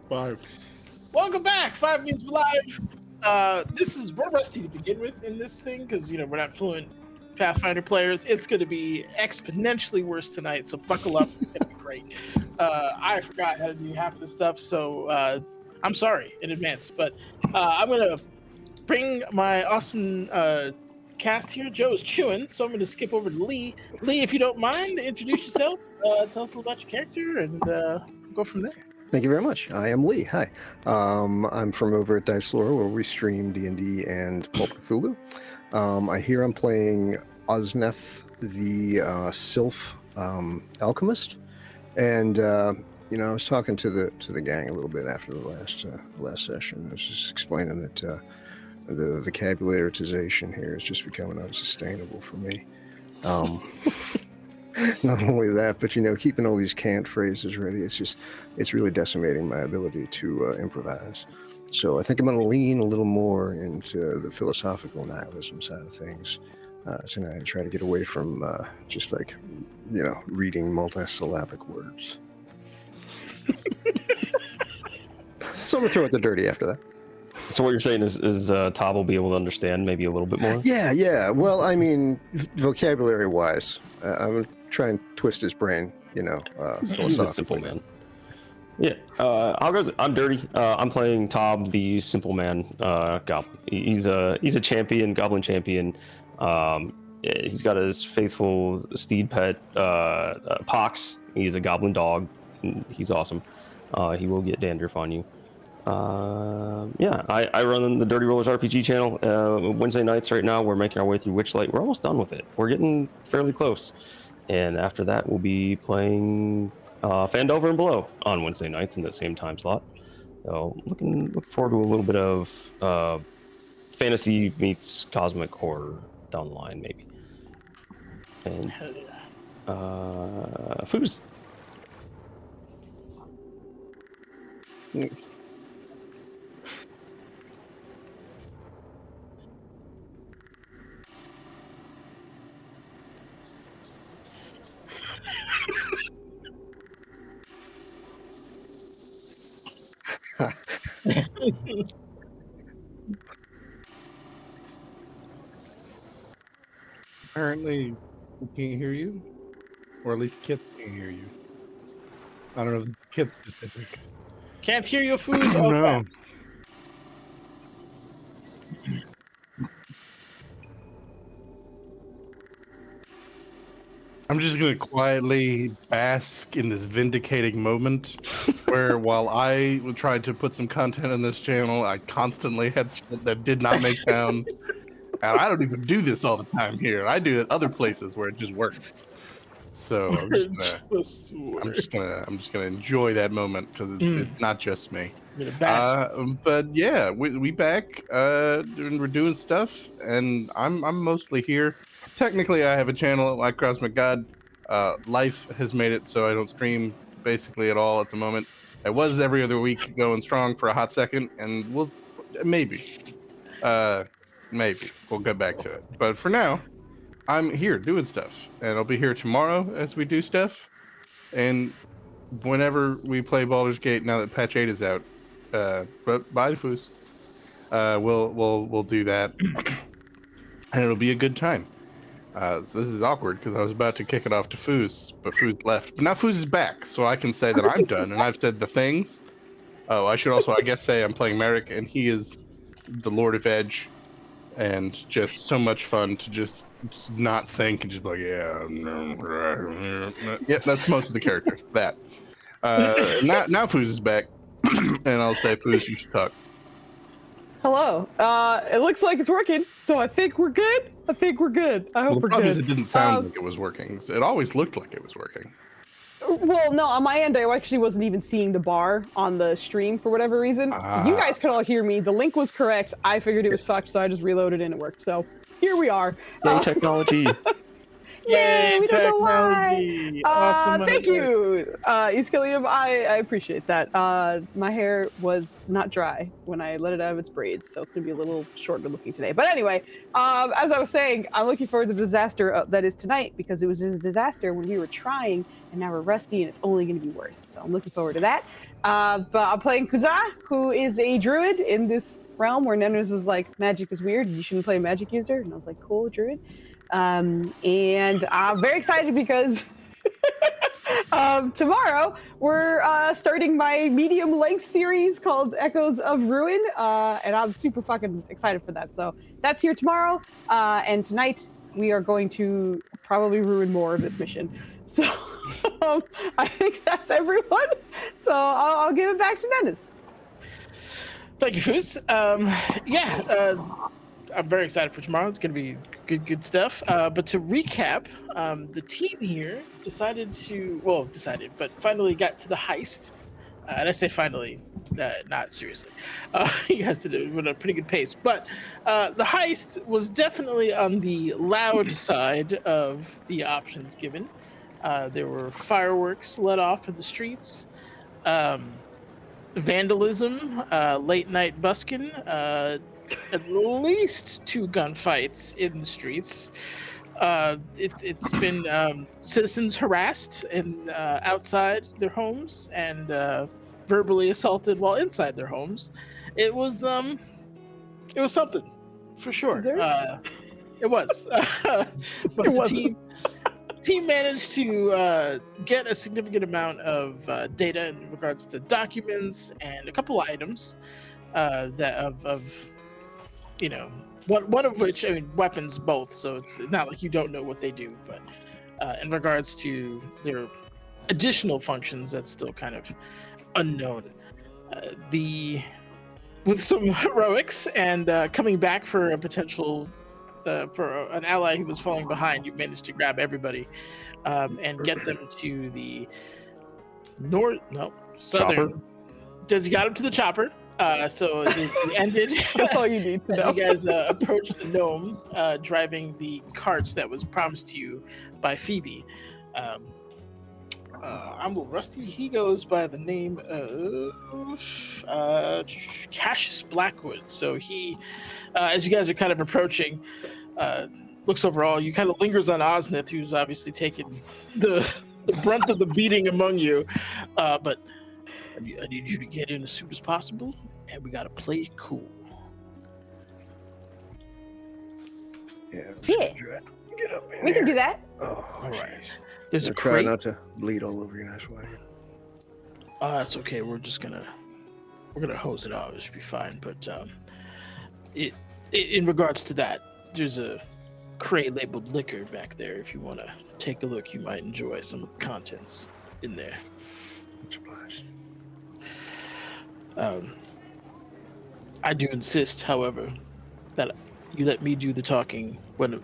Five. Welcome back. 5 means we're live. We're rusty to begin with in this thing because we're not fluent Pathfinder players. It's going to be exponentially worse tonight, so buckle up. It's going to be great. I forgot how to do half this stuff, so I'm sorry in advance. But I'm going to bring my awesome cast here. Joe is chewing, so I'm going to skip over to Lee. Lee, if you don't mind, introduce yourself. Tell us a little about your character, and go from there. Thank you very much. I am Lee. Hi. I'm from over at Dice Lore, where we stream D&D and Pulp Cthulhu. I hear I'm playing Osneth, the Sylph alchemist, and I was talking to the gang a little bit after the last session. I was just explaining that the vocabularization here is just becoming unsustainable for me. Not only that, but keeping all these cant phrases ready, it's really decimating my ability to improvise. So I think I'm going to lean a little more into the philosophical nihilism side of things tonight and try to get away from just reading multisyllabic words. So I'm going to throw it the dirty after that. So what you're saying is Todd will be able to understand maybe a little bit more? Yeah. Well, I mean, vocabulary-wise, I'm going to try and twist his brain, He's a simple man. Yeah, I'm Dirty. I'm playing Tob, the simple man goblin. He's a champion, goblin champion. He's got his faithful steed pet, Pox. He's a goblin dog. He's awesome. He will get dandruff on you. I run the Dirty Rollers RPG channel Wednesday nights right now. We're making our way through Witchlight. We're almost done with it. We're getting fairly close. And after that, we'll be playing Fandover and Below on Wednesday nights in the same time slot. So looking forward to a little bit of fantasy meets cosmic horror down the line, maybe. And Foos. Apparently, we can't hear you, or at least Kits can't hear you. I don't know if it's Kits specific. Can't hear you, Foos. Oh, no. I'm just going to quietly bask in this vindicating moment where while I tried to put some content on this channel, I constantly had stuff that did not make sound. And I don't even do this all the time here. I do it other places where it just works. So I'm just gonna enjoy that moment because it's not just me. But yeah, we back and we're doing stuff, and I'm mostly here. Technically, I have a channel like Cosmic God. Life has made it so I don't stream basically at all at the moment. I was every other week going strong for a hot second, and we'll maybe we'll get back to it. But for now, I'm here doing stuff, and I'll be here tomorrow as we do stuff. And whenever we play Baldur's Gate, now that patch 8 is out, but bye, Foos. We'll do that, and it'll be a good time. This is awkward because I was about to kick it off to Foos, but Foos left. But now Foos is back, so I can say that I'm done, and I've said the things. Oh, I should also, I guess, say I'm playing Merrick, and he is the Lord of Edge, and just so much fun to just not think and just be like, yeah, that's most of the character. That. Now Foos is back, and I'll say, Foos, you should talk. Hello. It looks like it's working, so I think we're good. I hope Well, the we're problem is good. it didn't sound like it was working. It always looked like it was working. Well, no, on my end, I actually wasn't even seeing the bar on the stream for whatever reason. You guys could all hear me. The link was correct. I figured it was fucked, so I just reloaded and it worked. So here we are. Yay, technology. Yay, we don't know why. technology. Awesome. Thank you, Iskelium. I appreciate that. My hair was not dry when I let it out of its braids, so it's gonna be a little shorter looking today. But anyway, as I was saying, I'm looking forward to the disaster that is tonight, because it was just a disaster when we were trying, and now we're rusty, and it's only gonna be worse. So I'm looking forward to that. But I'm playing Foozca, who is a druid in this realm where Neners was like, magic is weird, you shouldn't play a magic user, and I was like, cool, druid. And I'm very excited because tomorrow we're starting my medium length series called Echoes of Ruin, and I'm super fucking excited for that. So that's here tomorrow, and tonight we are going to probably ruin more of this mission. So I think that's everyone. So I'll give it back to Dennis. Thank you, Foos. I'm very excited for tomorrow. It's going to be good stuff. But to recap, the team here finally got to the heist. And I say finally, not seriously. You guys did it with a pretty good pace. But the heist was definitely on the loud side of the options given. There were fireworks let off in the streets, vandalism, late night busking, at least 2 gunfights in the streets. It's been citizens harassed outside their homes and verbally assaulted while inside their homes. It was something for sure. It was. But the team managed to get a significant amount of data in regards to documents and a couple items one of which, weapons both, so it's not like you don't know what they do, but in regards to their additional functions, that's still kind of unknown. With some heroics and coming back for a potential for an ally who was falling behind, you managed to grab everybody and get them to the southern. You got them to the chopper. So it ended. That's all you need to know. As you guys approached the gnome, driving the cart that was promised to you by Phoebe. I'm a little rusty. He goes by the name of Cassius Blackwood. So he, as you guys are kind of approaching, looks overall. You kind of lingers on Osnith, who's obviously taken the brunt of the beating among you, but. I need you to get in as soon as possible, and we gotta play it cool. Yeah. Yeah. Get up in We there. can do that. Oh, All right. jeez. There's a Try crate. not to bleed all over your nice wagon. That's okay. We're gonna hose it off. It should be fine. But in regards to that, there's a crate labeled liquor back there. If you want to take a look, you might enjoy some of the contents in there. Much obliged. I do insist, however, that you let me do the talking when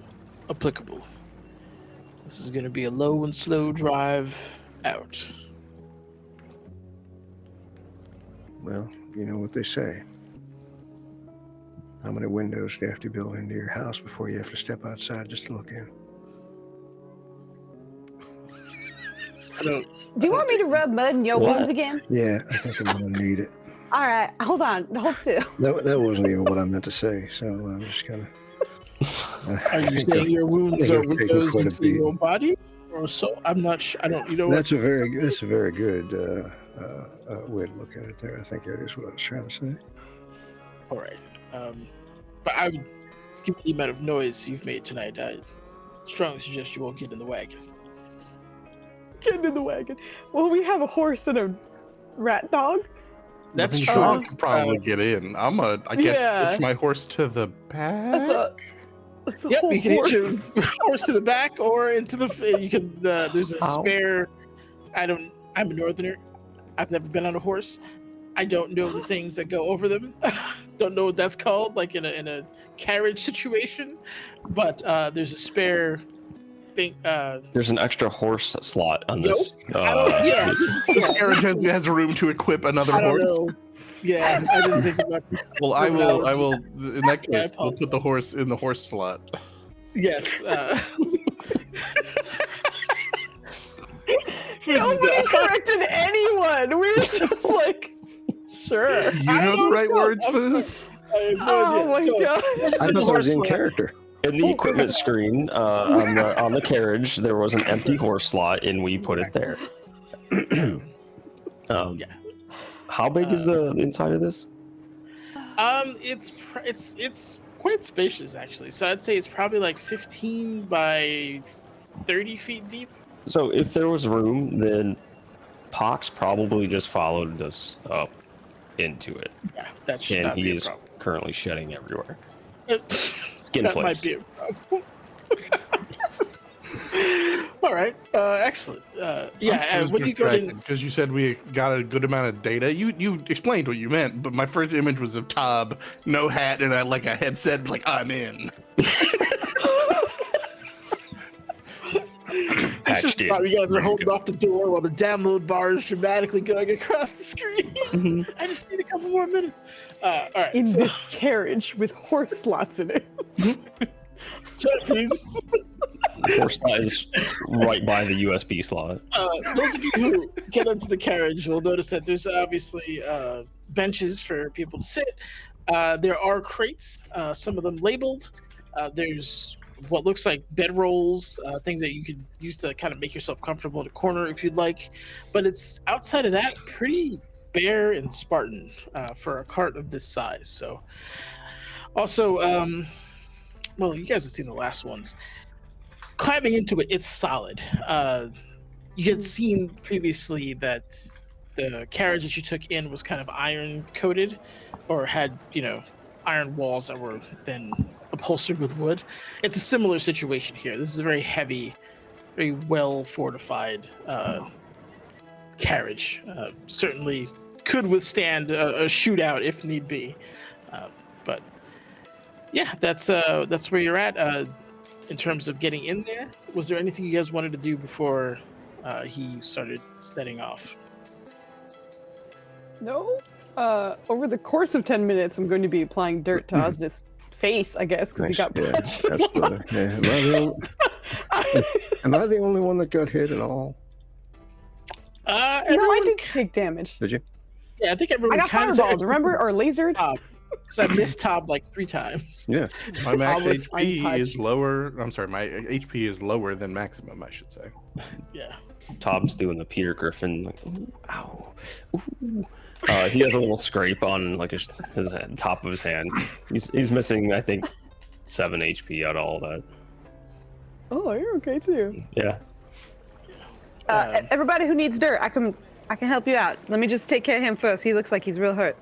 applicable. This is going to be a low and slow drive out. Well, you know what they say. How many windows do you have to build into your house before you have to step outside just to look in? Do you want me to rub mud in your wounds again? Yeah, I think I'm going to need it. All right, hold on, hold still. That wasn't even what I meant to say, so I'm just going to... Are you saying your wounds are windows quite a into your beat. body? Or so? I'm not sure. I don't, That's a very good way to look at it there. I think that is what I was trying to say. All right. But I would, given the amount of noise you've made tonight, I strongly suggest you all get in the wagon. Get in the wagon. Well, we have a horse and a rat dog. That's I think true. Sean could probably get in. I guess Yeah. hitch my horse to the back. That's a Yep, whole you can hitch horse. your horse to the back or into the. You can. There's a How? spare. I'm a northerner. I've never been on a horse. I don't know the things that go over them. Don't know what that's called, like in a carriage situation. But there's a spare thing. There's an extra horse slot on this. I don't, yeah, yeah. Carriage has room to equip another I don't horse. know. Yeah, I didn't think about. Well, I will. In that I case, we'll put the horse in the horse slot. Yes. Nobody corrected anyone. We were just like, sure. You I know know the it's right called- words for this? I have no Oh idea. my So, god. I thought that was in character. In the equipment screen on the carriage, there was an empty horse slot, and we put it there. Yeah. How big is the inside of this? It's quite spacious actually. So I'd say it's probably like 15 by 30 feet deep. So if there was room, then Pox probably just followed us up into it, Yeah, that should and not he be a is problem. currently shedding everywhere. Skin Skin that flakes. might be a problem. All right, excellent. Yeah, when you go in, because you said we got a good amount of data. You explained what you meant, but my first image was of Tob, no hat, and like a headset, like I'm in. it's just Patched in. you guys are Ready to holding go. off the door while the download bar is dramatically going across the screen. Mhm. I just need a couple more minutes. All right, In so, this carriage with horse slots in it. shut up, please. The horse slot is right by the USB slot. Those of you who get into the carriage will notice that there's obviously benches for people to sit. There are crates, some of them labeled. There's what looks like bedrolls, things that you could use to kind of make yourself comfortable in a corner if you'd like. But it's outside of that pretty bare and Spartan for a cart of this size. So also, well, you guys have seen the last ones. Climbing into it, it's solid. You had seen previously that the carriage that you took in was kind of iron coated, or had iron walls that were then upholstered with wood. It's a similar situation here. This is a very heavy, very well fortified carriage. Certainly could withstand a shootout if need be. But yeah, that's where you're at. In terms of getting in there, was there anything you guys wanted to do before he started setting off? No. Over the course of 10 minutes, I'm going to be applying dirt to Osnith's face, I guess, because he got Yeah, punched. absolutely. Yeah. Am I the only one that got hit at all? No, I Everyone, did take damage. Did you? yeah, I think I everyone got kind of fireballs, remember? Or lasered? because I missed Tob like 3 times. Yeah. My max was HP untouched. is lower. I'm sorry, my HP is lower than maximum, I should say. Yeah. Tom's doing the Peter Griffin, like, ooh, ow, ooh. He has a little scrape on like his top of his hand. He's missing, I think, 7 HP out of all that. Oh, you're okay too. Yeah. Everybody who needs dirt, I can help you out. Let me just take care of him first. He looks like he's real hurt.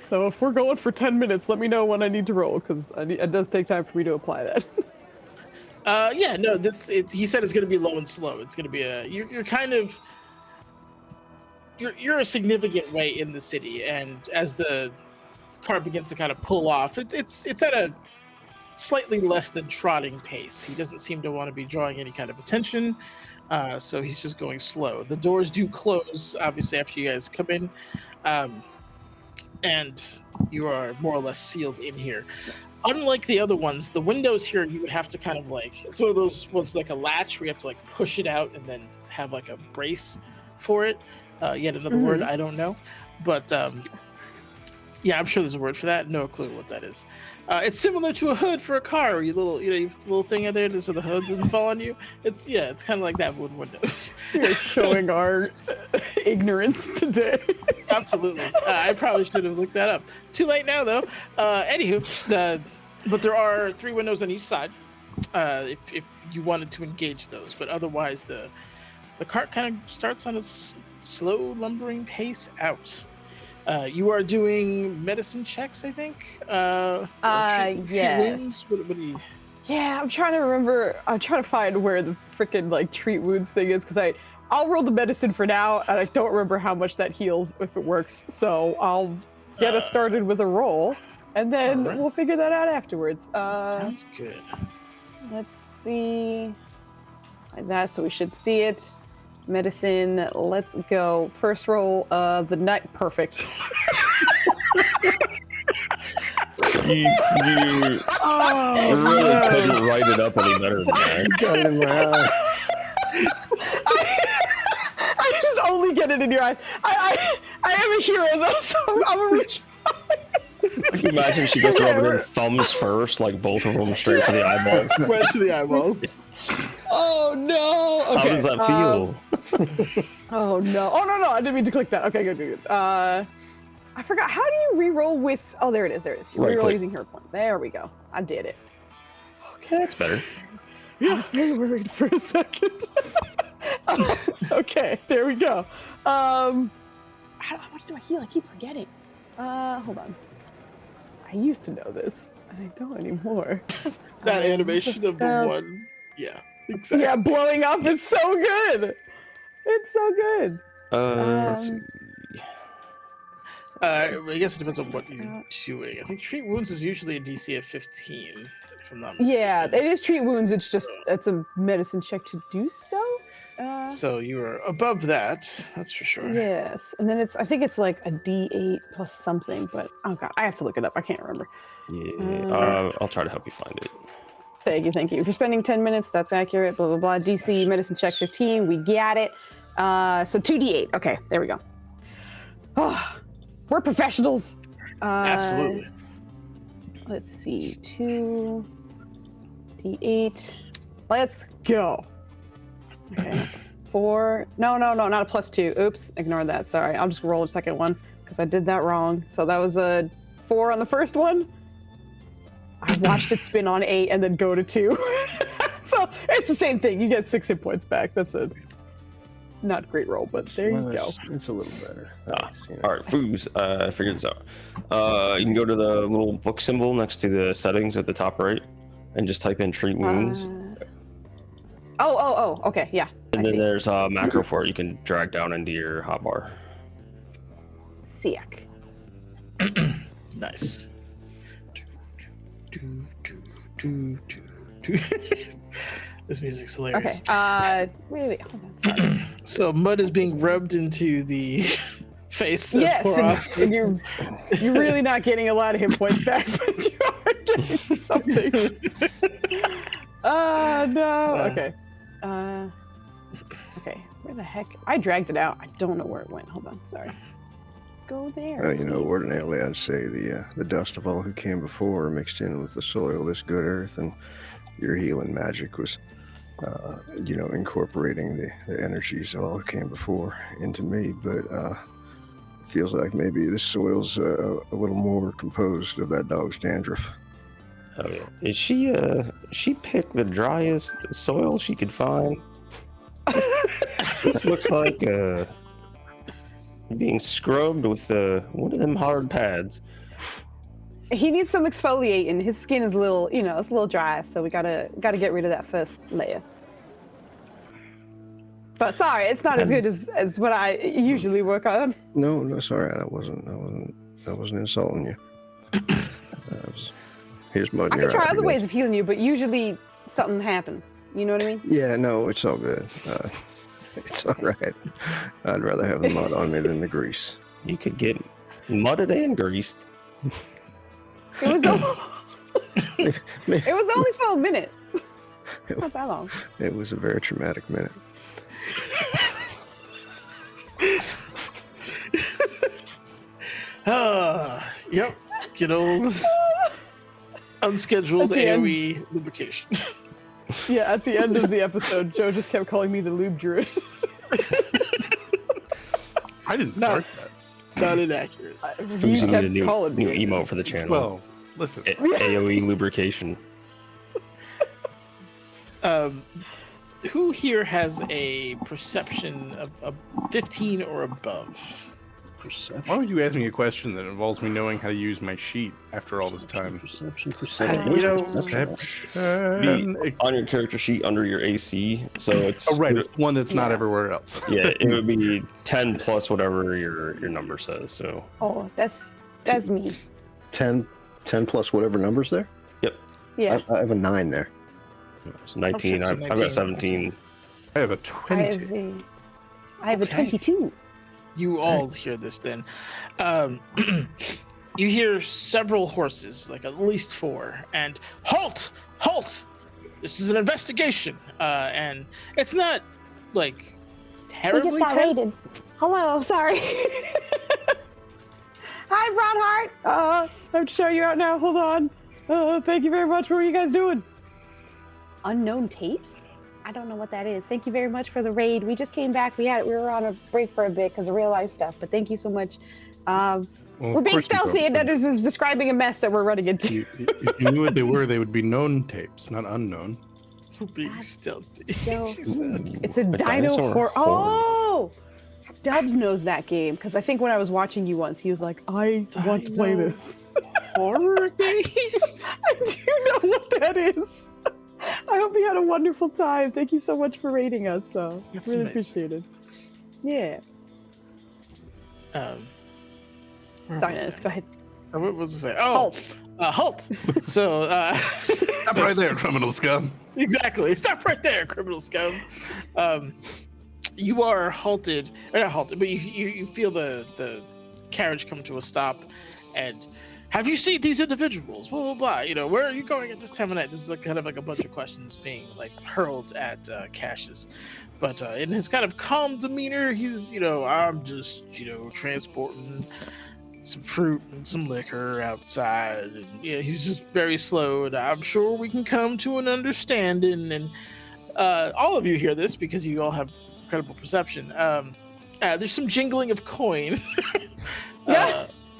So if we're going for 10 minutes, let me know when I need to roll, because it does take time for me to apply that. Yeah, no, he said it's going to be low and slow. It's going to be you're kind of, you're a significant way in the city, and as the car begins to kind of pull off, it's at a slightly less than trotting pace. He doesn't seem to want to be drawing any kind of attention, so he's just going slow. The doors do close, obviously, after you guys come in, and you are more or less sealed in here. Unlike the other ones, the windows here, you would have to kind of like, it's one of those was like a latch where you have to like push it out and then have like a brace for it. Yet another word, I don't know. But yeah, I'm sure there's a word for that. No clue what that is. It's similar to a hood for a car, where you have the little thing out there so the hood doesn't fall on you. It's kind of like that with windows. You're showing our ignorance today. Absolutely. I probably should have looked that up. Too late now, though. Anywho, but there are 3 windows on each side, if you wanted to engage those. But otherwise, the cart kind of starts on a slow lumbering pace out. You are doing medicine checks, I think. Or treat yes. wounds. What do you? Yeah, I'm trying to remember. I'm trying to find where the freaking like treat wounds thing is because I'll roll the medicine for now, and I don't remember how much that heals if it works. So I'll get us started with a roll, and then right. we'll figure that out afterwards. Sounds good. Let's see. Like that, so we should see it. Medicine, let's go. First roll of the night. Perfect. You really couldn't write it up any better than that. Got it in my eye. I just only get it in your eyes. I am a hero though, so I'm a rich. Could you imagine she gets rubbing her thumbs first, like both of them straight to the eyeballs? Right to the eyeballs. Oh no! Okay. How does that feel? Oh no! Oh no! I didn't mean to click that. Okay, good. I forgot. How do you re-roll with? Oh, there it is. You Right re-roll click. using hero point. There we go. I did it. Okay, that's better. I was really worried for a second. Okay, there we go. How much do I heal? I keep forgetting. Hold on. I used to know this, and I don't anymore. That animation of the spells. one. Yeah, exactly. Yeah, blowing up is so good. It's so good. Let's see. I guess it depends on what you're doing. I think treat wounds is usually a DC of 15, if I'm not mistaken. Yeah, it is treat wounds. It's a medicine check to do so. So you are above that, that's for sure. Yes, and then I think it's like a D8 plus something, but oh god, I have to look it up. I can't remember. Yeah, I'll try to help you find it. Thank you. If you're spending 10 minutes, that's accurate. Blah blah blah. DC medicine check 15. We got it. So 2D8. Okay, there we go. Oh, we're professionals. Absolutely. Let's see. 2D8. Let's go. Okay, that's 4. No, not a +2. Oops, ignore that. Sorry. I'll just roll a second one because I did that wrong. So that was a 4 on the first one. I watched it spin on 8 and then go to 2. So it's the same thing. You get 6 hit points back. That's a not great roll, but there you go. It's a little better. All right, Foos, I figured this out. You can go to the little book symbol next to the settings at the top right and just type in treat wounds. Oh, okay, yeah. And then there's a macro for it you can drag down into your hotbar. Sick. Nice. This music's hilarious. Okay. Wait. Hold on. Sorry. So mud is being rubbed into the face of Yes, poor Austin. and you're really not getting a lot of hit points back, but you are getting something. No. Okay. Okay. Where the heck? I dragged it out. I don't know where it went. Hold on. Sorry. Go there. Ordinarily I'd say the dust of all who came before mixed in with the soil, this good earth, and your healing magic was, incorporating the energies of all who came before into me. But it feels like maybe this soil's a little more composed of that dog's dandruff. Oh yeah. Is she picked the driest soil she could find? This looks like being scrubbed with one of them hard pads. He needs some exfoliating. His skin is a little, it's a little dry, so we gotta get rid of that first layer. But sorry, it's not as good as what I usually work on. No, sorry, I wasn't insulting you. Here's mud I in can your try eye other again. ways of healing you, but usually something happens. You know what I mean? Yeah, no, it's all good. It's all right. I'd rather have the mud on me than the grease. You could get mudded and greased. It was only for a minute. Not that long. It was a very traumatic minute. Yep. Good old unscheduled At the end. AoE lubrication. Yeah, at the end of the episode, Joe just kept calling me the lube druid. I didn't start Not inaccurate. You Foos, you need a kept calling new me. emote for the that. channel. Well, listen. AoE lubrication. Who here has a perception of 15 or above? Perception. Why would you ask me a question that involves me knowing how to use my sheet after all this time? Perception. You know, Perception. Be on your character sheet under your AC, so it's Oh, right. It's one that's not everywhere else. yeah, it would be 10 plus whatever your number says. So Oh, that's me. 10 plus whatever numbers there. Yeah. I have a 9 there. it's 19. Oh, shit, so I've 19. got 17. I have a I 20. have a Okay. 22. You all hear this then. You hear several horses, like at least 4, and halt! Halt! This is an investigation. And it's not like terribly We just got tense. raided. Hello, sorry. Hi, Brownheart. I have to show you out now. Hold on. Thank you very much. What are you guys doing? Unknown tapes? I don't know what that is. Thank you very much for the raid. We just came back. We were on a break for a bit because of real life stuff, but thank you so much. Well, We're of being course you stealthy, and don't. Dutters is describing a mess that we're running into. If you knew what they were, they would be known tapes, not unknown. Being stealthy. Joe. She said. It's a dino dinosaur horror. horror. Oh! Dubs knows that game because I think when I was watching you once, he was like, I want to play Dino. this. Horror game? I do know what that is. I hope you had a wonderful time. Thank you so much for rating us, though. That's Really amazing. appreciate it. Yeah. Where Sorry, was Dennis, I? go ahead. What was I say? Oh, halt! So, Stop right there, criminal scum. exactly. Stop right there, criminal scum. You are halted, or not halted, but you feel the carriage come to a stop, and have you seen these individuals? Blah blah blah. You know, where are you going at this time of night? This is kind of like a bunch of questions being like hurled at Cassius, but in his kind of calm demeanor, he's I'm just transporting some fruit and some liquor outside, and he's just very slow, and I'm sure we can come to an understanding. And all of you hear this because you all have incredible perception. There's some jingling of coin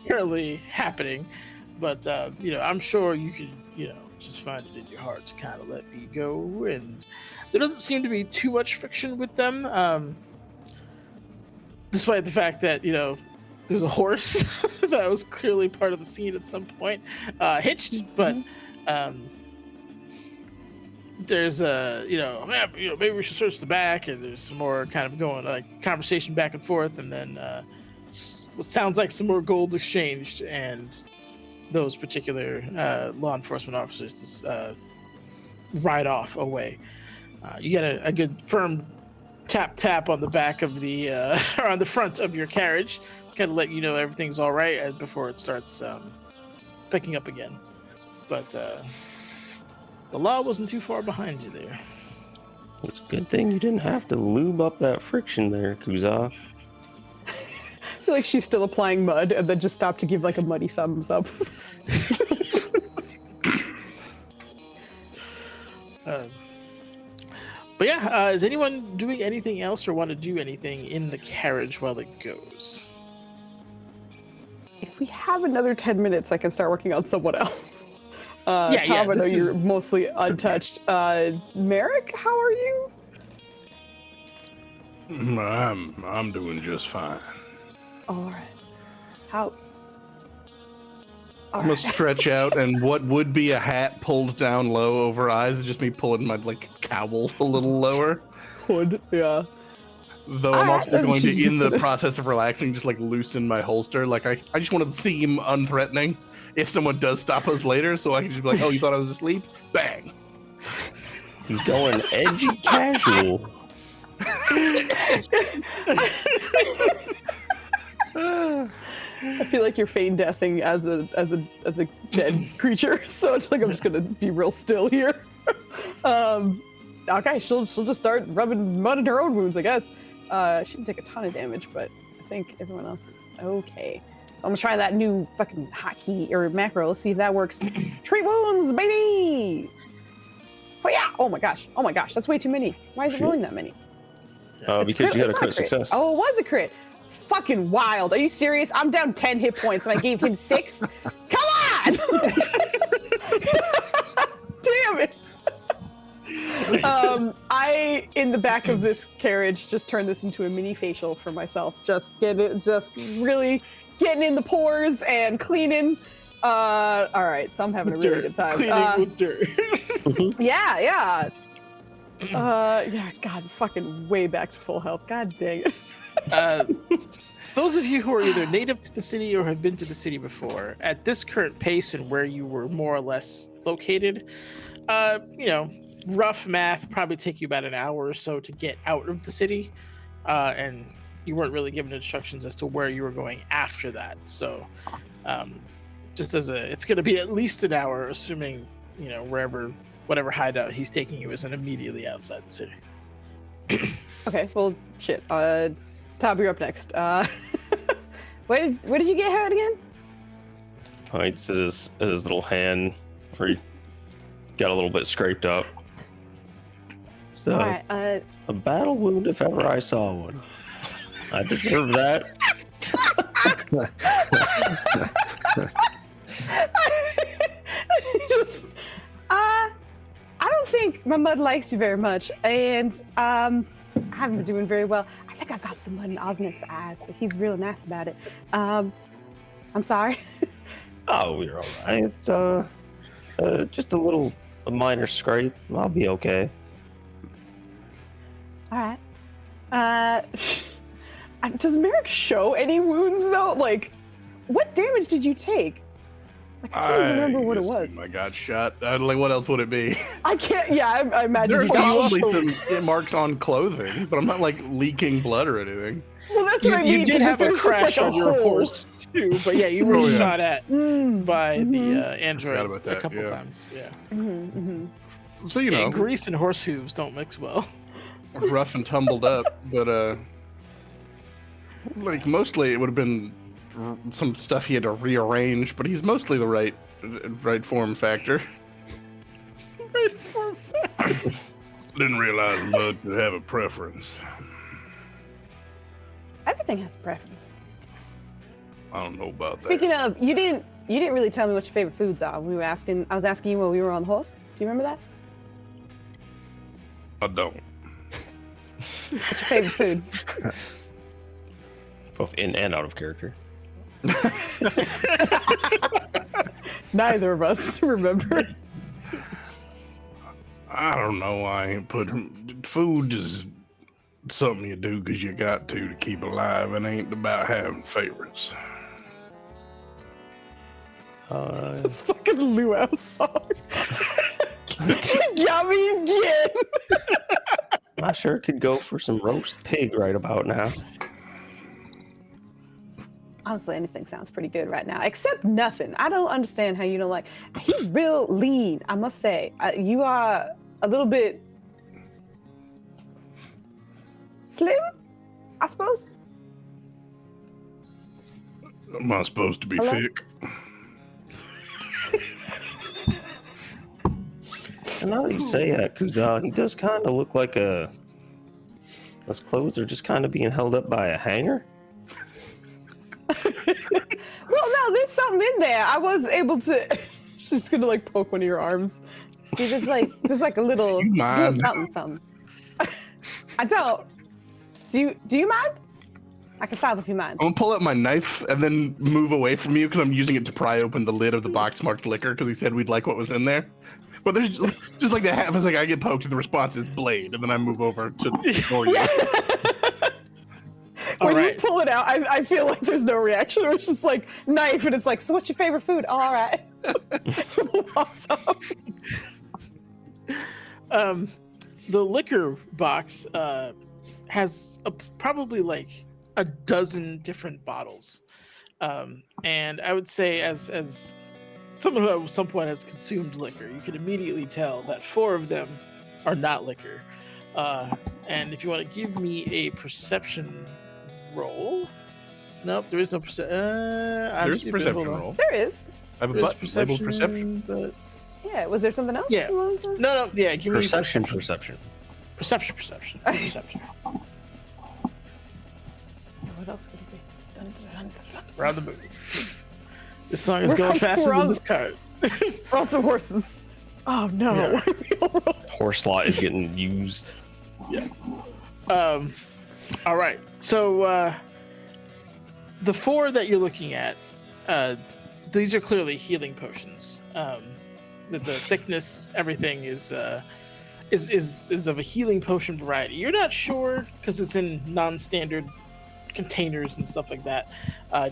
currently happening, but I'm sure you could just find it in your heart to kind of let me go. And there doesn't seem to be too much friction with them, despite the fact that there's a horse that was clearly part of the scene at some point, hitched, but there's maybe we should search the back, and there's some more kind of going like conversation back and forth, and then what sounds like some more gold's exchanged, and those particular law enforcement officers just ride off away. You get a good firm tap on the back of the or on the front of your carriage, kind of let you know everything's all right before it starts picking up again. But the law wasn't too far behind you there. It's a good thing you didn't have to lube up that friction there, Kuza. I feel like she's still applying mud and then just stopped to give like a muddy thumbs up. But yeah, is anyone doing anything else or want to do anything in the carriage while it goes? If we have another 10 minutes, I can start working on someone else. Yeah, Tom, I know this you're is- mostly untouched. Merrick, how are you? I'm doing just fine. All right. How? All I'm gonna right. stretch out, and what would be a hat pulled down low over eyes is just me pulling my cowl a little lower. Hood, yeah. Though I'm also Alright, going to, she's in the gonna- process of relaxing, just loosen my holster. I just wanted to seem unthreatening if someone does stop us later, so I can just be like, "Oh, you thought I was asleep?" Bang. He's going edgy casual. I feel like you're feign deathing as a dead creature, so it's like I'm just gonna be real still here. Okay, she'll just start rubbing mud in her own wounds, I guess. She didn't take a ton of damage, but I think everyone else is okay. So I'm gonna try that new fucking hotkey or macro. Let's see if that works. Treat wounds, baby! Oh yeah! Oh my gosh! That's way too many. Why is it Shit. rolling that many? Because you It's got a not crit success. Oh, it was a crit. Fucking wild. Are you serious? I'm down 10 hit points and I gave him 6? Come on! Damn it. I, in the back of this carriage, just turned this into a mini facial for myself. Just really getting in the pores and cleaning. All right, so I'm having a really good time. Cleaning with dirt. Yeah. Yeah, God, fucking way back to full health. God dang it. Those of you who are either native to the city or have been to the city before, at this current pace and where you were more or less located, rough math, probably take you about an hour or so to get out of the city. And you weren't really given instructions as to where you were going after that. So it's going to be at least an hour, assuming, whatever hideout he's taking you isn't immediately outside the city. Okay, well, shit. Tab, you're up next. Where did you get hurt again? Points at his little hand where he got a little bit scraped up. So, All right, a battle wound if ever I saw one. I deserve that. I don't think my mud likes you very much, and I haven't been doing very well. I think I got some mud in Osnet's eyes, but he's real nice about it. I'm sorry. Oh, you're all right. It's just a minor scrape. I'll be okay. All right. Does Merrick show any wounds though? Like, what damage did you take? Like, I can't even remember what it was. I got shot. What else would it be? I can't. Yeah, I imagine. There's you got probably some marks on clothing, but I'm not leaking blood or anything. Well, that's what I mean. You did have a crash on your hole. horse too, but yeah, you were shot at by the android about that, a couple times. Yeah. So grease and horse hooves don't mix well. Rough and tumbled up, but mostly it would have been some stuff he had to rearrange, but he's mostly the right form factor. Right form factor. Didn't realize Mud could have a preference. Everything has a preference. I don't know about that. Speaking of, you didn't really tell me what your favorite foods are. I was asking you while we were on the horse. Do you remember that? I don't. What's your favorite food? Both in and out of character. Neither of us remember. I don't know. I ain't food is something you do because you got to keep alive. It ain't about having favorites. This fucking luau song. Got me again. I sure could go for some roast pig right about now. Honestly, anything sounds pretty good right now, except nothing. I don't understand how you don't like. He's real lean, I must say. You are a little bit slim, I suppose. Am I supposed to be thick? And now that you say that, Kuzal, he does kind of look like those clothes are just kind of being held up by a hanger. Well, no, there's something in there. I was able to. She's gonna poke one of your arms. See, there's like a little something. I don't. Do you mind? I can stop if you mind. I'm gonna pull out my knife and then move away from you because I'm using it to pry open the lid of the box marked liquor because he said we'd like what was in there. But there's just like that happens. Like I get poked and the response is blade, and then I move over to ignore you. When you pull it out, I feel like there's no reaction. It's just like knife, and it's like, so what's your favorite food? Oh, all right. The liquor box has probably like a dozen different bottles, and I would say as someone who at some point has consumed liquor, you can immediately tell that 4 of them are not liquor. And if you want to give me a perception roll. Nope, there is no perception. There's a perception roll. There is. I have a button labeled perception. But... Yeah, was there something else? Yeah. No, yeah, give me Perception. Perception. What else could it be? Dun, dun, dun, dun. Around the movie. This song is going faster than this card. We're on some horses. Oh no. Yeah. Horse slot is getting used. All right. So the 4 that you're looking at, these are clearly healing potions. The thickness, everything is of a healing potion variety. You're not sure because it's in non-standard containers and stuff like that.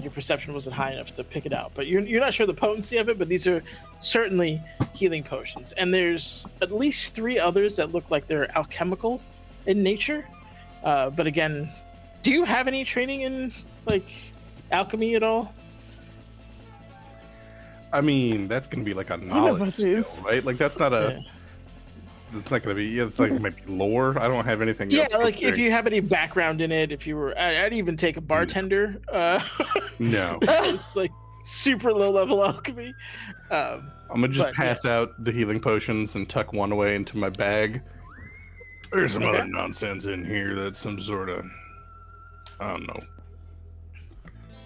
Your perception wasn't high enough to pick it out, but you're not sure the potency of it. But these are certainly healing potions, and there's at least 3 others that look like they're alchemical in nature. But again, do you have any training in like alchemy at all? I mean, that's gonna be like a of knowledge us skill, is. right? Like that's not a. It's not gonna be. It's like maybe lore. I don't have anything. Yeah, else like if you have any background in it, if you were, I'd even take a bartender. No. It's like super low level alchemy. I'm gonna just pass out the healing potions and tuck one away into my bag. There's some other nonsense in here that's some sort of, I don't know.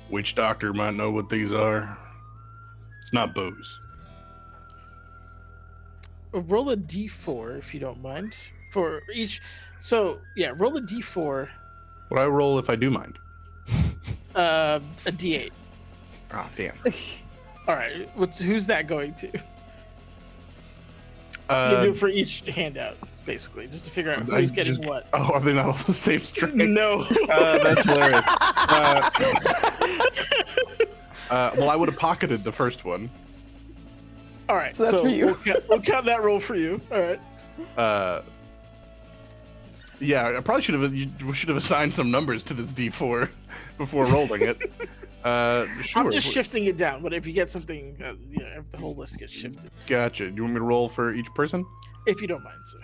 Witch doctor might know what these are. It's not booze. Roll a d4 if you don't mind for each. So yeah, roll a d4. What I roll if I do mind? A d8. Ah, damn. All right, who's that going to? You do it for each handout, basically, just to figure out who's getting what. Oh, are they not all the same strength? No. That's hilarious. Well, I would have pocketed the first one. All right, So that's for you. We'll count that roll for you. All right. Yeah, I probably should have assigned some numbers to this D4 before rolling it. Sure. I'm just shifting it down. But if you get something, if the whole list gets shifted. Gotcha. Do you want me to roll for each person? If you don't mind, sir.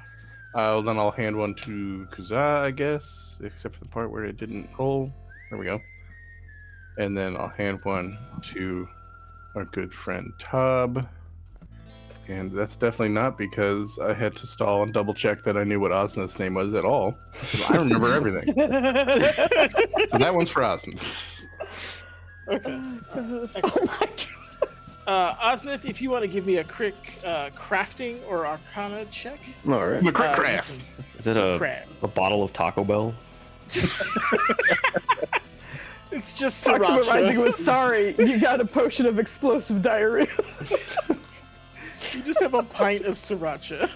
Well, then I'll hand one to Kuzaa, I guess, except for the part where it didn't roll. There we go. And then I'll hand one to our good friend Tob. And that's definitely not because I had to stall and double check that I knew what Osna's name was at all. I remember everything. So that one's for Osna. Okay. Oh my god. Osnith, if you want to give me a quick crafting or arcana check. All right. I'm a quick craft. Is it a bottle of Taco Bell? It's just Proxima sriracha. Rising was sorry. You got a potion of explosive diarrhea. You just have a pint of sriracha.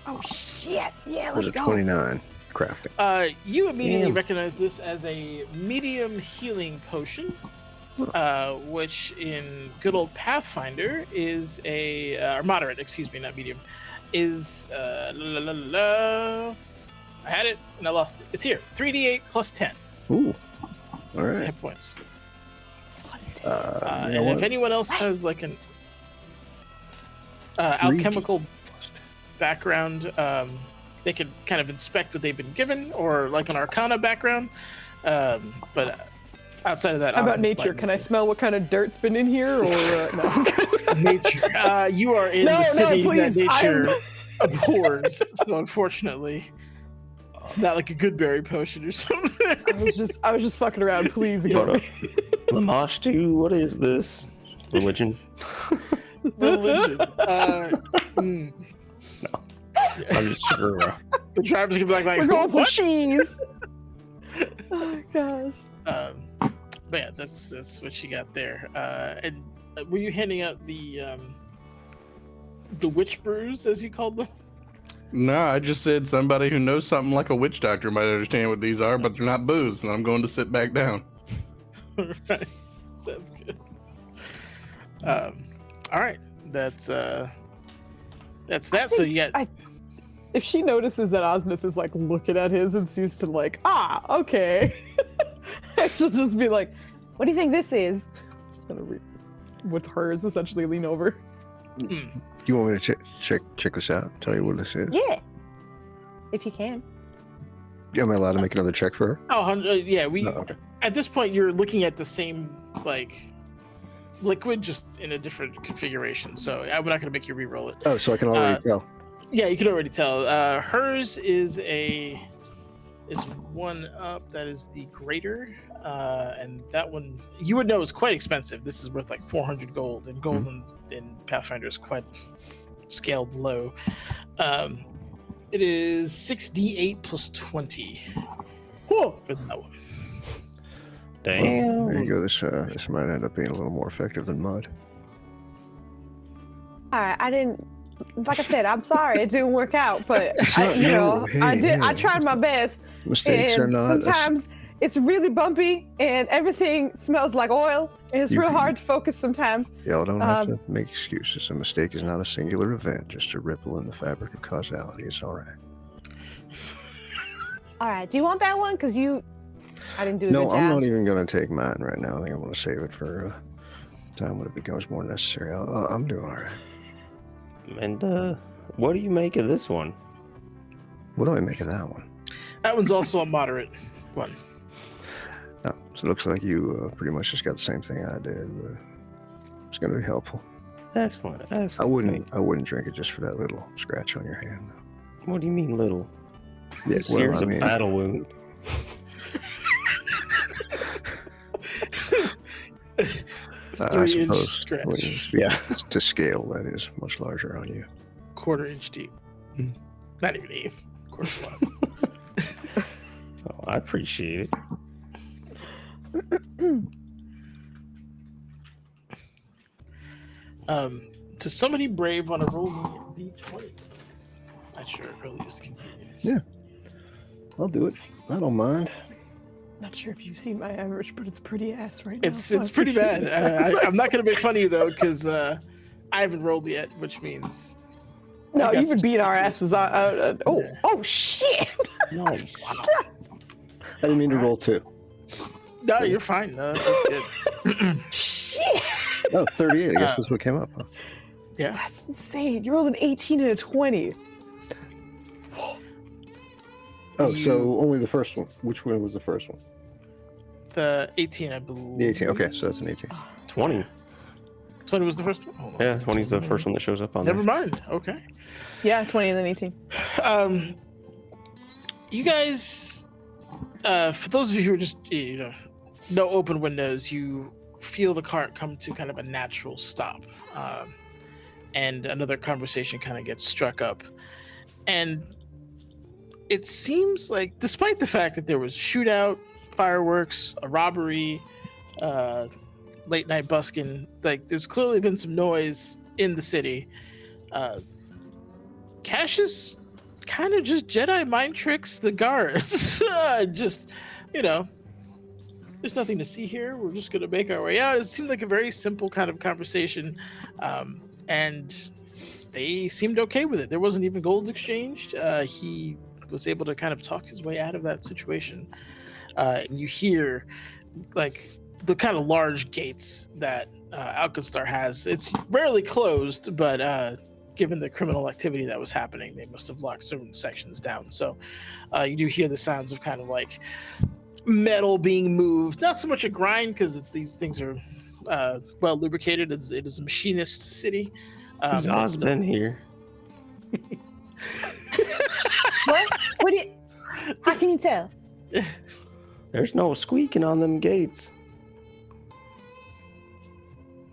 Oh shit! Yeah, Was let's it go. 29 crafting? You immediately Damn. recognize this as a medium healing potion, which in good old Pathfinder is or moderate, excuse me, not medium, is I had it and I lost it. It's here. 3d8 plus 10 Ooh. All right. hit points. You know And what? if anyone else has like an 3D. alchemical background, they can kind of inspect what they've been given, or like an arcana background. But outside of that, How about Osmond's nature? might Can I smell what kind of dirt's been in here? Or no? be- nature? You are in No, the city no, that please, nature abhors. So unfortunately, it's not like a good berry potion or something. I was just fucking around. Please ignore Hold me. Lamash 2, what is this? Religion? Religion. I'm just screwing around. The driver's gonna be like We're going for what? cheese. Oh gosh. But yeah, that's what you got there. And were you handing out the witch brews, as you called them? No, I just said somebody who knows something like a witch doctor might understand what these are, but they're not booze, and I'm going to sit back down. Right. Sounds good. All right. That's that. So you got. If she notices that Osmith is like looking at his and seems to like, okay, she'll just be like, What do you think this is? I'm just gonna with hers essentially lean over. You want me to check this out? Tell you what this is? Yeah, if you can. Am I allowed to make another check for her? Oh, yeah. We No, okay. at this point you're looking at the same like liquid, just in a different configuration. So I'm not gonna make you re-roll it. Oh, so I can already tell. Yeah, you can already tell. Hers is one up. That is the greater, and that one you would know is quite expensive. This is worth like 400 gold, and gold in Pathfinder is quite scaled low. It is 6d8 plus 20 for that one. Damn. There you go. This might end up being a little more effective than mud. All right, I didn't. Like I said, I'm sorry it didn't work out, but I tried my best. Mistakes and are not. Sometimes it's really bumpy and everything smells like oil, and it's real hard to focus sometimes. Y'all don't have to make excuses. A mistake is not a singular event, just a ripple in the fabric of causality. It's all right. All right, do you want that one? Because I didn't do a No, good job. I'm not even going to take mine right now. I think I'm going to save it for time when it becomes more necessary. I'm doing all right. And what do you make of this one? What do I make of that one? That one's also a moderate one. Oh, so it looks like you pretty much just got the same thing I did. But it's going to be helpful. Excellent. I wouldn't drink it just for that little scratch on your hand, though. What do you mean little? Yeah, Here's a battle wound. I 3-inch suppose. scratch. Yeah, to scale, that is much larger on you. 1/4 inch deep. Not even eighth. 1/4 wide. Oh, I appreciate it. To somebody brave on a roll me a d20. At your earliest convenience. Yeah. I'll do it. I don't mind. Not sure if you've seen my average, but it's pretty ass right now. It's pretty bad. I'm not gonna make fun of you though, because I haven't rolled yet, which means No, got you've been some beating our stickers. asses. Oh shit! Nice. I didn't mean to roll 2. no, you're fine. No, that's good. Shit! Oh, 38. I guess that's what came up. Huh? Yeah. That's insane. You rolled an 18 and a 20. Oh, so only the first one. Which one was the first one? The 18, I believe. The 18. Okay, so that's an 18. 20. 20 was the first one. Hold on. Yeah, 20 is the first one that shows up on Never there. mind. Okay. Yeah, 20 and then 18. You guys, for those of you who are just no open windows, you feel the cart come to kind of a natural stop, and another conversation kind of gets struck up, and it seems like, despite the fact that there was a shootout, fireworks, a robbery, late night busking, like there's clearly been some noise in the city. Cassius kind of just Jedi mind tricks the guards. Just, there's nothing to see here. We're just going to make our way out. It seemed like a very simple kind of conversation. And they seemed okay with it. There wasn't even golds exchanged. He was able to kind of talk his way out of that situation. And you hear like the kind of large gates that Alkenstar has. It's rarely closed, but given the criminal activity that was happening, they must have locked certain sections down. So you do hear the sounds of kind of like metal being moved. Not so much a grind, because these things are well lubricated. It is a machinist city. Who's Oz been here? What do you? How can you tell? There's no squeaking on them gates.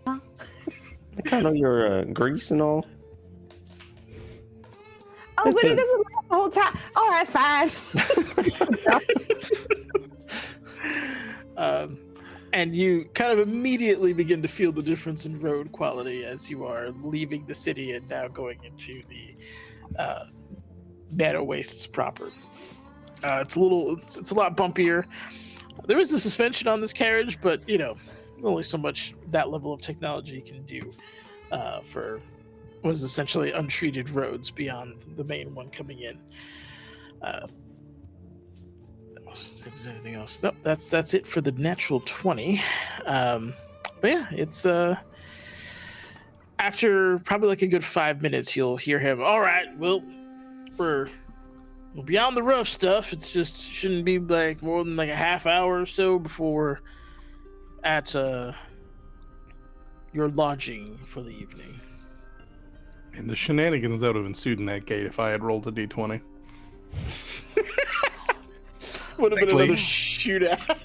Huh? I kind of know your grease and all. Oh, That's but it. it doesn't last the whole time. All right, fine. And you kind of immediately begin to feel the difference in road quality as you are leaving the city and now going into the Meadow Wastes proper. It's a lot bumpier. There is a suspension on this carriage, but only so much that level of technology can do for what is essentially untreated roads beyond the main one coming in. See if there's anything else. Nope, that's it for the natural 20. But yeah, it's after probably like a good 5 minutes, you'll hear him. All right, well, we're beyond the rough stuff. It's just shouldn't be like more than like a half hour or so before we're at your lodging for the evening. And the shenanigans that would have ensued in that gate if I had rolled a d20. Would have been Actually- another shootout.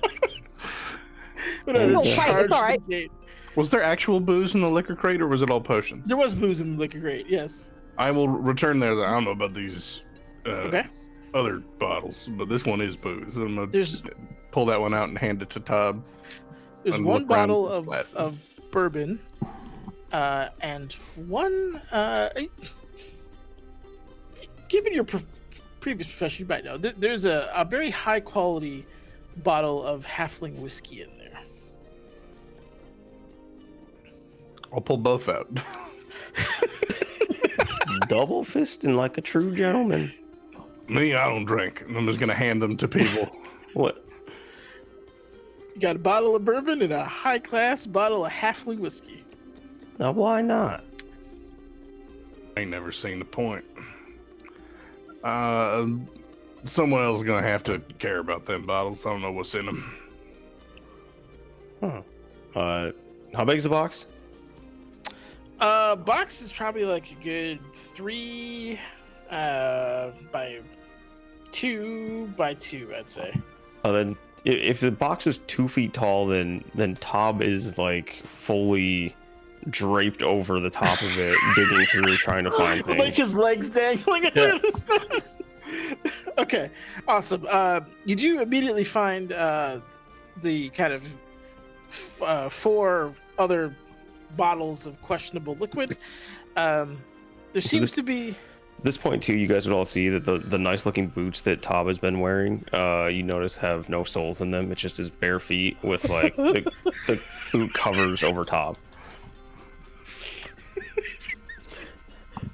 Would have No, had to fight, charge it's all the right. gate. Was there actual booze in the liquor crate, or was it all potions? There was booze in the liquor crate, yes. I will return there. I don't know about these Okay. other bottles, but this one is booze. I'm gonna There's pull that one out and hand it to Todd. there's And one look around bottle the glasses. of bourbon, and one. Given your previous profession, you might know there's a very high quality bottle of halfling whiskey in there. I'll pull both out. Double fisting like a true gentleman. Me, I don't drink. I'm just gonna hand them to people. What? You got a bottle of bourbon and a high class bottle of halfling whiskey. Now, why not? I ain't never seen the point. Someone else is gonna have to care about them bottles. I don't know what's in them. Huh. How big is the box? Box is probably like a good 3 by 2 by 2, I'd say. Oh, then if the box is 2 feet tall, then Tob is like fully draped over the top of it, digging through, trying to find things. Like his legs dangling out of the side. Okay, awesome. You do immediately find the kind of 4 other bottles of questionable liquid. There seems to be. At this point, too, you guys would all see that the nice looking boots that Tob has been wearing, you notice have no soles in them. It's just his bare feet with like the boot covers over top.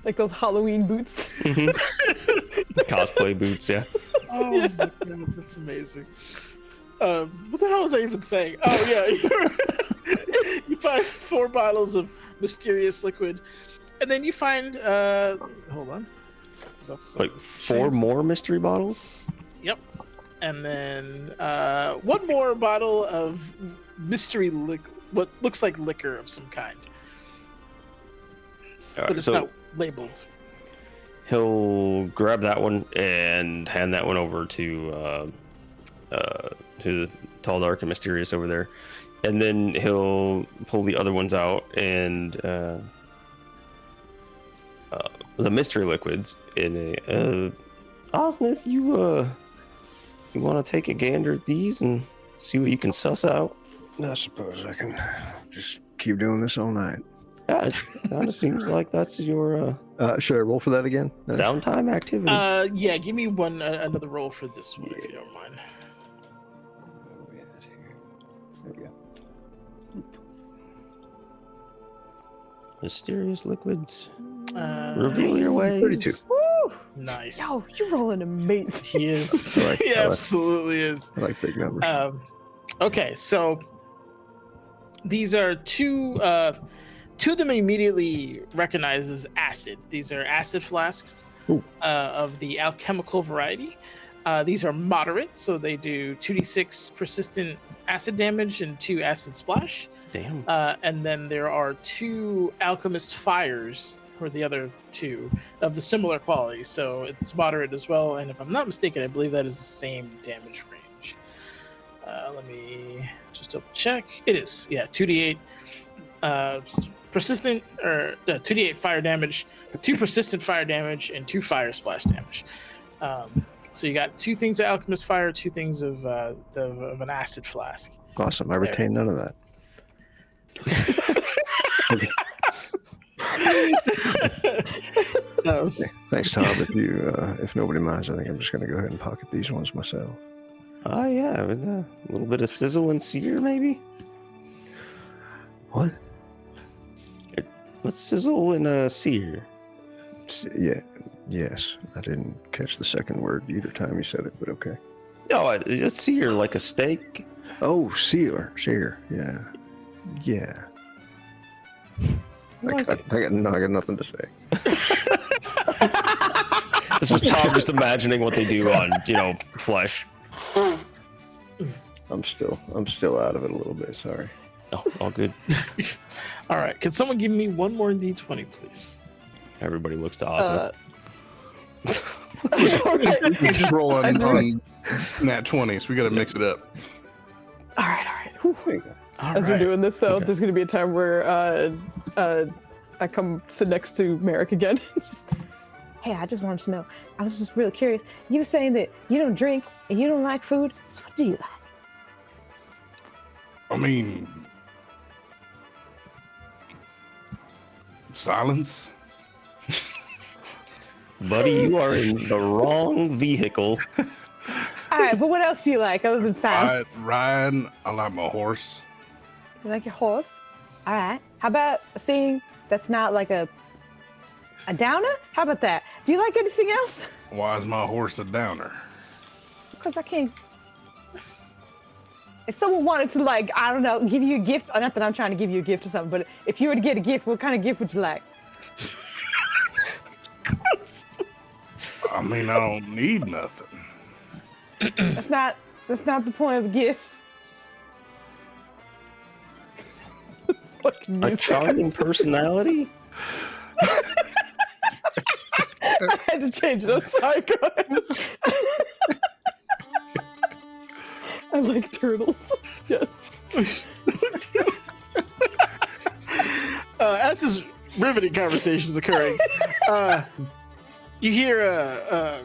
Like those Halloween boots. Cosplay boots, yeah. Oh my god, that's amazing. What the hell was I even saying? Oh yeah, you find 4 bottles of mysterious liquid, and then you find hold on, Like 4 more mystery bottles. Yep, and then 1 more bottle of mystery what looks like liquor of some kind, All but right, it's so not labeled. he'll grab that one and hand that one over to the tall, dark, and mysterious over there, and then he'll pull the other ones out and the mystery liquids in a Osmith, you want to take a gander at these and see what you can suss out? I suppose I can just keep doing this all night. Yeah, it kind of seems like that's your Should I roll for that again? No? downtime activity. Yeah, give me another roll for this one if you don't mind. What do we have here? There we go. Mysterious liquids. Reveal your ways. 32. Woo! Nice. Yo, you're rolling amazing. He is. I like- He I like- absolutely is. I like big numbers. Okay, so these are two of them immediately recognize as acid. These are acid flasks of the alchemical variety. These are moderate, so they do 2d6 persistent acid damage and 2 acid splash. Damn. And then there are 2 alchemist fires, or the other 2 of the similar quality. So it's moderate as well. And if I'm not mistaken, I believe that is the same damage range. Let me just double check. It is, yeah, 2d8 persistent, or 2d8 fire damage, 2 persistent fire damage, and 2 fire splash damage. So you got 2 things of alchemist fire, 2 things of an acid flask. Awesome. I retain none of that. Thanks, Tom. If nobody minds, I think I'm just going to go ahead and pocket these ones myself. Oh yeah, with a little bit of sizzle and sear, maybe. What? Let's sizzle and sear. Yeah. Yes. I didn't catch the second word either time you said it, but okay. No, a sear like a steak. Oh, sear. Yeah. Yeah. I got nothing to say. This was Tom just imagining what they do on, flesh. I'm still out of it a little bit. Sorry. Oh, all good. All right. Can someone give me one more D20, please? Everybody looks to Ozma. Just roll on nat 20s. We got to mix it up. All right. Whew. There you go. All As right. we're doing this, though, Okay. there's going to be a time where I come sit next to Merrick again. Hey, I just wanted to know. I was just really curious. You were saying that you don't drink and you don't like food. So what do you like? I mean, silence. Buddy, you are in the wrong vehicle. All right, but what else do you like other than silence? Ryan, I like my horse. You like your horse? All right. How about a thing that's not like a downer? How about that? Do you like anything else? Why is my horse a downer? Because I can't. If someone wanted to, like, I don't know, give you a gift, not that I'm trying to give you a gift or something, but if you were to get a gift, what kind of gift would you like? I mean, I don't need nothing. That's not the point of gifts. This fucking A music. charming personality? I had to change it. I'm sorry. Go ahead. I like turtles. Yes. As this riveting conversation is occurring, you hear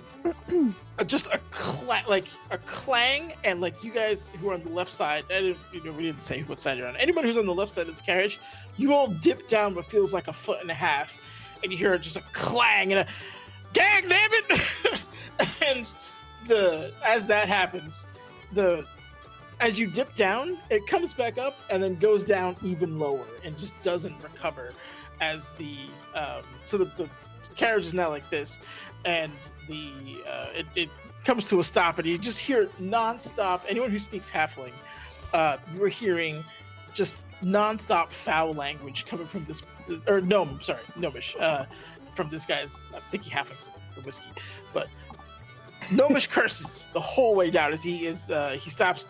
just a clang, and like you guys who are on the left side, we didn't say what side you're on. Anybody who's on the left side of this carriage, you all dip down what feels like 1.5 feet, and you hear just a clang and a dang damn it, and as that happens, as you dip down, it comes back up and then goes down even lower and just doesn't recover as the carriage is now like this, and it comes to a stop, and you just hear nonstop. Anyone who speaks Halfling, you are hearing just nonstop foul language coming from this or gnome. Sorry, gnomish. From this guy's, I'm thinking Halfling's the whiskey, but gnomish curses the whole way down as he stops.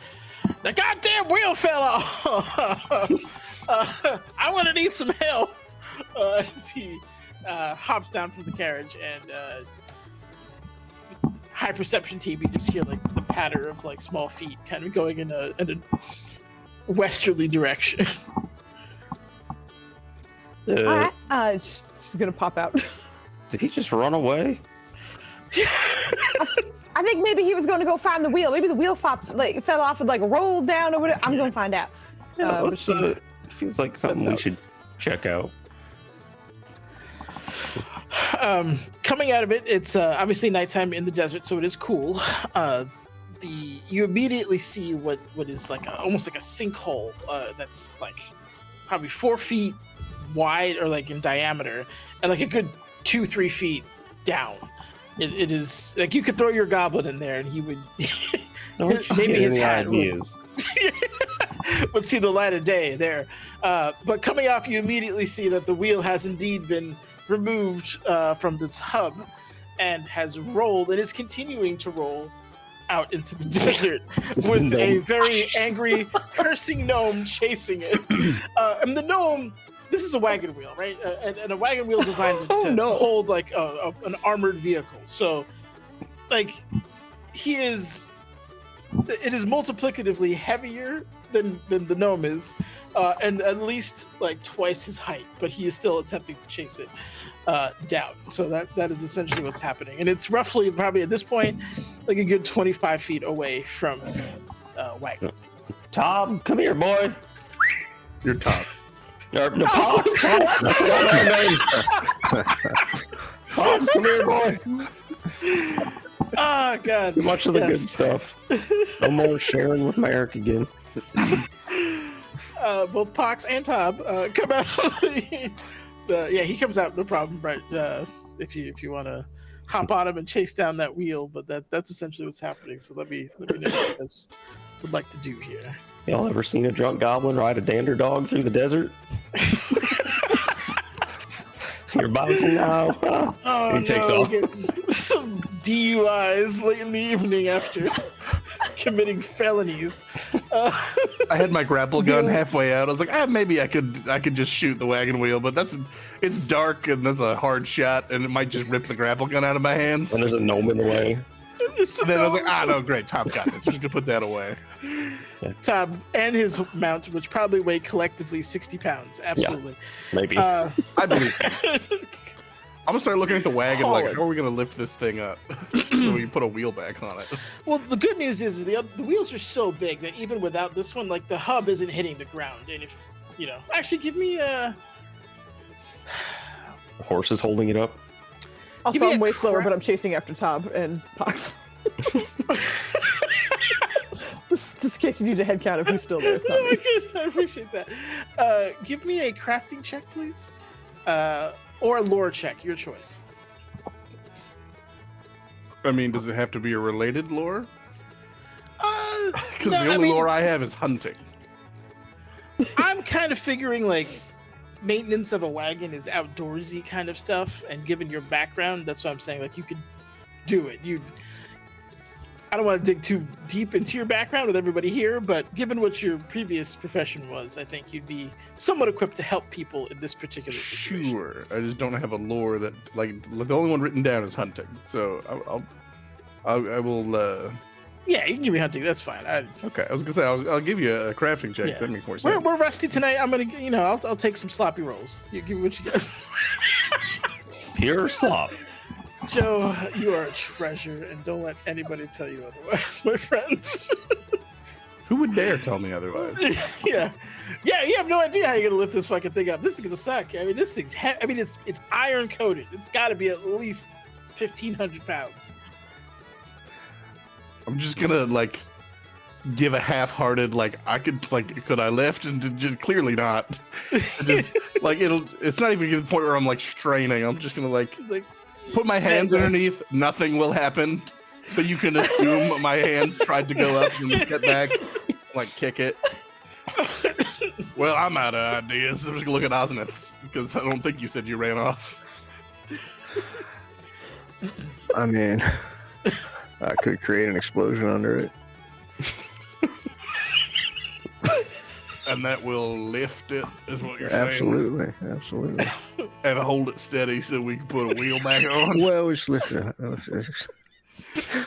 The goddamn wheel fell off. I want to need some help. As he hops down from the carriage, and high perception team, you just hear like the patter of like small feet kind of going in a westerly direction. All right. She's gonna pop out. Did he just run away? I think maybe he was going to go find the wheel. Maybe the wheel fell off and like rolled down or whatever. I'm going to find out. Yeah, feels like something we should check out. Coming out of it, it's obviously nighttime in the desert, so it is cool. You immediately see what is like almost like a sinkhole that's like probably 4 feet wide or like in diameter, and like a good 2-3 feet down. It is like you could throw your goblin in there and he would maybe his hat would see the light of day there. But coming off, you immediately see that the wheel has indeed been removed from its hub and has rolled and is continuing to roll out into the desert with a very angry, cursing gnome chasing it. And the gnome, this is a wagon wheel, right? And a wagon wheel designed to hold like an armored vehicle. So, like, it is multiplicatively heavier than the gnome is, and at least like twice his height. But he is still attempting to chase it down. So that is essentially what's happening, and it's roughly probably at this point like a good 25 feet away from wagon. Tom, come here, boy. You're top. The Pops, Pops, come here, boy. Oh, God. Too much of the good stuff. No more sharing with Merrick again. Both Pox and Tob come out. Yeah, he comes out, no problem. Right? If you want to hop on him and chase down that wheel, but that's essentially what's happening. So let me know what you guys would like to do here. Y'all ever seen a drunk goblin ride a dander dog through the desert? You're about to now. Oh, he takes off. Some DUIs late in the evening after committing felonies. I had my grapple gun halfway out. I was like, maybe I could just shoot the wagon wheel, but it's dark and that's a hard shot, and it might just rip the grapple gun out of my hands. And there's a gnome in the way. And then I was like, no, great, Tom's got this. Just gonna put that away. Tom and his mount, which probably weigh collectively 60 pounds. Absolutely. Maybe. I believe it. I'm gonna start looking at the wagon like, how are we gonna lift this thing up so we can put a wheel back on it? Well, the good news is the wheels are so big that even without this one, like the hub isn't hitting the ground. And if actually, give me a. The horse is holding it up. Also, I'm way slower, but I'm chasing after Tom and Pox. just in case you need a head count of who's still there. It's not me. I appreciate that. Give me a crafting check, please. Or a lore check, your choice. I mean, does it have to be a related lore? Because No, the only lore I have is hunting. I'm kind of figuring like maintenance of a wagon is outdoorsy kind of stuff, and given your background, that's what I'm saying. Like you could do it. I don't want to dig too deep into your background with everybody here, but given what your previous profession was, I think you'd be somewhat equipped to help people in this particular situation. Sure, I just don't have a lore that the only one written down is hunting. So I will. Yeah, you can give me hunting. That's fine. Okay, I was gonna say I'll give you a crafting check. Yeah. That makes more sense. We're rusty tonight. I'm gonna, I'll take some sloppy rolls. You give me what you got. Pure slop. Joe, you are a treasure, and don't let anybody tell you otherwise, my friend. Who would dare tell me otherwise? Yeah, you have no idea how you're gonna lift this fucking thing up. This is gonna suck. I mean, this thing's it's iron coated. It's got to be at least 1,500 pounds. I'm just gonna give a half-hearted could I lift, and just, clearly not. Just it's not even to the point where I'm straining. I'm just gonna put my hands underneath. Nothing will happen, but you can assume my hands tried to go up and step back, kick it. Well, I'm out of ideas. I'm just gonna look at Osneth because I don't think you said you ran off. I mean, I could create an explosion under it. And that will lift it, is what you're saying? Absolutely. And hold it steady so we can put a wheel back on? Well, we just lift it.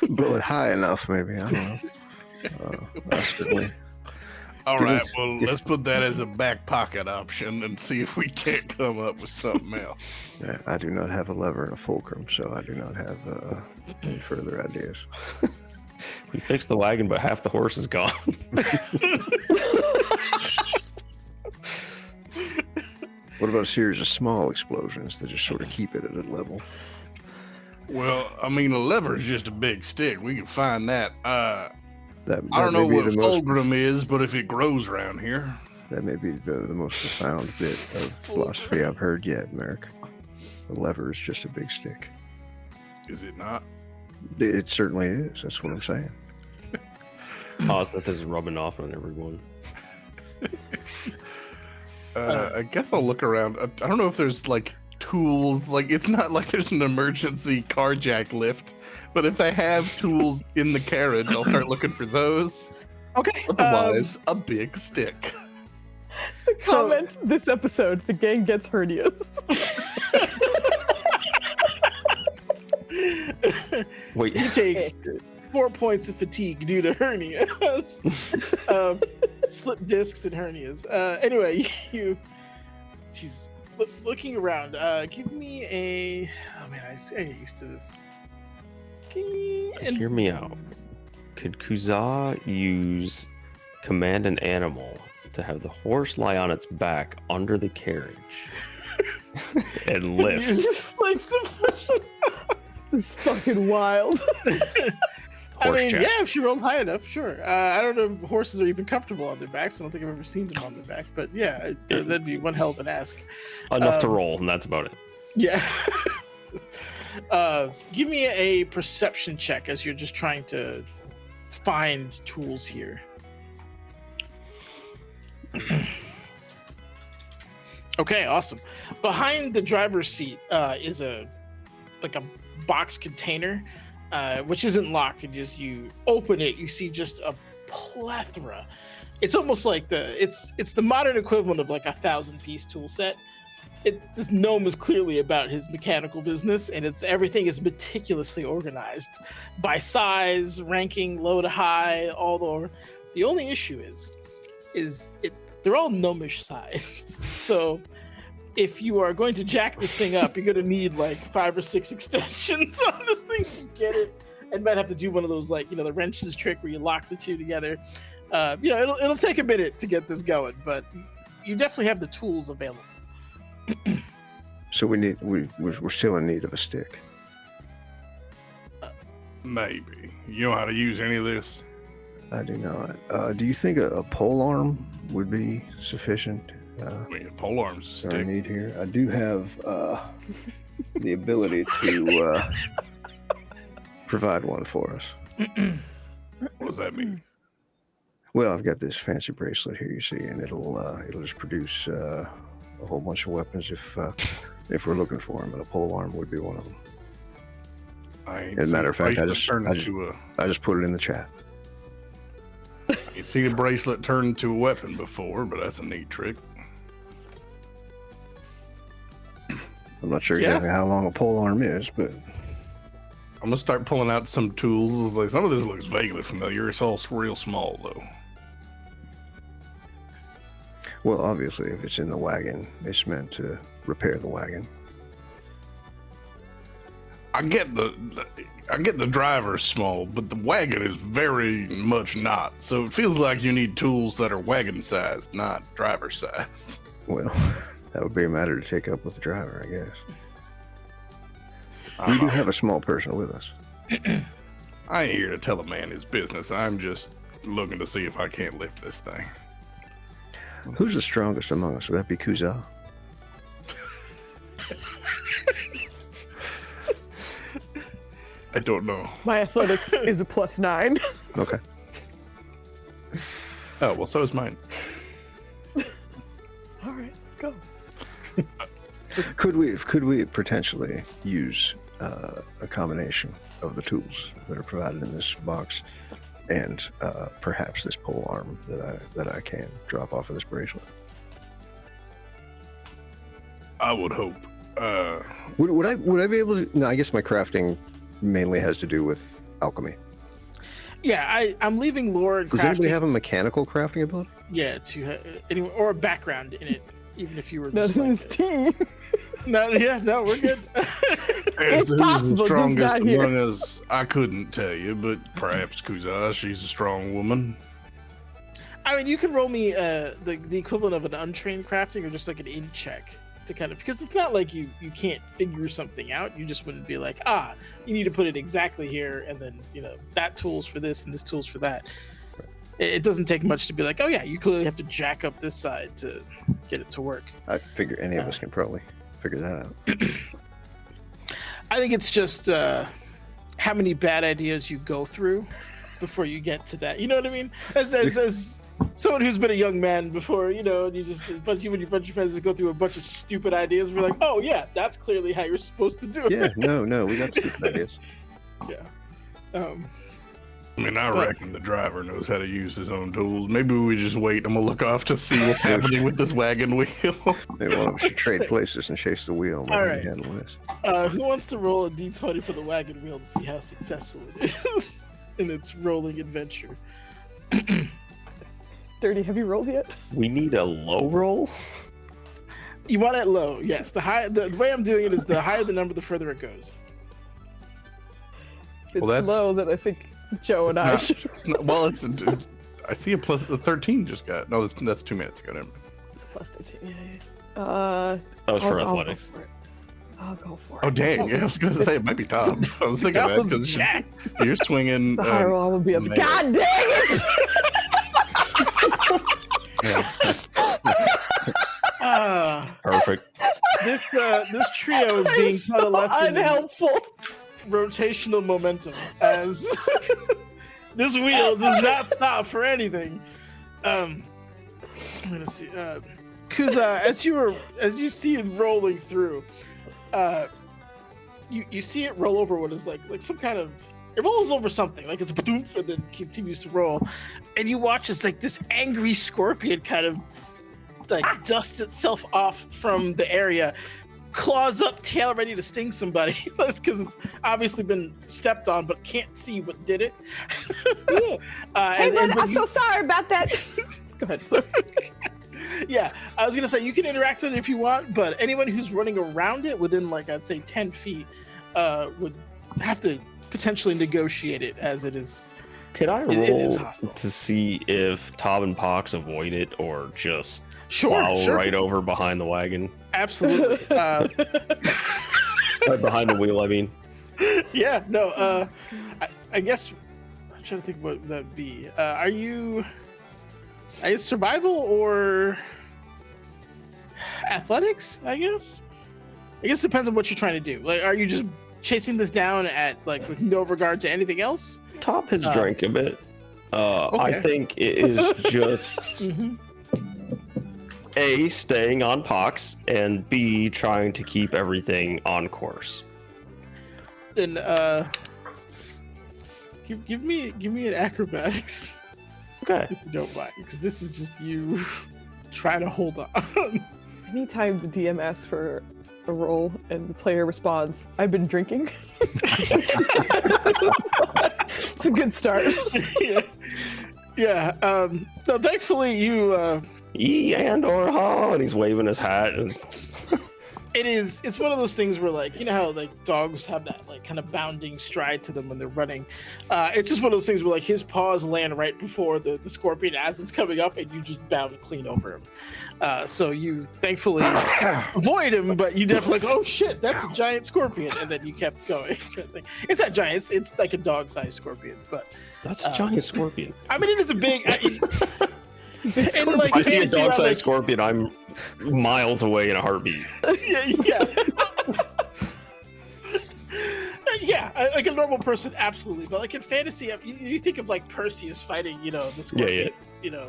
Blow it high enough, maybe. I don't know. Certainly. All right, well, let's put that as a back pocket option and see if we can't come up with something else. I do not have a lever and a fulcrum, so I do not have any further ideas. We fixed the wagon, but half the horse is gone. What about a series of small explosions that just sort of keep it at a level? Well, I mean, a lever is just a big stick. We can find that. I don't may know be what the fulcrum is, but if it grows around here. That may be the most profound bit of philosophy I've heard yet, Merrick. A lever is just a big stick. Is it not? It certainly is. That's what I'm saying. Osneth is rubbing off on everyone. I guess I'll look around. I don't know if there's tools. It's not like there's an emergency car jack lift, but if they have tools in the carriage, I'll start looking for those. Okay. Otherwise, a big stick. Comment this episode: the gang gets hernias. Wait. You take 4 points of fatigue due to hernias. Slip discs and hernias. Anyway, she's looking around. Give me a. Oh man, I get used to this. Hear me out. Could Kuzaa use command an animal to have the horse lie on its back under the carriage and lift? Just sufficient. It's fucking wild. I mean, check. yeah, if she rolled high enough, sure. I don't know if horses are even comfortable on their backs. I don't think I've ever seen them on their back, but yeah, that'd be one hell of an ask. Enough to roll, and that's about it. Yeah. Give me a perception check as you're just trying to find tools here. Okay, awesome. Behind the driver's seat is a box container, which isn't locked. You open it, you see just a plethora. It's almost like it's the modern equivalent of 1,000-piece tool set. this gnome is clearly about his mechanical business, and everything is meticulously organized by size, ranking, low to high, all over. The only issue is they're all gnomish sized. So if you are going to jack this thing up, you're going to need like 5 or 6 extensions on this thing to get it, and might have to do one of those, like, the wrenches trick where you lock the two together. It'll take a minute to get this going, but you definitely have the tools available. So we're still in need of a stick. Maybe. You know how to use any of this? I do not. Do you think a pole arm would be sufficient? I mean, a pole arm's a What I stick. need here. I do have the ability to provide one for us. What does that mean? Well, I've got this fancy bracelet here, you see, and it'll just produce a whole bunch of weapons if we're looking for them, and a pole arm would be one of them. As a matter of fact, I just put it in the chat. You see the bracelet turn into a weapon before, but that's a neat trick. I'm not sure exactly how long a pole arm is, but I'm gonna start pulling out some tools. Like, some of this looks vaguely familiar. It's all real small though. well, obviously, if it's in the wagon, it's meant to repair the wagon. I get the driver's small, but the wagon is very much not. So it feels like you need tools that are wagon sized, not driver sized. Well, that would be a matter to take up with the driver, I guess. We do have a small person with us. I ain't here to tell a man his business. I'm just looking to see if I can't lift this thing. Who's the strongest among us? Would that be Foozca? I don't know. My athletics is a +9. Okay. Oh, well, so is mine. All right, let's go. Could we potentially use a combination of the tools that are provided in this box, and perhaps this pole arm that I can drop off of this bracelet? I would hope. Would I be able to? No, I guess my crafting mainly has to do with alchemy. Yeah, I'm leaving lore and crafting. Does anybody have a mechanical crafting ability? Yeah, anyone or a background in it, even if you were No, just like, this tea. no, we're good. It's Who's possible, the just strongest not here. among us? I couldn't tell you, but perhaps Foozca. She's a strong woman. I mean, you can roll me the equivalent of an untrained crafting or just like an in check to kind of, because it's not like you can't figure something out. You just wouldn't be like, you need to put it exactly here, and then that tool's for this and this tool's for that. It doesn't take much to be like, oh yeah, you clearly have to jack up this side to get it to work. I figure any of us can probably figure that out. I think it's just how many bad ideas you go through before you get to that. You know what I mean? As someone who's been a young man before, and you just you and your bunch of friends just go through a bunch of stupid ideas. We're like, oh yeah, that's clearly how you're supposed to do it. Yeah, no, we got stupid ideas. Yeah. I mean, I reckon the driver knows how to use his own tools. Maybe we just wait. I'm gonna look off to see what's happening with this wagon wheel. Maybe one of us should trade places and chase the wheel. All right. Handle this. Who wants to roll a d20 for the wagon wheel to see how successful it is in its rolling adventure? Dirty, have you rolled yet? We need a low roll. You want it low, yes. The way I'm doing it is the higher the number, the further it goes. If it's Well, that's- low, then I think Joe and I should. Well, I see a plus. The 13 just got. No, that's 2 minutes ago. Never mind. It's +13. Yeah. That was for I'll go athletics. for it. I'll go for it. Oh dang! Yeah, I was gonna say it might be Tom. I was thinking That that was because jacked. you're swinging. The high roll, I'm gonna be up. male. God dang it! Perfect. This trio is being It's taught a so lesson in unhelpful. rotational momentum, as this wheel does not stop for anything. I'm gonna see. Foozca, as you see it rolling through, you see it roll over what is like some kind of. It rolls over something, like it's a boom, and then continues to roll. And you watch as like this angry scorpion kind of like dusts itself off from the area, claws up, tail ready to sting somebody because it's obviously been stepped on, but can't see what did it. Hey, but I'm so sorry about that. Go ahead. Sorry. Yeah, I was gonna say you can interact with it if you want, but anyone who's running around it within, like, I'd say 10 feet would have to potentially negotiate it, as it is. Can I It is roll hostile. to see if Tom and Pox avoid it or just Sure, plow sure. right over behind the wagon? Absolutely. Right behind the wheel, I mean. Yeah, no, I guess I'm trying to think what that'd be. Are you, I guess, survival or athletics? I guess it depends on what you're trying to do. Like, are you just chasing this down at, like, with no regard to anything else? Top has drank a bit. I Okay. think it is just Mhm. A, staying on Pox, and B, trying to keep everything on course. Then give me an acrobatics Okay. if you don't mind, because this is just you trying to hold on. Anytime the DM asks for a roll and the player responds, "I've been drinking," it's a good start. Yeah. So thankfully you. E and or ha, and he's waving his hat. And It's one of those things where, like, you know how, like, dogs have that, like, kind of bounding stride to them when they're running. It's just one of those things where, like, his paws land right before the scorpion as it's coming up, and you just bound clean over him. So you thankfully avoid him, but you definitely like, oh shit, that's a giant scorpion, and then you kept going. It's not giant, it's like a dog-sized scorpion, but that's a giant scorpion. I mean, it is a big. And, like, If I see a fantasy around, dog-sized like, scorpion, I'm miles away in a heartbeat. yeah. Yeah, like a normal person, absolutely. But, like, in fantasy, you think of, like, Perseus fighting, you know, the scorpions, you know,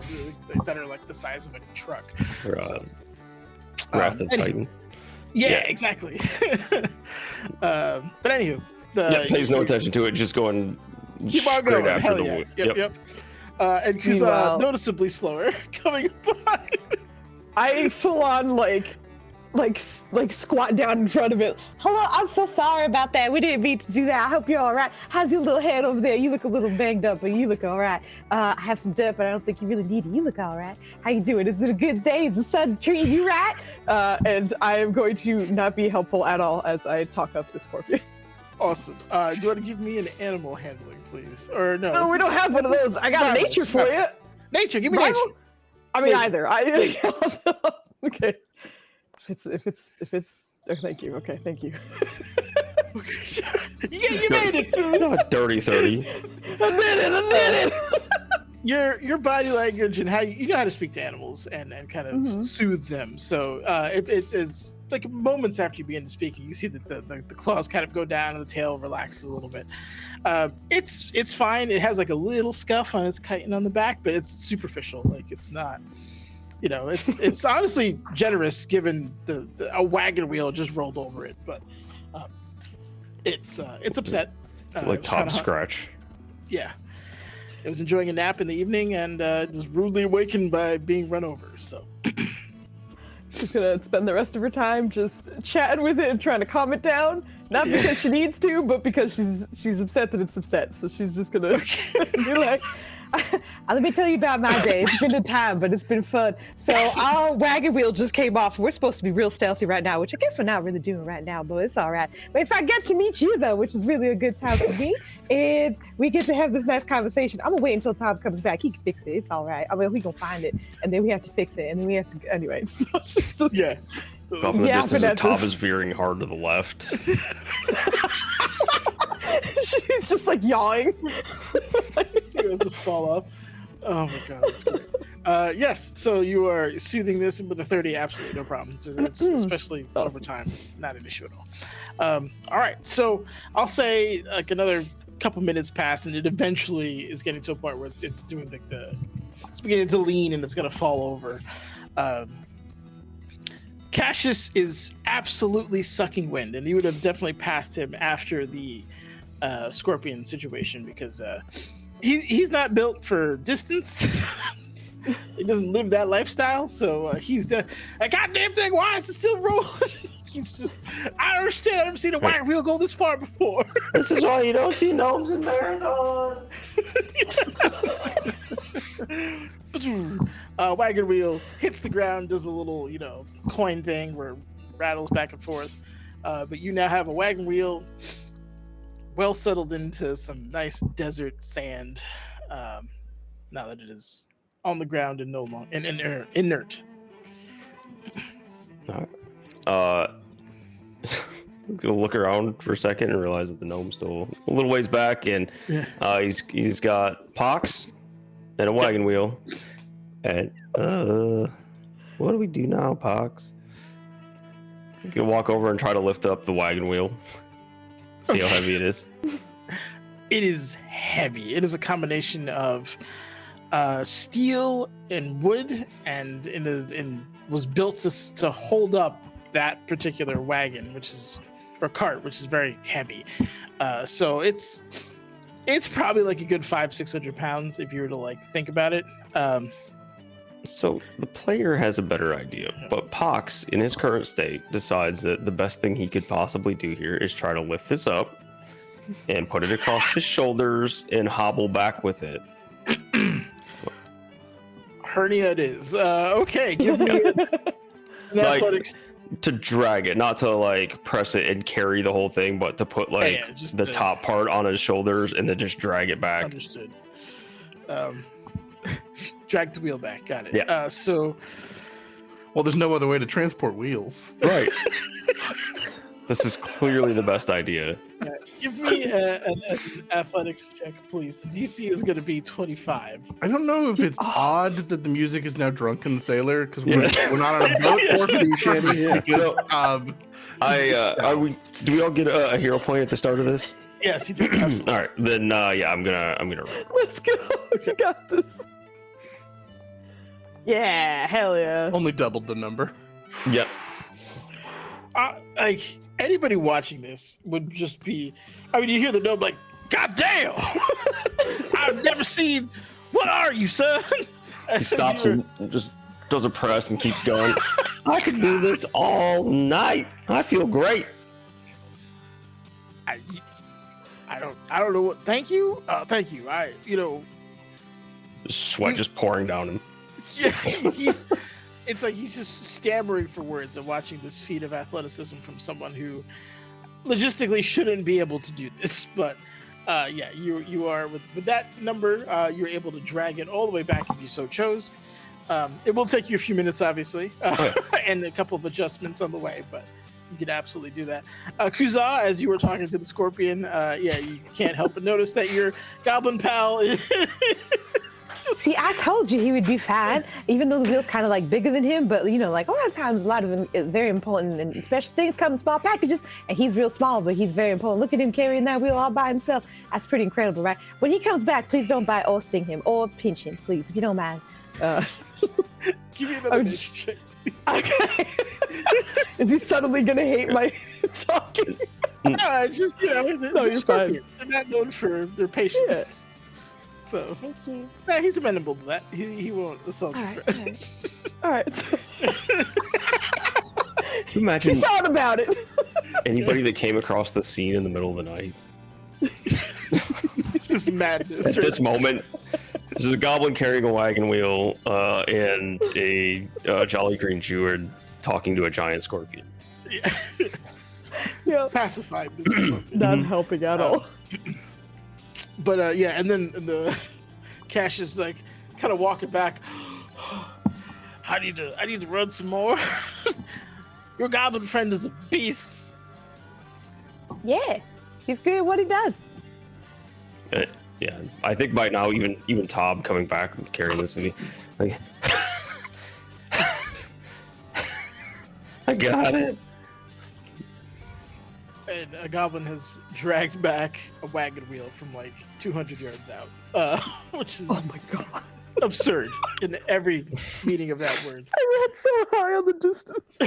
that are, like, the size of a truck. Or, So, Wrath of anywho. Titans. Yeah, exactly. But anywho, Pays no attention to it, just going keep on straight going. after Hell the yeah. wood. Yep. And who's Meanwhile- noticeably slower coming up behind. I full on like squat down in front of it. Hello, I'm so sorry about that. We didn't mean to do that. I hope you're all right. How's your little head over there? You look a little banged up, but you look all right. I have some dirt, but I don't think you really need it. You look all right. How you doing? Is it a good day? Is the sun treating you right? And I am going to not be helpful at all as I talk up the scorpion. Awesome. Do you want to give me an animal handling, please? Or no? No, we don't have one of those. I got Survival, nature for you. survival. Nature. Give me Survival? nature. I mean, Nature. either. Okay. If it's. Oh, thank you. Okay, thank you. You made it, Foos. Dirty 30. I did it. Your body language and how you know how to speak to animals and kind of soothe them. So it is like moments after you begin to speak, you see that the claws kind of go down and the tail relaxes a little bit. It's fine. It has like a little scuff on its chitin on the back, but it's superficial. Like, it's not. You know, it's honestly generous given a wagon wheel just rolled over it, but it's upset. Like It was top kinda hot. scratch. Yeah. It was enjoying a nap in the evening and was rudely awakened by being run over. So She's gonna spend the rest of her time just chatting with it and trying to calm it down. Not because she needs to, but because she's upset that it's upset. So she's just gonna be like, Let me tell you about my day. It's been a time, but it's been fun. So our wagon wheel just came off. We're supposed to be real stealthy right now, which I guess we're not really doing right now, but it's all right. But if I get to meet you, though, which is really a good time for me, and we get to have this nice conversation, I'm going to wait until Tom comes back. He can fix it. It's all right. I mean, he going to find it, and then we have to fix it, and then we have to, anyway. So she's just, yeah. Off in the Yeah, distance, but the top that's- is veering hard to the left. she's just like yawing. It'll just fall off. Oh my god, that's great. Yes, so you are soothing this with a 30, absolutely no problem. It's especially over time, not an issue at all. All right, so I'll say like another couple minutes pass, and it eventually is getting to a point where it's doing like it's beginning to lean and it's gonna fall over. Cassius is absolutely sucking wind, and you would have definitely passed him after the scorpion situation because he's not built for distance. he doesn't live that lifestyle. So he's that goddamn thing. Why is it still rolling? He's just, I don't understand. I've never seen a wagon wheel go this far before. This is why you don't see gnomes in marathons. Wagon wheel hits the ground, does a little, coin thing where it rattles back and forth. But you now have a wagon wheel well settled into some nice desert sand. Now that it is on the ground and no longer inert. I'm gonna look around for a second and realize that the gnome's still a little ways back, and he's got Pox and a wagon wheel. And what do we do now, Pox? You can walk over and try to lift up the wagon wheel. See how heavy it is. It is heavy. It is a combination of steel and wood, and was built to hold up that particular wagon, or cart, which is very heavy. So it's probably like a good 500-600 pounds if you were to think about it. So the player has a better idea, but Pox, in his current state, decides that the best thing he could possibly do here is try to lift this up and put it across his shoulders and hobble back with it. Hernia it is. Okay, give me an athletics. To drag it, not to press it and carry the whole thing, but to put just the top part on his shoulders and then just drag it back. Understood. Drag the wheel back. Got it. Yeah. Well, there's no other way to transport wheels. Right. This is clearly the best idea. Give me an athletics check, please. The DC is going to be 25. I don't know if it's odd that the music is now Drunken Sailor because we're not on a boat or sea shanty. Do we all get a hero point at the start of this? Yes, you do. All right, then I'm gonna roll. Let's go. You got this. Yeah, hell yeah. Only doubled the number. Yep. Anybody watching this would just be, you hear the gnome God damn! I've never seen, what are you, son? He stops and just does a press and keeps going. I could do this all night. I feel great. I don't know what, thank you. Sweat just pouring down him. Yeah, it's like he's just stammering for words and watching this feat of athleticism from someone who logistically shouldn't be able to do this. But you are with that number, you're able to drag it all the way back if you so chose. It will take you a few minutes, obviously, and a couple of adjustments on the way, but you can absolutely do that. Kuza, as you were talking to the scorpion, you can't help but notice that your goblin pal is See, I told you he would be fine, even though the wheel's kind of bigger than him. But a lot of times, a lot of them is very important, and special things come in small packages. And he's real small, but he's very important. Look at him carrying that wheel all by himself. That's pretty incredible, right? When he comes back, please don't bite or sting him or pinch him, please, if you don't mind. Give me another check, please. Okay. Is he suddenly gonna hate my talking? Just they're scorpions. They're not known for their patience. Yes. So Thank you. he's amenable to that. He won't assault you. All right. So Can you imagine he thought about it. anybody that came across the scene in the middle of the night? Just madness. At this moment, there's a goblin carrying a wagon wheel and a jolly green Jeward talking to a giant scorpion. Yeah. Pacified. Not helping at all. But and then the Cash is kind of walking back. I need to run some more. Your goblin friend is a beast. Yeah, he's good at what he does. Yeah, I think by now even Tom coming back and carrying this with me, I got it. And a goblin has dragged back a wagon wheel from 200 yards out, which is absurd in every meaning of that word. I ran so high on the distance.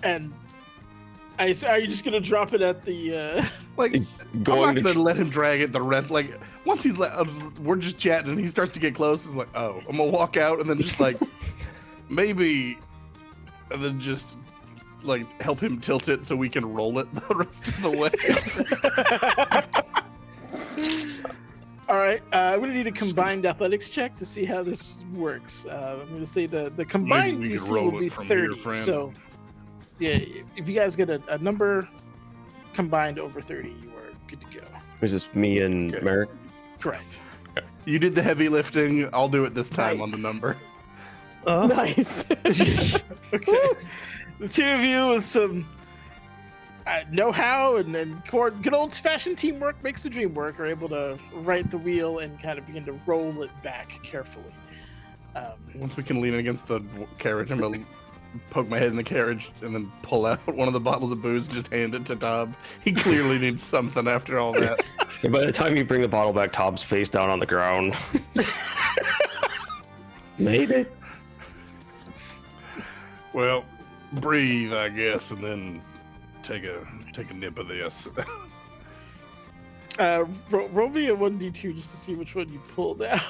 And Are you just gonna drop it at the? Like, He's I'm going not to. gonna let him drag it the rest. Like, once we're just chatting and he starts to get close. It's like, oh, I'm gonna walk out and then just like, maybe, and then just like help him tilt it so we can roll it the rest of the way. All right, I'm gonna need a combined athletics check to see how this works. I'm gonna say the combined we could DC roll will it be from 30. here, friend. So, yeah, if you guys get a number combined over 30, you are good to go. Is this me and Okay. Merrick? Correct. You did the heavy lifting. I'll do it this time Nice. on the number. Nice. Okay. The two of you with some know-how and then good old-fashioned teamwork makes the dream work are able to right the wheel and kind of begin to roll it back carefully. Once we can lean against the carriage, I'm gonna poke my head in the carriage and then pull out one of the bottles of booze and just hand it to Tob. He clearly needs something after all that. And by the time you bring the bottle back, Tob's face down on the ground. Maybe. Well, breathe, I guess, and then take a nip of this. Roll me a 1d2 just to see which one you pulled out.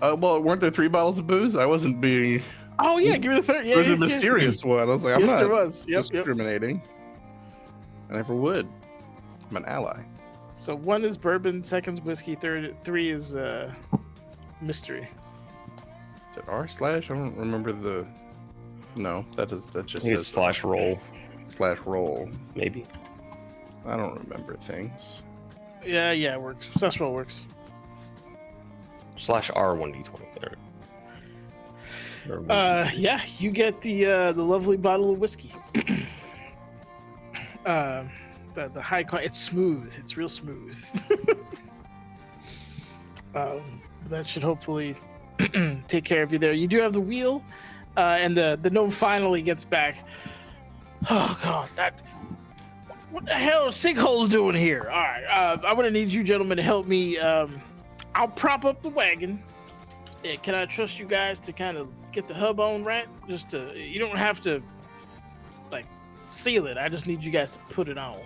Well, weren't there 3 bottles of booze? I wasn't being. Oh yeah, give me the third. Yeah, There was yeah, a mysterious one. I was like, Yeah. I'm Yes, not there was. Yep, yep. discriminating. I never would. I'm an ally. So 1 is bourbon, 2nd's whiskey, 3 is mystery. Is it R/? I don't remember the. No, that just I think it's slash roll, /roll. maybe. I don't remember things. Yeah, it works. Slash roll works. Slash R1d20 there. Yeah, you get the lovely bottle of whiskey. The high quality. It's smooth. It's real smooth. That should hopefully take care of you there. You do have the wheel, and the gnome finally gets back. Oh God, what the hell are sinkholes doing here? All right, I'm gonna need you gentlemen to help me. I'll prop up the wagon. Can I trust you guys to kind of get the hub on right? Just to, you don't have to like seal it. I just need you guys to put it on.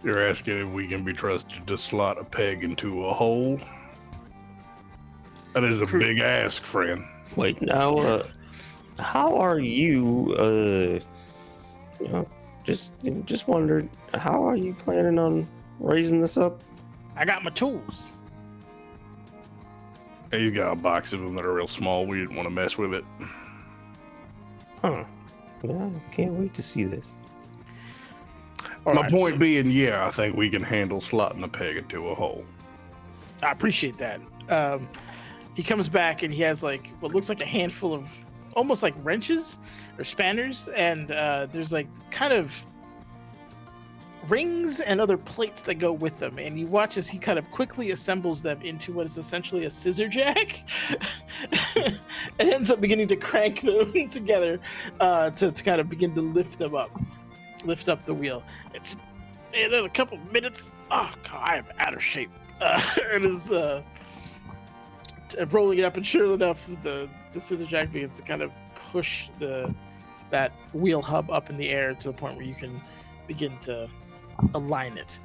You're asking if we can be trusted to slot a peg into a hole? That is a big ask, friend. Wait, now, how are you, just wondered, how are you planning on raising this up? I got my tools. He's got a box of them that are real small. We didn't want to mess with it. Huh. Well, I can't wait to see this. All My right, point so being, yeah, I think we can handle slotting a peg into a hole. I appreciate that. He comes back and he has like what looks like a handful of almost like wrenches or spanners, and there's like kind of rings and other plates that go with them, and you watch as he kind of quickly assembles them into what is essentially a scissor jack and ends up beginning to crank them together to kind of begin to lift up the wheel. It's in a couple of minutes. Oh God, I am out of shape. It is rolling it up, and sure enough, the scissor jack begins to kind of push that wheel hub up in the air to the point where you can begin to align it.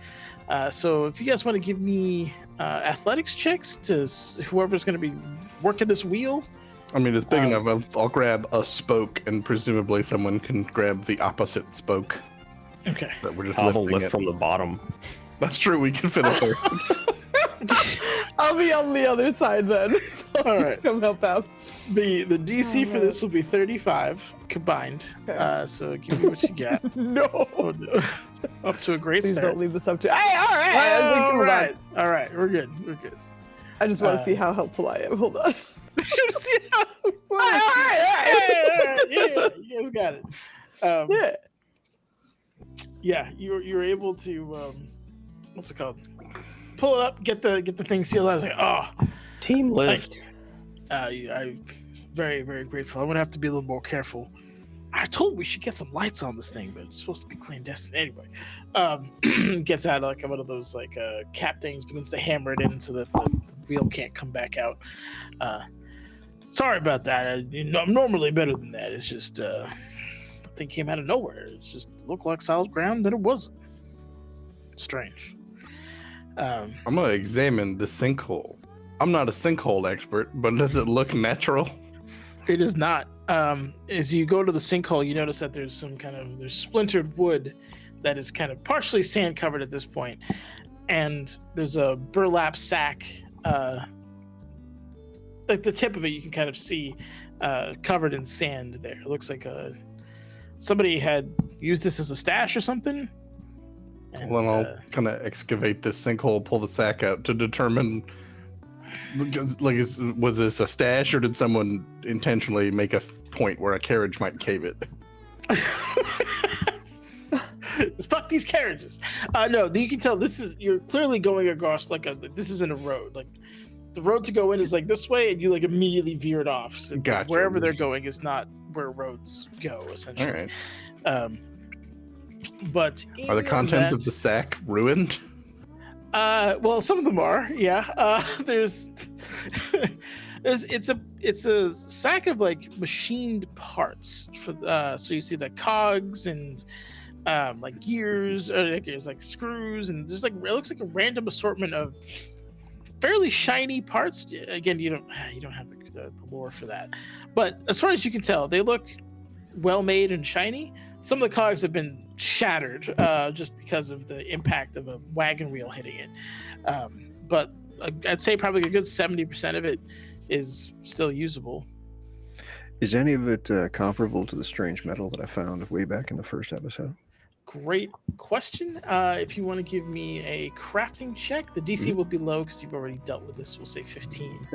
So if you guys want to give me athletics checks to whoever's going to be working this wheel. I mean, it's big enough. I'll grab a spoke, and presumably someone can grab the opposite spoke. Okay. But we're just I'll lifting lift it. from the bottom. That's true. We can fit it there. I'll be on the other side then. So All right. come help out. The DC for this will be 35 combined. Okay. So give me what you got. No. Oh, no. Up to a great Please start. don't leave this up to. Hey, all right. I was like, All hold on. right. All right. We're good. We're good. I just want to see how helpful I am. Hold on. Should see how. All right. Yeah, you guys got it. Yeah. Yeah, you're able to what's it called? Pull it up, get the thing sealed. I was like, oh, Team lift. I'm very, very grateful. I'm gonna have to be a little more careful. I told him we should get some lights on this thing, but it's supposed to be clandestine anyway. Gets out like one of those like cap things, begins to hammer it in so that the wheel can't come back out. Sorry about that. I'm normally better than that. It's just thing came out of nowhere. It just looked like solid ground, then it wasn't. Strange. I'm gonna examine the sinkhole. I'm not a sinkhole expert, but does it look natural? It is not. As you go to the sinkhole, you notice that there's there's splintered wood that is kind of partially sand covered at this point, and there's a burlap sack. Like the tip of it, you can kind of see covered in sand. There, it looks like somebody had used this as a stash or something. And, well, then I'll kind of excavate this sinkhole, pull the sack out to determine, like, was this a stash or did someone intentionally make a point where a carriage might cave it? Fuck these carriages. No, you can tell you're clearly going across this isn't a road. Like the road to go in is like this way, and you like immediately veered off. So gotcha. Wherever they're going is not where roads go, essentially. All right. But are the contents of the sack ruined? Well, some of them are. Yeah. It's a sack of like machined parts for. So you see the cogs and like gears, like screws, and there's like it looks like a random assortment of fairly shiny parts. Again, you don't have the lore for that, but as far as you can tell, they look well made and shiny. Some of the cogs have been shattered just because of the impact of a wagon wheel hitting it, but I'd say probably a good 70% of it is still usable. Is any of it comparable to the strange metal that I found way back in the first episode? Great question. If you want to give me a crafting check, the DC will be low because you've already dealt with this. We'll say 15.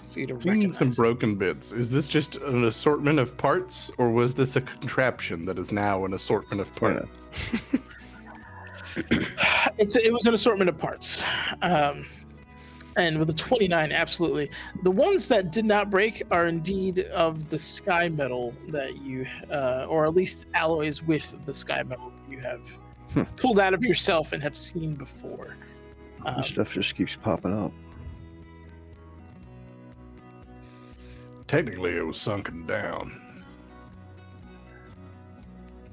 For you to recognize. Some broken bits. Is this just an assortment of parts, or was this a contraption that is now an assortment of parts? It was an assortment of parts. And with a 29, absolutely. The ones that did not break are indeed of the sky metal that you, or at least alloys with the sky metal that you have pulled out of yourself and have seen before. This stuff just keeps popping up. Technically, it was sunken down.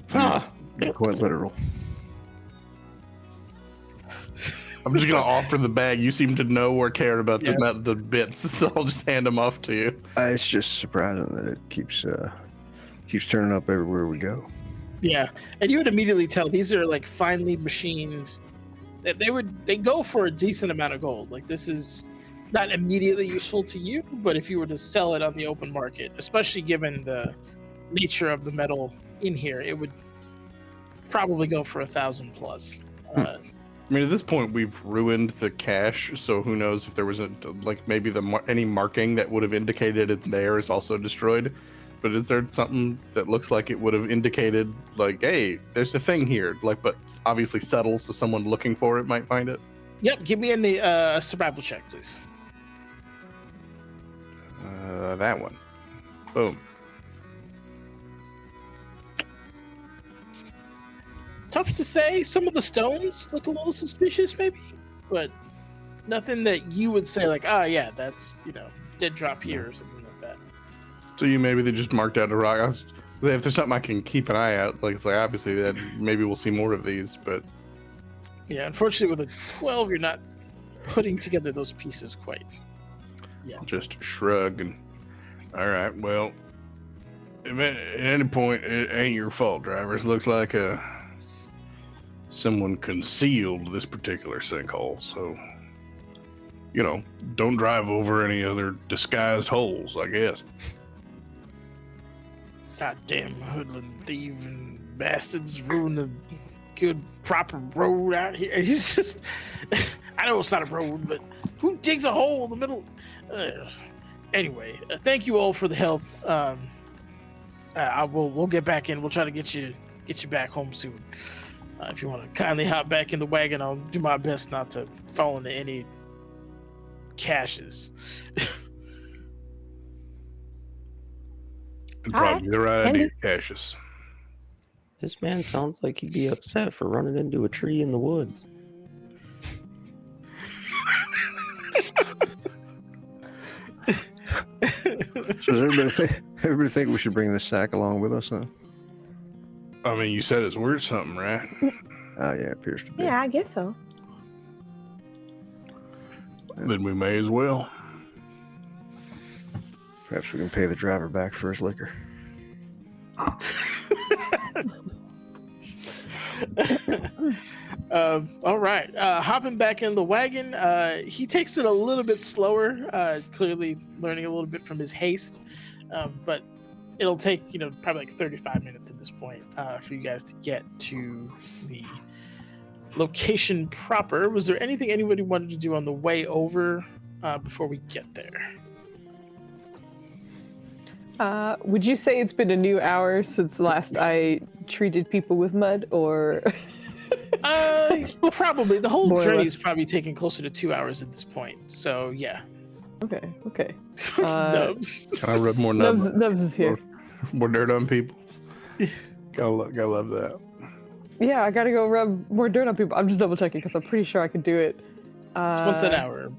Quite literal. I'm just gonna offer the bag. You seem to know or care about the bits, so I'll just hand them off to you. It's just surprising that it keeps turning up everywhere we go. Yeah, and you would immediately tell these are like finely machined. They go for a decent amount of gold. Like this is not immediately useful to you, but if you were to sell it on the open market, especially given the nature of the metal in here, it would probably go for 1,000 plus. I mean, at this point, we've ruined the cache, so who knows if there was maybe any marking that would have indicated it's there is also destroyed. But is there something that looks like it would have indicated, like, hey, there's a thing here, but obviously subtle, so someone looking for it might find it? Yep, give me a survival check, please. That one. Boom. Tough to say. Some of the stones look a little suspicious, maybe, but nothing that you would say like, yeah, that's dead drop here or something like that. So they just marked out a rock. If there's something I can keep an eye out, like obviously that maybe we'll see more of these, but yeah, unfortunately with a 12, you're not putting together those pieces quite. Yeah. I'll just shrug and all right, well, if at any point it ain't your fault, drivers. Looks like someone concealed this particular sinkhole, so don't drive over any other disguised holes, I guess. Goddamn hoodlum thieving bastards ruin the good proper road out here. He's just I know it's not a road, but who digs a hole in the middle? Anyway, thank you all for the help. We'll get back in. We'll try to get you back home soon. If you want to kindly hop back in the wagon, I'll do my best not to fall into any caches. Probably the right idea, caches. This man sounds like he'd be upset for running into a tree in the woods. So does everybody think Everybody think we should bring this sack along with us, then? I mean, you said it's worth something, right? Yeah, it appears to be. Yeah, I guess so. Then we may as well. Perhaps we can pay the driver back for his liquor. All right. Hopping back in the wagon, he takes it a little bit slower, clearly learning a little bit from his haste. But it'll take, probably like 35 minutes at this point for you guys to get to the location proper. Was there anything anybody wanted to do on the way over before we get there? Would you say it's been a new hour since last I treated people with mud, or? Probably. The whole More or journey less. is probably taking closer to 2 hours at this point. So yeah. Okay. Nubs. Can I rub more nubs? Nubs is here. More dirt on people. Gotta love that. Yeah, I gotta go rub more dirt on people. I'm just double checking because I'm pretty sure I could do it. It's once an hour.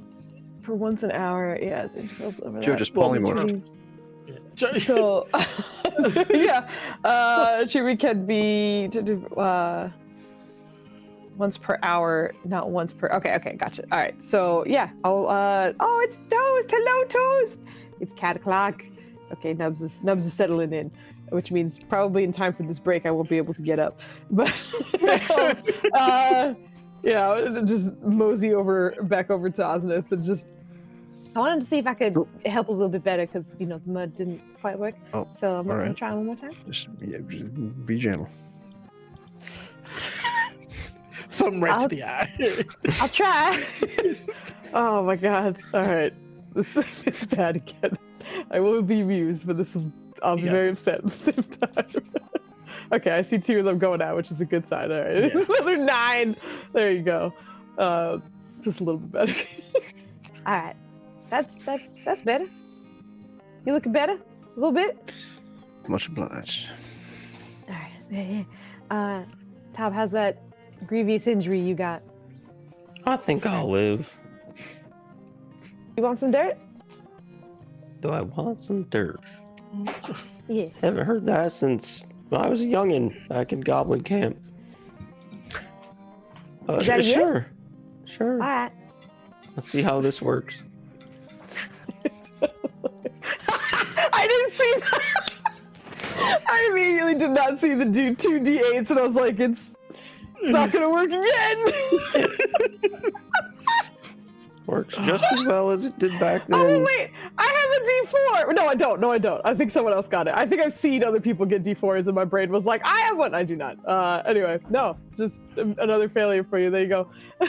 For once an hour, yeah. It goes over Joe that. just polymorphed. So, yeah, Jimmy can be once per hour, not once per. Okay, gotcha. All right, so yeah, I'll. Oh, it's Toast. Hello, Toast. It's cat o'clock. Okay, Nubs is settling in, which means probably in time for this break I won't be able to get up. But yeah, I'll just mosey back over to Osnith and just. I wanted to see if I could help a little bit better because the mud didn't quite work. Oh, so I'm gonna right. try one more time. Just be gentle. Thumb right to the eye. I'll try. Oh my god! All right, this is bad again. I will be amused, but I'll be very upset at the same time. Okay, I see 2 of them going out, which is a good sign. All right, it's another 9. There you go. Just a little bit better. All right, that's better. You looking better? A little bit. Much obliged. All right. Tom, how's that grievous injury you got? I think I'll live. You want some dirt? Do I want some dirt? Yeah. Haven't heard that since I was a youngin' back in Goblin Camp. Is that a yes? Sure. All right. Let's see how this works. I didn't see that. I immediately did not see the 2d8s, and I was like, it's not gonna work again. Works just as well as it did back then. Oh wait, I have a d4. No, I don't. I think someone else got it. I think I've seen other people get d4s, and my brain was like, I have one. I do not. Anyway, no, just another failure for you. There you go. All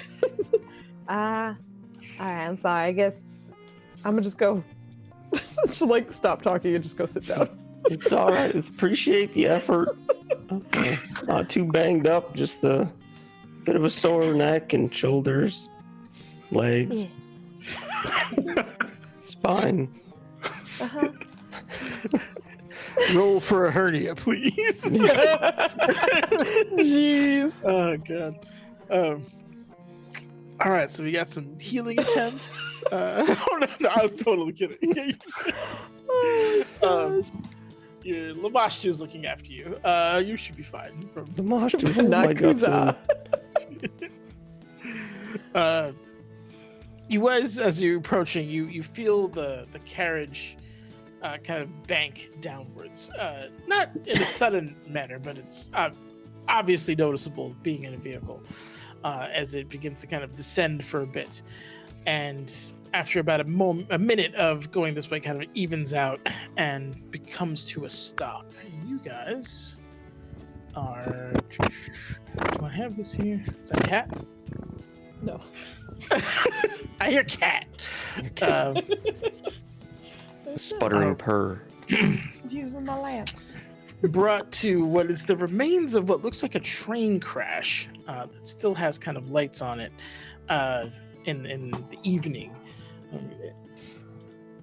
right. I'm sorry. I guess I'm gonna just go. Just like stop talking and just go sit down. It's all right. Appreciate the effort. Okay. Not too banged up. Just a bit of a sore neck and shoulders, legs, spine. Uh-huh. Roll for a hernia, please. Jeez. Oh god. All right, so we got some healing attempts. Oh no, I was totally kidding. Your Lamashtu is looking after you. You should be fine. The monster pulled my guts in. You guys, as you're approaching, you feel the carriage kind of bank downwards. Not in a sudden manner, but it's obviously noticeable being in a vehicle as it begins to kind of descend for a bit. And after about a minute of going this way, kind of evens out and becomes to a stop. And you guys are... Do I have this here? Is that a cat? No. I hear cat. Sputtering purr. He's in my lap. Brought to what is the remains of what looks like a train crash that still has kind of lights on it in the evening.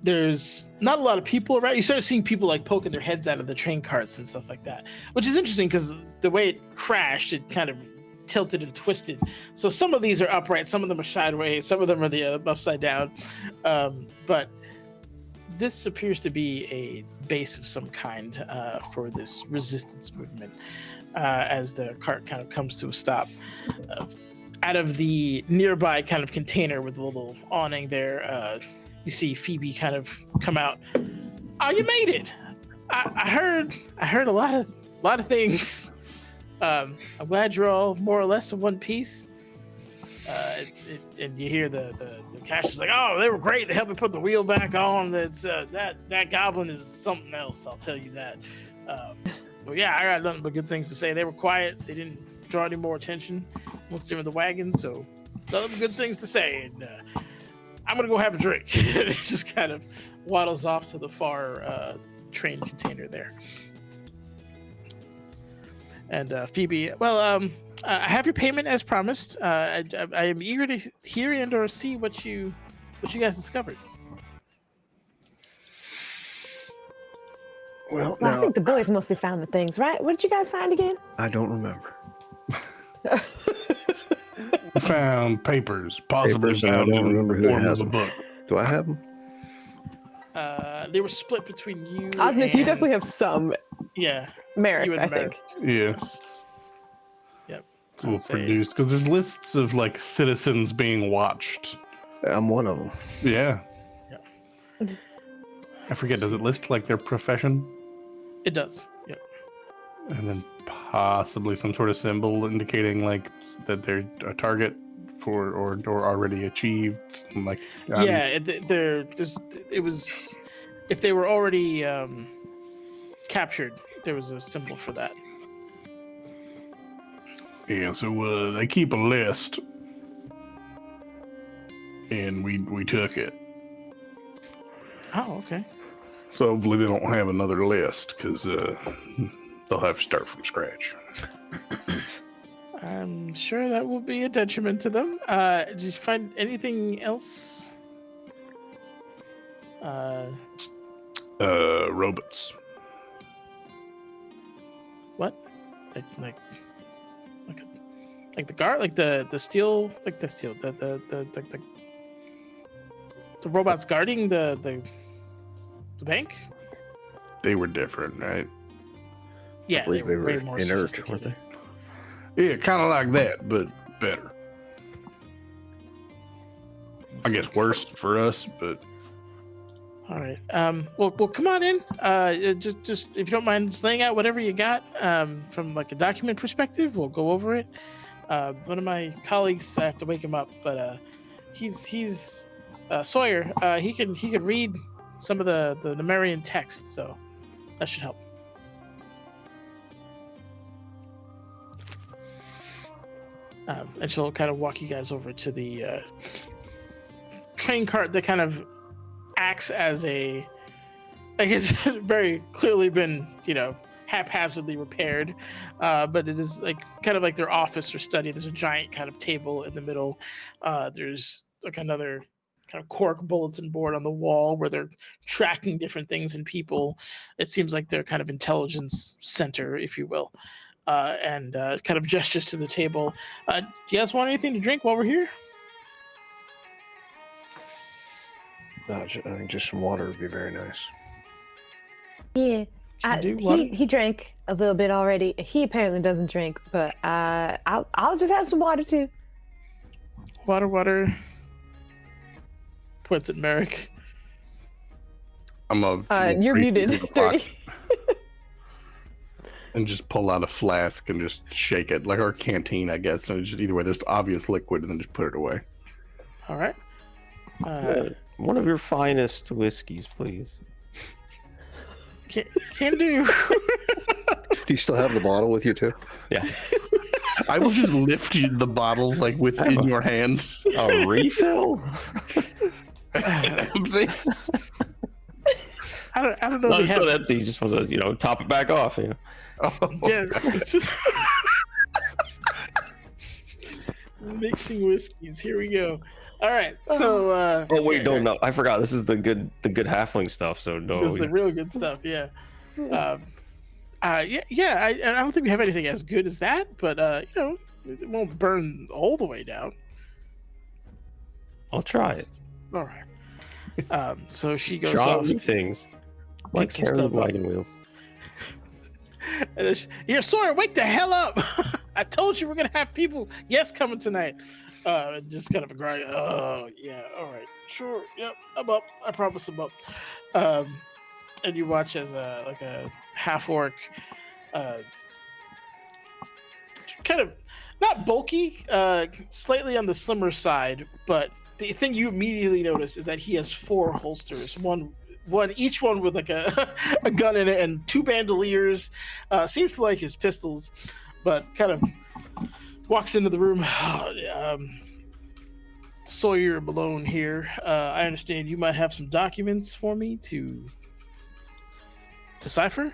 There's not a lot of people around. You start seeing people like poking their heads out of the train carts and stuff like that, which is interesting because the way it crashed, it kind of tilted and twisted. So some of these are upright, some of them are sideways, some of them are the upside down. But this appears to be a base of some kind for this resistance movement. As the cart kind of comes to a stop, out of the nearby kind of container with a little awning there, you see Phoebe kind of come out. Oh, you made it! I heard a lot of things. I'm glad you're all more or less in one piece. And you hear the cash is like, oh, they were great. They helped me put the wheel back on. That's that goblin is something else. I'll tell you that. But yeah, I got nothing but good things to say. They were quiet. They didn't draw any more attention once they were in the wagon. So nothing but good things to say. And I'm gonna go have a drink. It just kind of waddles off to the far train container there. And Phoebe, well, I have your payment as promised. I am eager to hear and or see what you guys discovered. Well, Well, I now think the boys mostly found the things, right? What did you guys find again? I don't remember. We found papers, possibly Papers, and I found don't in remember the who form has of a them. book. Do I have them? They were split between you. Osnick, you and- definitely have some. Yeah. Merrick, You and I Merrick. think. Yes. Yep. We'll I'd say- produce because there's lists of like citizens being watched. I'm one of them. Yeah. Yeah. I forget. Does it list like their profession It does. Yep. and then possibly some sort of symbol indicating like that they're a target for or already achieved? Like Yeah. It was if they were already captured, there was a symbol for that. Yeah, so they keep a list, and we took it. Oh, okay. So hopefully they don't have another list, because they'll have to start from scratch. I'm sure that will be a detriment to them. Did you find anything else? Robots. What? Like the guard, like the steel, like the steel, the robots guarding the bank. They were different, right? Yeah, I believe they were way more inert, weren't sophisticated. they? Yeah, kind of like that, but better. I guess worse for us, but All right. Well, come on in. Just if you don't mind slaying out whatever you got, from like a document perspective, we'll go over it. One of my colleagues, I have to wake him up, but he's Sawyer. He can read some of the Numerian text, so that should help. And she'll kind of walk you guys over to the train cart that kind of acts as a, I guess, very clearly been, haphazardly repaired, but it is like kind of like their office or study. There's a giant kind of table in the middle. There's like another kind of cork bulletin board on the wall where they're tracking different things and people. It seems like their kind of intelligence center, if you will. And kind of gestures to the table. Do you guys want anything to drink while we're here? I think just some water would be very nice. Yeah. Should we do water? He drank a little bit already. He apparently doesn't drink, but I'll just have some water too. Water. Points at Merrick. I'm a. You're muted, Dirty. And just pull out a flask and just shake it like our canteen, I guess. So just either way, there's obvious liquid, and then just put it away. All right. One of your finest whiskeys, please. Can do. Do you still have the bottle with you too? Yeah. I will just lift the bottle like within your hand. A refill? See? I don't know. Not if they so have, empty. You just want to, top it back off. Oh, yeah, it's just- mixing whiskeys. Here we go. All right. So. Oh wait, no. I forgot. This is the good halfling stuff. So no. This is the real good stuff. Yeah. Yeah. I don't think we have anything as good as that, but it won't burn all the way down. I'll try it. All right. So she goes Try off. new things. Like Pick some carrying stuff up. wagon wheels. And then here, Sawyer, wake the hell up! I told you we're gonna have people, guests coming tonight. Just kind of a cry. Oh yeah, all right, sure, yep, I'm up. I promise I'm up. And you watch as a half orc, kind of not bulky, slightly on the slimmer side, but the thing you immediately notice is that he has 4 holsters, each one with like a gun in it and 2 bandoliers. Seems to like his pistols, but kind of walks into the room. Sawyer Malone here. I understand you might have some documents for me to decipher.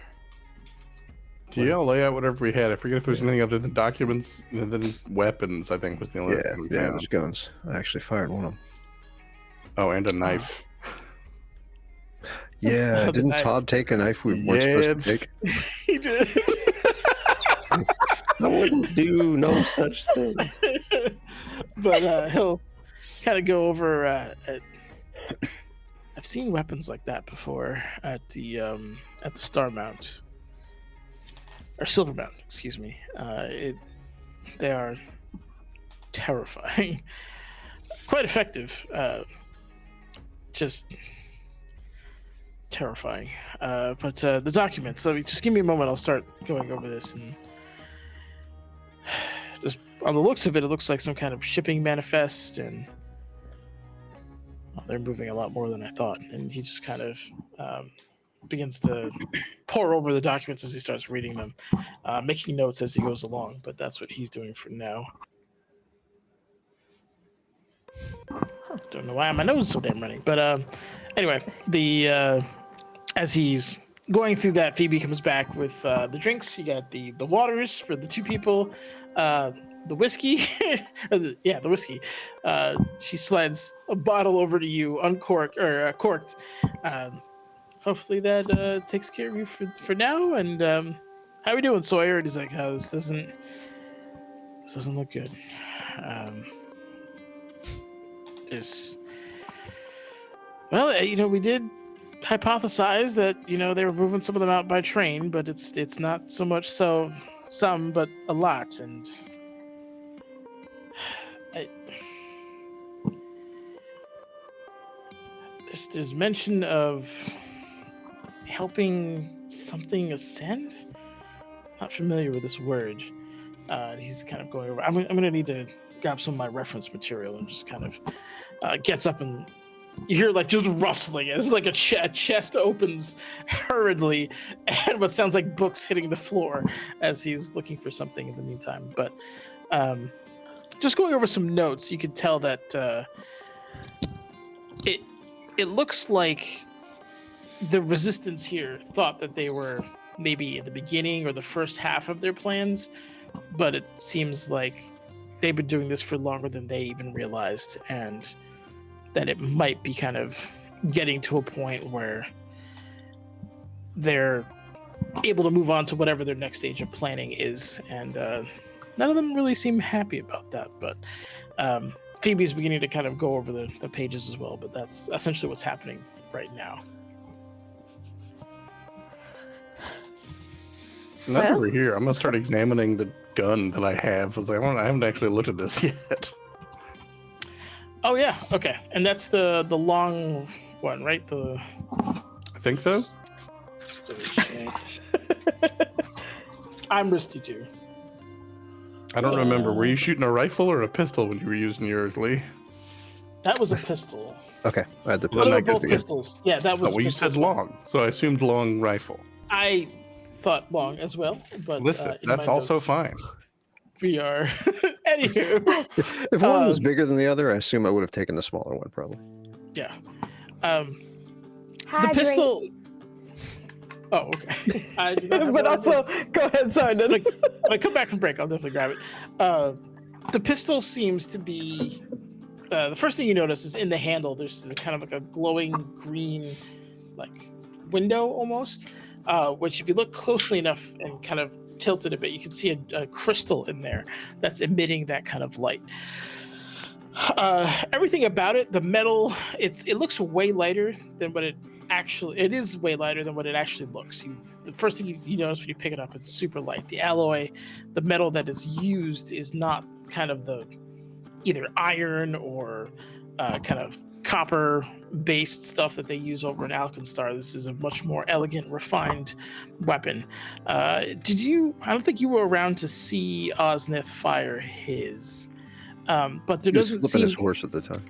Yeah, I'll lay out whatever we had. I forget if there was anything other than documents and then weapons, I think was the only thing we found. There's guns. I actually fired one of them. Oh, and a knife. Yeah, The didn't knife. Todd take a knife we weren't supposed to take? He did. I wouldn't do no such thing. But he'll kind of go over. I've seen weapons like that before at the Star Mount or Silver Mount. Excuse me. They are terrifying. Quite effective. Just terrifying. But the documents. Just give me a moment. I'll start going over this and. Just on the looks of it, it looks like some kind of shipping manifest, and they're moving a lot more than I thought. And he just kind of begins to pore over the documents as he starts reading them, making notes as he goes along. But that's what he's doing for now. Don't know why my nose is so damn running, but anyway, as he's going through that, Phoebe comes back with the drinks. You got the waters for the 2 people, the whiskey. The whiskey. She slides a bottle over to you, corked. Hopefully that takes care of you for now. And how are we doing, Sawyer? And he's like, oh, this doesn't look good. We did hypothesize that they were moving some of them out by train, but it's not so much so some, but a lot. And there's mention of helping something ascend. Not familiar with this word. He's kind of going over. I'm gonna need to grab some of my reference material and just kind of gets up, and you hear like just rustling. It's like a chest opens hurriedly, and what sounds like books hitting the floor as he's looking for something in the meantime. But just going over some notes, you could tell that it looks like the resistance here thought that they were maybe at the beginning or the first half of their plans, but it seems like they've been doing this for longer than they even realized, and that it might be kind of getting to a point where they're able to move on to whatever their next stage of planning is. And none of them really seem happy about that. But Phoebe's beginning to kind of go over the pages as well. But that's essentially what's happening right now. Now that we're here, I'm going to start examining the gun that I have. I haven't actually looked at this yet. Oh yeah, okay. And that's the long one, right? I think so. I'm rusty too. I don't remember. Were you shooting a rifle or a pistol when you were using yours, Lee? That was a pistol. Okay, I had the Well, They I were guess both we get- pistols. Yeah, that was. Oh, well, you pistol said as well. long, so I assumed long rifle. I thought long as well, but Listen, in that's my also notes, fine. We are. Anywho, If one was bigger than the other, I assume I would have taken the smaller one, probably. yeah. The pistol. Oh, okay. I do not have But one. also, go ahead. Sorry, no, When I come back from break, I'll definitely grab it. The pistol seems to be the first thing you notice is in the handle. There's kind of like a glowing green, like window almost. Which, if you look closely enough and kind of tilt it a bit, you can see a crystal in there that's emitting that kind of light. Everything about it, the metal, it looks way lighter than what it is way lighter than what it actually looks. The first thing you notice when you pick it up, it's super light. The alloy, the metal that is used is not kind of the either iron or kind of copper based stuff that they use over in Alkenstar. This is a much more elegant, refined weapon. I don't think you were around to see Osnith fire his. But there doesn't flipping seem his horse at the time.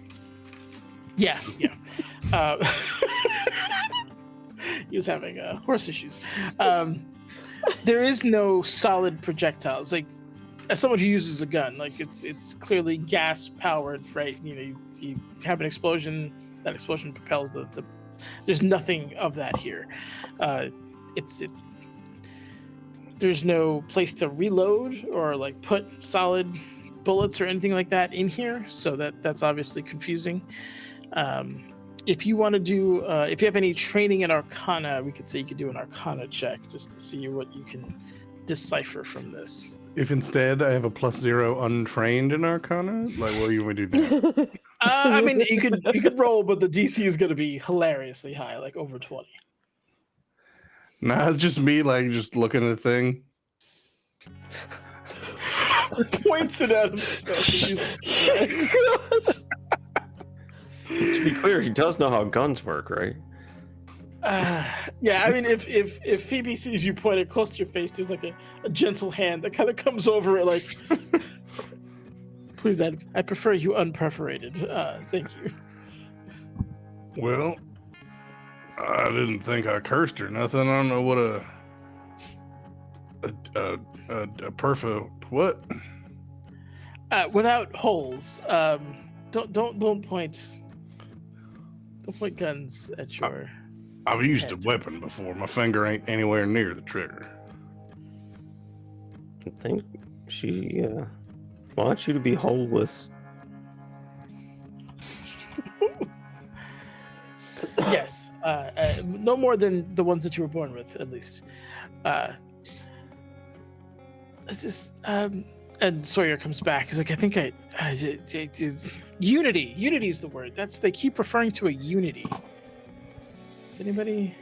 Yeah. He was having horse issues. There is no solid projectiles. Like, as someone who uses a gun, like it's clearly gas powered, right? You have an explosion. That explosion propels the. There's nothing of that here. There's no place to reload or like put solid bullets or anything like that in here, so that's obviously confusing. If you want to do, if you have any training in Arcana, we could say you could do an Arcana check just to see what you can decipher from this. If instead I have a +0 untrained in Arcana, like what do you want me to do now? I mean, you could roll, but the DC is going to be hilariously high, like over 20. Nah, it's just me, like just looking at the thing. Points it at himself. To be clear, he does know how guns work, right? Yeah, I mean, if Phoebe sees you point it close to your face, there's like a gentle hand that kind of comes over it, like, please, I prefer you unperforated. Thank you. Well, I didn't think I cursed or nothing. I don't know what a perfo what? Without holes. Don't point guns at your. I've used head. a weapon before. My finger ain't anywhere near the trigger. I think she wants you to be holeless. Yes. No more than the ones that you were born with, at least. It's just and Sawyer comes back. He's like, I think Unity. Unity is the word. They keep referring to a Unity. Is anybody?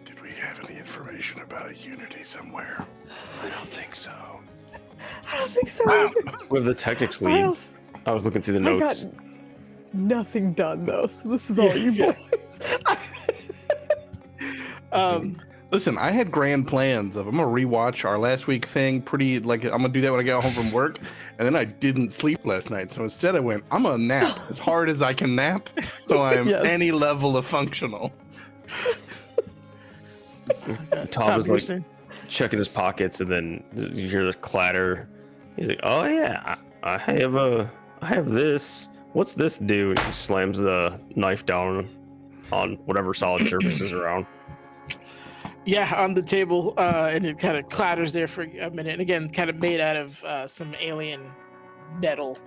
Did we have any information about a Unity somewhere? I don't think so. I don't think so. With the Technics lead, Miles, I was looking through the I notes. got nothing done though, so this is all you boys. Listen, I had grand plans of I'm gonna rewatch our last week thing. I'm gonna do that when I get home from work, and then I didn't sleep last night. So instead, I went, I'm gonna nap as hard as I can nap, so I'm Yes. any level of functional. Tom was you were like saying? checking his pockets, and then you hear the clatter. He's like, "Oh yeah, I have this. What's this do?" He slams the knife down on whatever solid surface is around. Yeah, on the table, and it kind of clatters there for a minute. And again, kind of made out of some alien metal.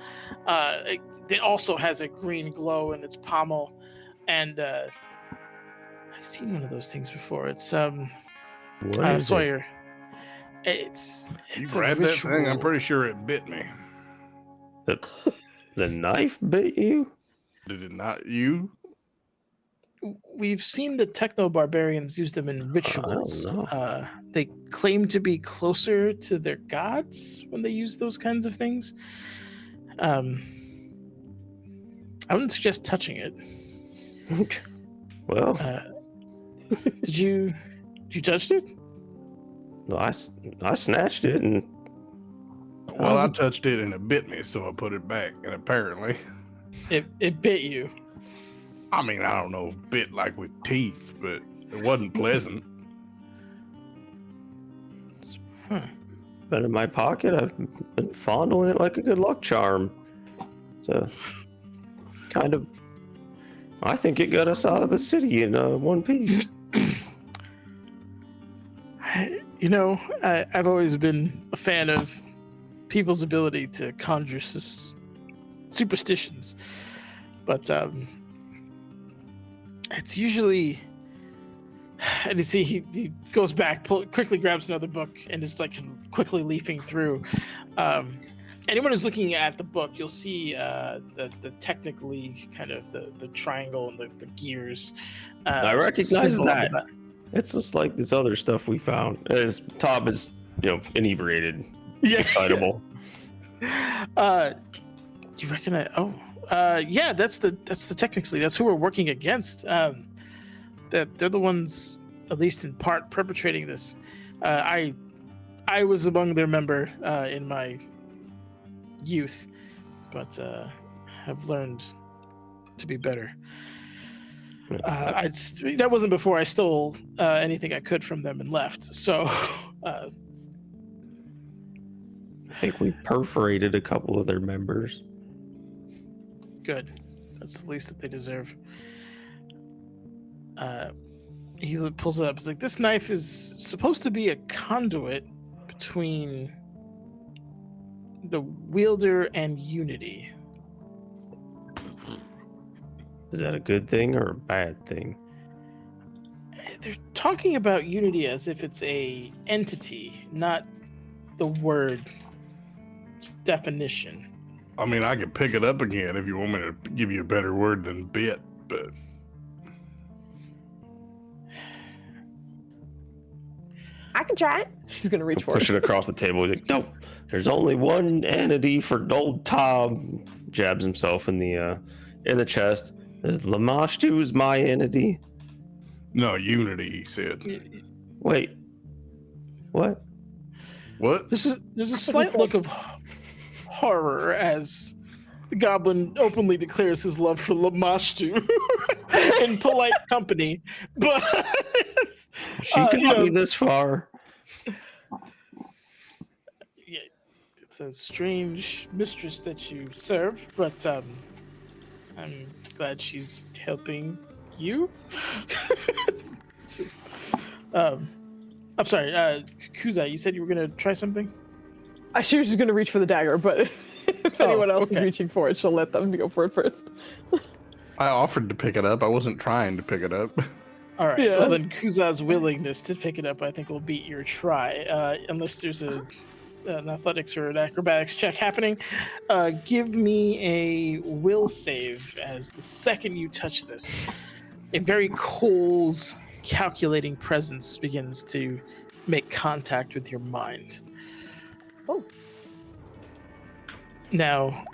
It also has a green glow in its pommel, and I've seen one of those things before. It's What is it? Sawyer. It's You a grabbed that thing. I'm ritual. pretty sure it bit me. The knife bit you? Did it not? You? We've seen the techno-barbarians use them in rituals. know. They claim to be closer to their gods when they use those kinds of things. I wouldn't suggest touching it. Well, Did you touch it? no, I snatched it and Well, I touched it and it bit me, so I put it back. And apparently, It bit you. I mean, I don't know if bit like with teeth, but it wasn't pleasant. been in my pocket. I've been fondling it like a good luck charm. So, kind of, I think it got us out of the city in one piece. I've always been a fan of people's ability to conjure superstitions, but it's usually. And you see, he goes back, quickly grabs another book, and is like quickly leafing through. anyone who's looking at the book, you'll see the technically kind of the triangle and the gears. I recognize symbol on the that. back. It's just like this other stuff we found. As Tom is, inebriated, Yeah. excitable. You recognize? Oh, yeah. That's the technically that's who we're working against. That they're the ones, at least in part, perpetrating this. I was among their member in my youth, but have learned to be better. That wasn't before I stole anything I could from them and left. So I think we perforated a couple of their members. good. That's the least that they deserve. He pulls it up. He's like, this knife is supposed to be a conduit between the wielder and Unity. Is that a good thing or a bad thing? They're talking about Unity as if it's a entity, not the word definition. I mean, I could pick it up again if you want me to give you a better word than bit, but I can try it. She's gonna reach for Push it. it across the table. He's like, nope. There's only one entity for old Tom. Jabs himself in the chest. Is Lamashtu's my entity? no, Unity, he said. Wait. What? What? There's a slight look of horror as the goblin openly declares his love for Lamashtu in polite company, but She got me this far. yeah, it's a strange mistress that you serve, but I'm glad she's helping you. It's just, I'm sorry, Kuza, you said you were gonna try something? She was just gonna reach for the dagger, but if anyone else is okay. reaching for it, she'll let them go for it first. I offered to pick it up. I wasn't trying to pick it up. All right. Yeah. Well, then Kuza's willingness to pick it up, I think, will beat your try, unless there's an athletics or an acrobatics check happening. Give me a will save as the second you touch this, a very cold, calculating presence begins to make contact with your mind. Oh. Now,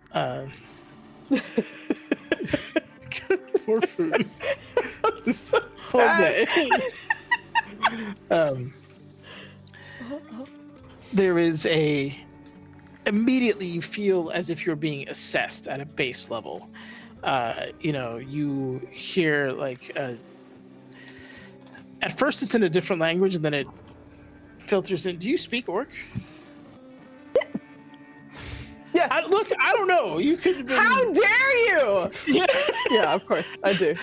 poor Foos. This whole day. There is immediately you feel as if you're being assessed at a base level. You hear at first it's in a different language and then it filters in. Do you speak Orc? Yes. I don't know. You could have been. How dare you? Yeah. Yeah, of course I do.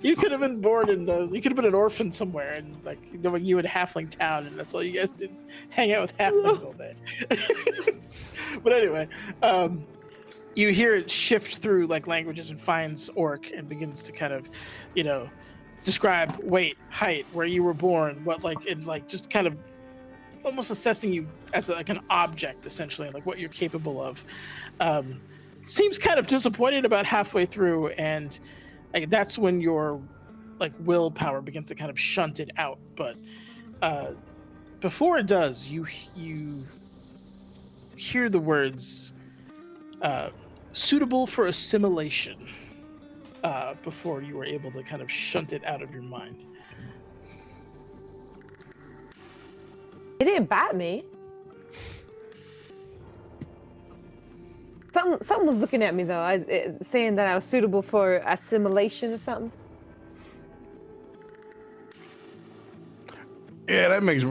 You could have been born in. You could have been an orphan somewhere, and you in Halfling Town, and that's all you guys do is hang out with halflings all day. But anyway, you hear it shift through languages and finds Orc and begins to kind of, describe weight, height, where you were born, what just kind of almost assessing you as an object, essentially, and what you're capable of. Seems kind of disappointed about halfway through, and that's when your willpower begins to kind of shunt it out. But before it does, you hear the words suitable for assimilation before you were able to kind of shunt it out of your mind. It didn't bite me. Something was looking at me though, saying that I was suitable for assimilation or something. Yeah, that makes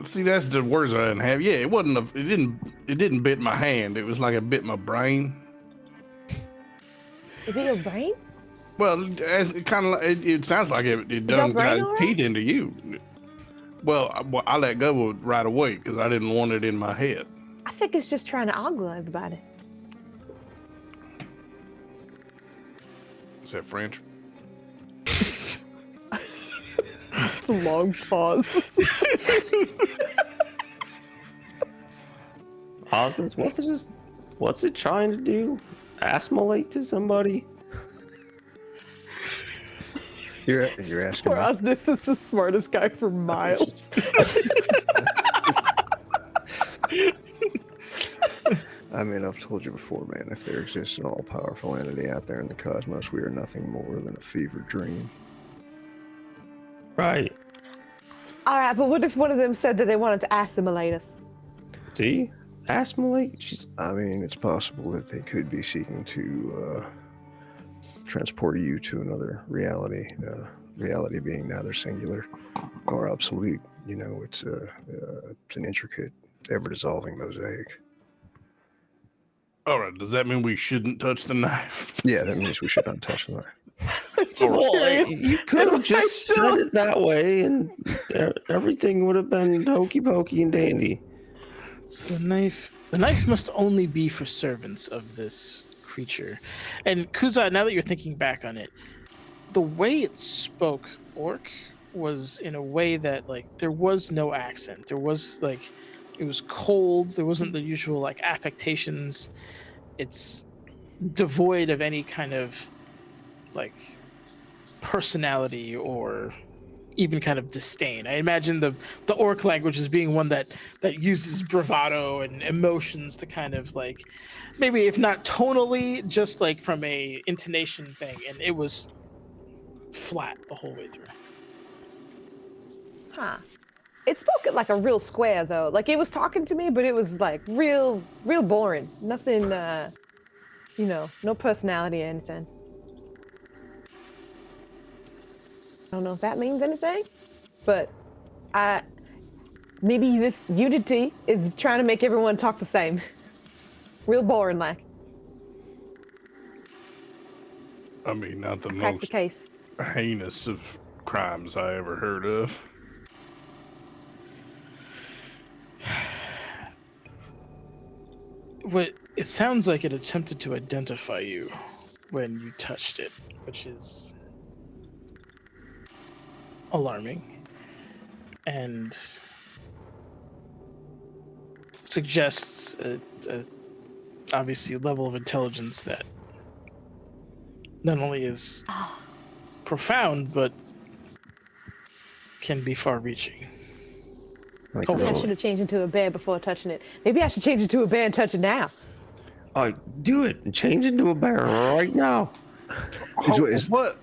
see. That's the words I didn't have. Yeah, it wasn't. It didn't bit my hand. It was like it bit my brain. Is it your brain? Well, as it kind of it sounds like it done got its teeth into you. Well, I let go right away because I didn't want it in my head. I think it's just trying to ogle everybody. Is that French? A long pause. Osnes, what is this What's it trying to do? Assimilate to somebody? You're asking Poor me. Osnith is the smartest guy for miles. I mean, I've told you before, man, if there exists an all-powerful entity out there in the cosmos, we are nothing more than a fever dream. Right. All right, but what if one of them said that they wanted to assimilate us? See? Assimilate? She's... I mean, it's possible that they could be seeking to transport you to another reality, reality being neither singular nor absolute. You know, it's an intricate, ever-dissolving mosaic. All right, does that mean we shouldn't touch the knife? Yeah, that means we should not touch the knife. Just curious. You could Am I have just still- said it that way, and everything would have been hokey pokey and dandy. So the knife must only be for servants of this creature. And Kuza, now that you're thinking back on it, the way it spoke orc was in a way that like there was no accent. There was like it was cold. There wasn't the usual like affectations. It's devoid of any kind of like personality or even kind of disdain. I imagine the orc language as being one that uses bravado and emotions to kind of like maybe if not tonally, just like from a intonation thing, and it was flat the whole way through. Huh. It spoke it like a real square though. Like it was talking to me, but it was like real boring. Nothing, no personality or anything. I don't know if that means anything, but maybe this unity is trying to make everyone talk the same. Real boring, like. I mean, not the Crack the most case. heinous of crimes I ever heard of. What it sounds like it attempted to identify you when you touched it, which is alarming and suggests obviously a level of intelligence that not only is profound but can be far-reaching. Like, Oh, Maybe I really. should have changed into a bear before touching it. Maybe I should change into a bear and touch it now. Oh, do it and change into a bear right now. What?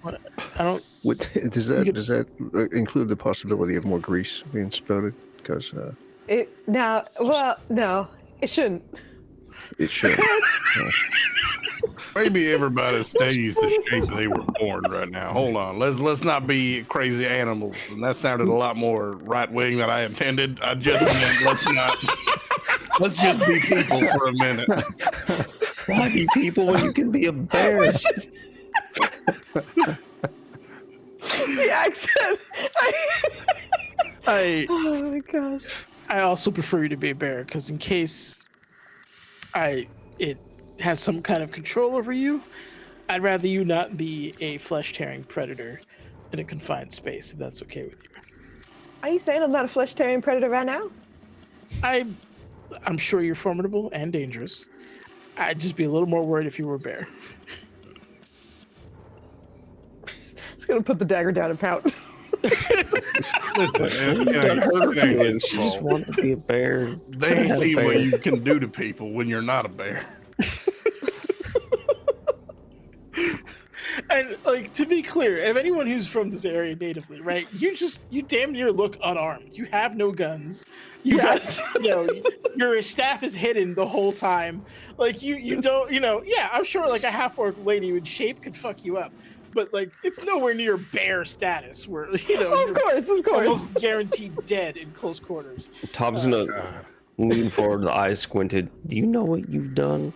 I don't. Does that include the possibility of more grease being spouted? Because No, it shouldn't. it should. Maybe everybody stays the shape they were born right now. Hold on, let's not be crazy animals. And that sounded a lot more right wing than I intended. I just meant let's just be people for a minute. Why be people when you can be a bear? The accent. Oh my gosh. I also prefer you to be a bear because in case it has some kind of control over you, I'd rather you not be a flesh-tearing predator in a confined space, if that's okay with you. Are you saying I'm not a flesh-tearing predator right now? I'm sure you're formidable and dangerous. I'd just be a little more worried if you were a bear. Just gonna put the dagger down and pout. Listen, Done hurt her feelings. She fault. just wanted to be a bear. They ain't seen what you can do to people when you're not a bear. And like to be clear, if anyone who's from this area natively, right, you damn near look unarmed. You have no guns. Yes. Your staff is hidden the whole time. Like you don't, yeah, I'm sure like a half-orc lady in shape could fuck you up. But like it's nowhere near bear status where Of you're course. almost guaranteed dead in close quarters. Tom's gonna lean forward, the eyes squinted. Do you know what you've done?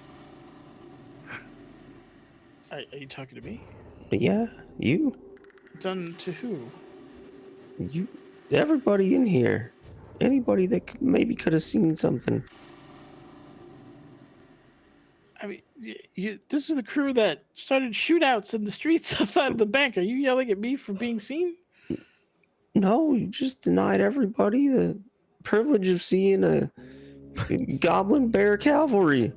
Are you talking to me? Yeah, you. Done to who? You. Everybody in here. Anybody that maybe could have seen something. I mean, this is the crew that started shootouts in the streets outside of the bank. Are you yelling at me for being seen? No, you just denied everybody the privilege of seeing a goblin bear cavalry.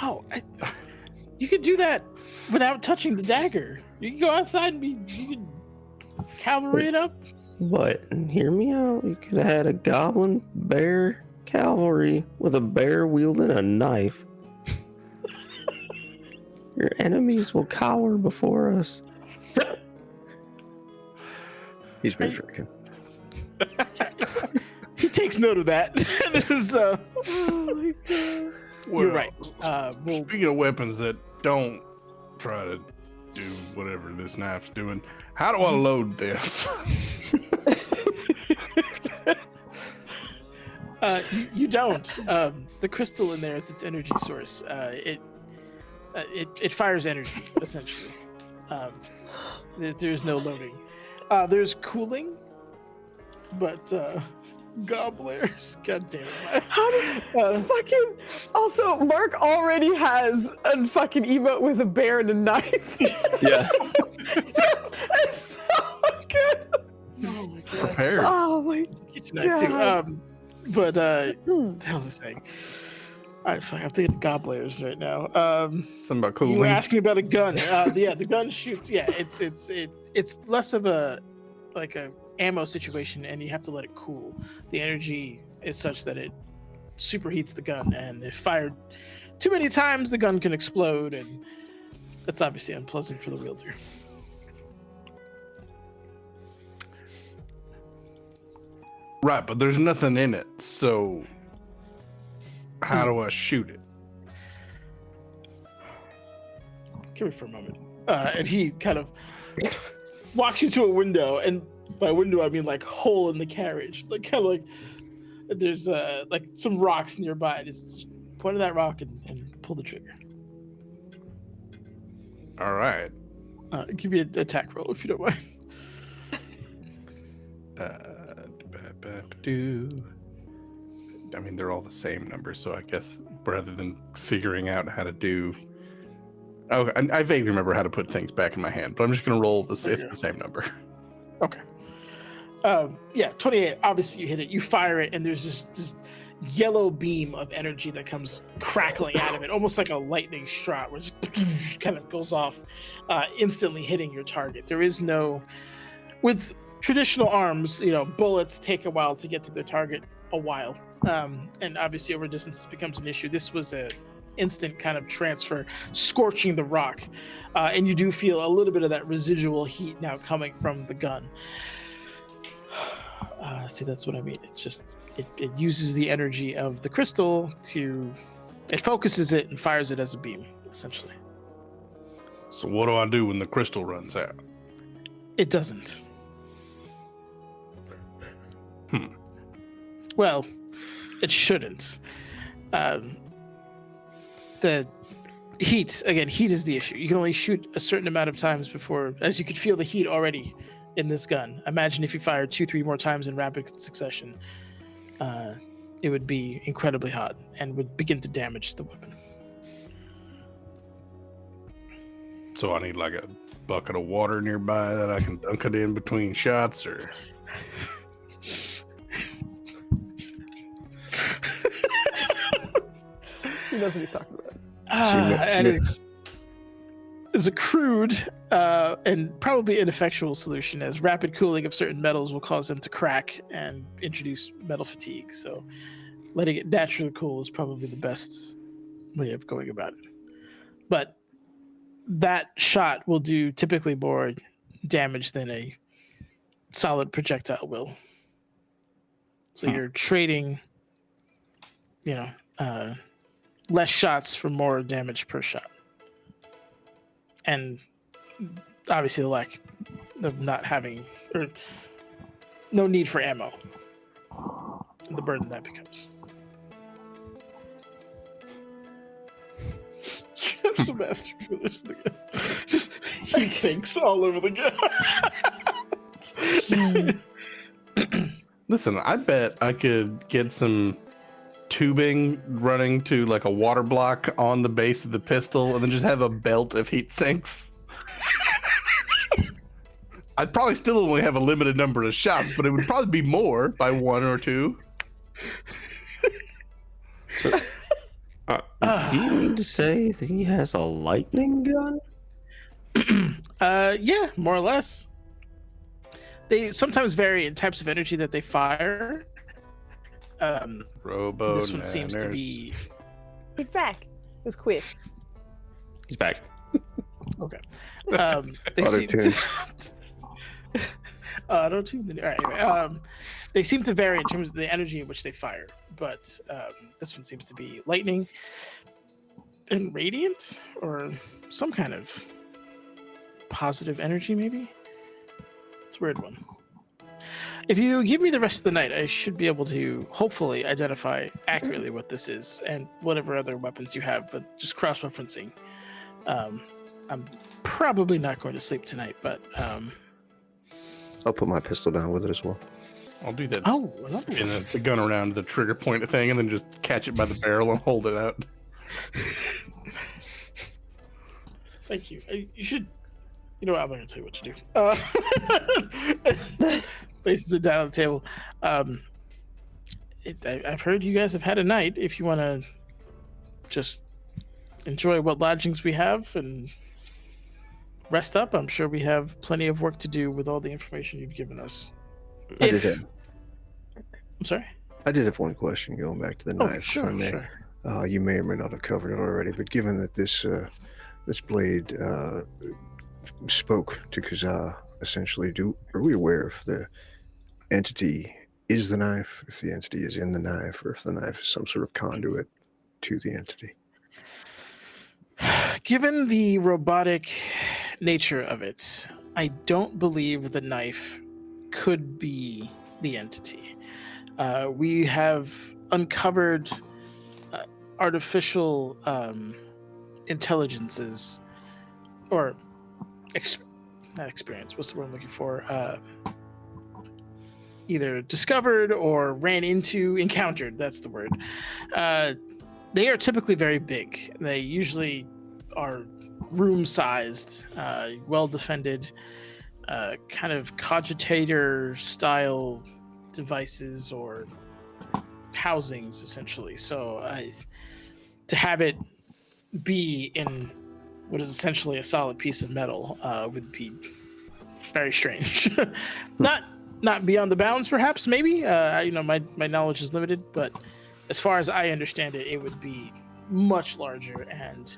Oh, you could do that without touching the dagger. You can go outside and you can cavalry it up. But hear me out. You could have had a goblin bear cavalry with a bear wielding a knife. Your enemies will cower before us. He's been drinking. He takes note of that. This is, Oh my god. Well, you're right. Speaking of weapons that don't try to do whatever this knife's doing, how do I load this? You don't. The crystal in there is its energy source. It fires energy essentially. There's no loading. There's cooling, but gobblers. God damn it. How does fucking also Mark already has a fucking emote with a bear and a knife. Yeah. It's so good. Oh my god. Prepared. Oh my It's a kitchen knife too. God. What the hell was I saying? I'm thinking of gobblers right now. Something about You were cooling. asking about a gun. Yeah, the gun shoots. Yeah, it's less of a ammo situation, and you have to let it cool. The energy is such that it superheats the gun, and if fired too many times, the gun can explode, and that's obviously unpleasant for the wielder. Right, but there's nothing in it, so how do I shoot it? Come here for a moment. And he kind of walks you to a window, and by window I mean like hole in the carriage, like kind of like there's like some rocks nearby. Just point at that rock and pull the trigger. All right. Give me an attack roll if you don't mind. I mean, they're all the same number, so I guess rather than figuring out how to do... Oh, I vaguely remember how to put things back in my hand, but I'm just going to roll this. It's the same number. Okay. Yeah, 28. Obviously, you hit it. You fire it, and there's this yellow beam of energy that comes crackling out of it, almost like a lightning strike, which kind of goes off, instantly hitting your target. There is no... With traditional arms, bullets take a while to get to their target, a while. And obviously, over distances becomes an issue. This was a instant kind of transfer, scorching the rock. And you do feel a little bit of that residual heat now coming from the gun. See, that's what I mean. It's just, it uses the energy of the crystal it focuses it and fires it as a beam, essentially. So what do I do when the crystal runs out? It doesn't. Well, it shouldn't. The heat is the issue. You can only shoot a certain amount of times before, as you could feel the heat already in this gun. Imagine if you fired 2-3 more times in rapid succession. It would be incredibly hot and would begin to damage the weapon. So I need like a bucket of water nearby that I can dunk it in between shots, or... He knows what he's talking about. And it's a crude and probably ineffectual solution, as rapid cooling of certain metals will cause them to crack and introduce metal fatigue. So letting it naturally cool is probably the best way of going about it. But that shot will do typically more damage than a solid projectile will. So you're trading, less shots for more damage per shot. And obviously the lack of not having, or no need for ammo. And the burden that becomes. You have some master coolers in the gun. Just heat sinks all over the gun. Listen, I bet I could get some tubing running to like a water block on the base of the pistol and then just have a belt of heat sinks. I'd probably still only have a limited number of shots, but it would probably be more by 1 or 2. So, Do you mean to say that he has a lightning gun? Yeah, more or less. They sometimes vary in types of energy that they fire. Robo This one seems to be He's back. It was quick. He's back. okay. They seem to don't tune the. All right, anyway, they seem to vary in terms of the energy in which they fire, but this one seems to be lightning and radiant, or some kind of positive energy, maybe. It's a weird one. If you give me the rest of the night, I should be able to hopefully identify accurately what this is and whatever other weapons you have, but just cross-referencing. I'm probably not going to sleep tonight, but I'll put my pistol down with it as well. I'll do that. oh, Spin the gun around the trigger point thing, and then just catch it by the barrel and hold it out. thank you. You should. You know what? I'm not gonna tell you what to do. Places it down on the table. I've heard you guys have had a night. If you want to just enjoy what lodgings we have and rest up, I'm sure we have plenty of work to do with all the information you've given us. I'm sorry? I did have one question going back to the knife. Sure. You may or may not have covered it already, but given that this blade spoke to Kazaa, essentially, are we aware if the entity is the knife, if the entity is in the knife, or if the knife is some sort of conduit to the entity? Given the robotic nature of it, I don't believe the knife could be the entity. We have uncovered artificial intelligences, or not experience, what's the word I'm looking for? Either discovered or encountered, that's the word. They are typically very big. They usually are room-sized, well-defended, kind of cogitator-style devices or housings, essentially. So to have it be in what is essentially a solid piece of metal would be very strange. Not beyond the bounds, perhaps, maybe. My knowledge is limited, but as far as I understand it, it would be much larger and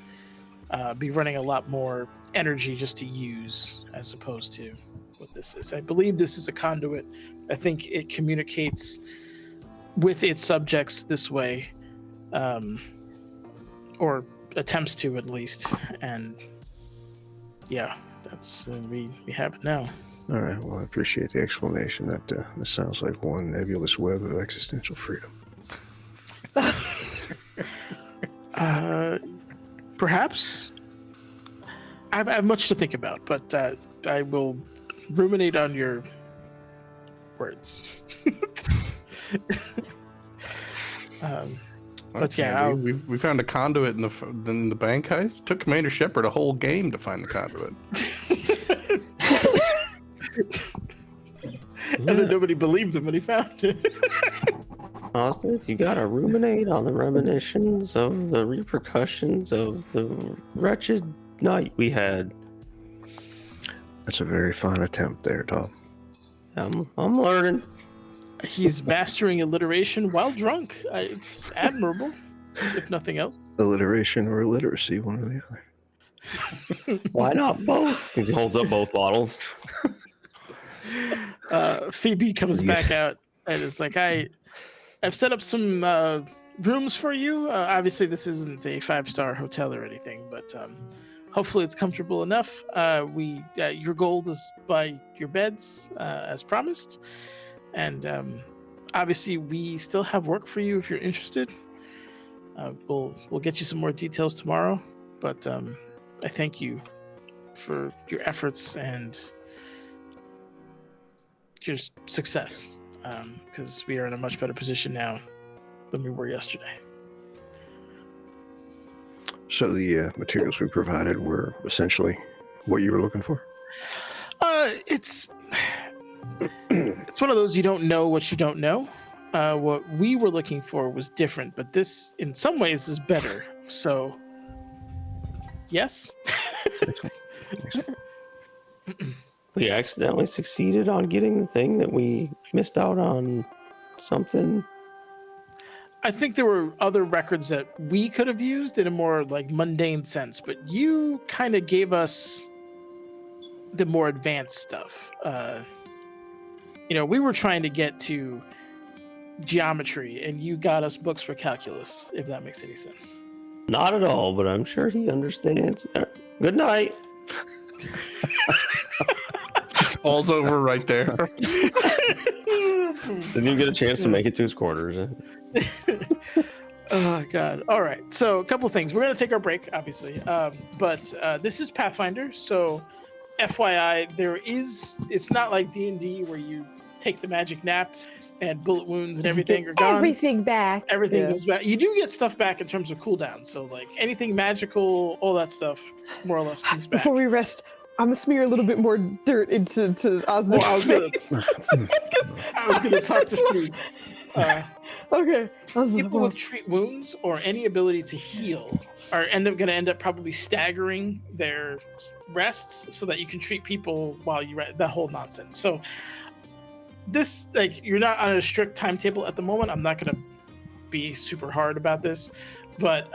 be running a lot more energy just to use, as opposed to what this is. I believe this is a conduit. I think it communicates with its subjects this way, or attempts to, at least. And yeah, that's when we have it now. All right, well, I appreciate the explanation. That this sounds like one nebulous web of existential freedom. Perhaps. I have much to think about, but I will ruminate on your words. But yeah, we found a conduit in the bank heist. Took Commander Shepard a whole game to find the conduit. And then nobody believed him when he found it. Austin, you gotta ruminate on the reminiscences of the repercussions of the wretched night we had. That's a very fine attempt there, Tom. I'm learning. He's mastering alliteration while drunk. It's admirable, if nothing else. Alliteration or illiteracy, one or the other. Why not both? He holds up both bottles. Phoebe comes back out and it's like, I've set up some rooms for you. Obviously, this isn't a 5-star hotel or anything, but hopefully it's comfortable enough. Your gold is by your beds, as promised. And obviously, we still have work for you if you're interested. We'll get you some more details tomorrow. But I thank you for your efforts and your success, because we are in a much better position now than we were yesterday. So the materials we provided were essentially what you were looking for? It's one of those, you don't know what you don't know. What we were looking for was different, but this in some ways is better. So, yes. We accidentally succeeded on getting the thing that we missed out on something. I think there were other records that we could have used in a more like mundane sense, but you kind of gave us the more advanced stuff. We were trying to get to geometry, and you got us books for calculus, if that makes any sense. Not at all, but I'm sure he understands. Good night. Falls over right there. Didn't even get a chance to make it to his quarters. Oh God! All right, so a couple things. We're gonna take our break, obviously, but this is Pathfinder, so FYI, it's not like D&D where you take the magic nap and bullet wounds and everything are gone. Everything back. Everything goes back. You do get stuff back in terms of cooldowns, so like anything magical, all that stuff, more or less comes back. Before we rest, I'm gonna smear a little bit more dirt into Osnar's face. I was gonna talk to Food. Okay. People with treat wounds or any ability to heal are going to end up probably staggering their rests so that you can treat people while you rest. The whole nonsense. So this, like, you're not on a strict timetable at the moment. I'm not going to be super hard about this, but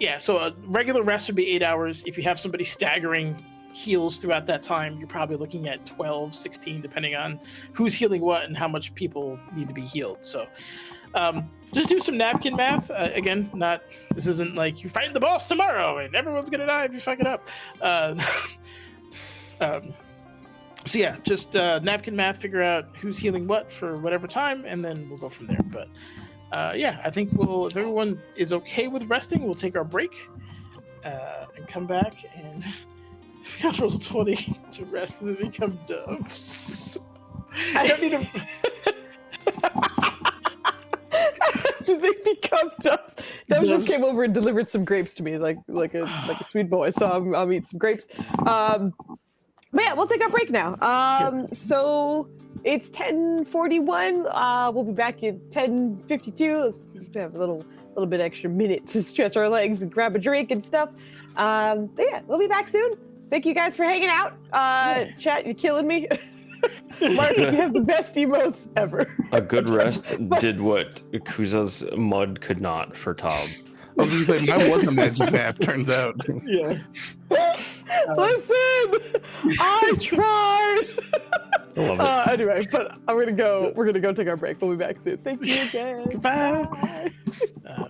yeah. So a regular rest would be 8 hours. If you have somebody staggering heals throughout that time, you're probably looking at 12, 16, depending on who's healing what and how much people need to be healed. So just do some napkin math. Again, this isn't like you fight the boss tomorrow and everyone's gonna die if you fuck it up. So yeah, just napkin math, figure out who's healing what for whatever time, and then we'll go from there. But yeah, I think if everyone is okay with resting, we'll take our break and come back, and if we got roll 20 to rest and then become doves. I don't need to. Did they become doves? Doves just came over and delivered some grapes to me, like a sweet boy. So I'll eat some grapes. But yeah, we'll take our break now. So it's 10:41. We'll be back at 10:52. Let's have a little bit extra minute to stretch our legs and grab a drink and stuff. But yeah, we'll be back soon. Thank you guys for hanging out. Chat, you're killing me. Mark, you have the best emotes ever. A good rest did what Kuza's mud could not for Tom. I was gonna say mine was a magic map. Turns out. Yeah. Listen, I tried. I love it. Anyway, but we're gonna go take our break. We'll be back soon. Thank you again. Goodbye. Bye.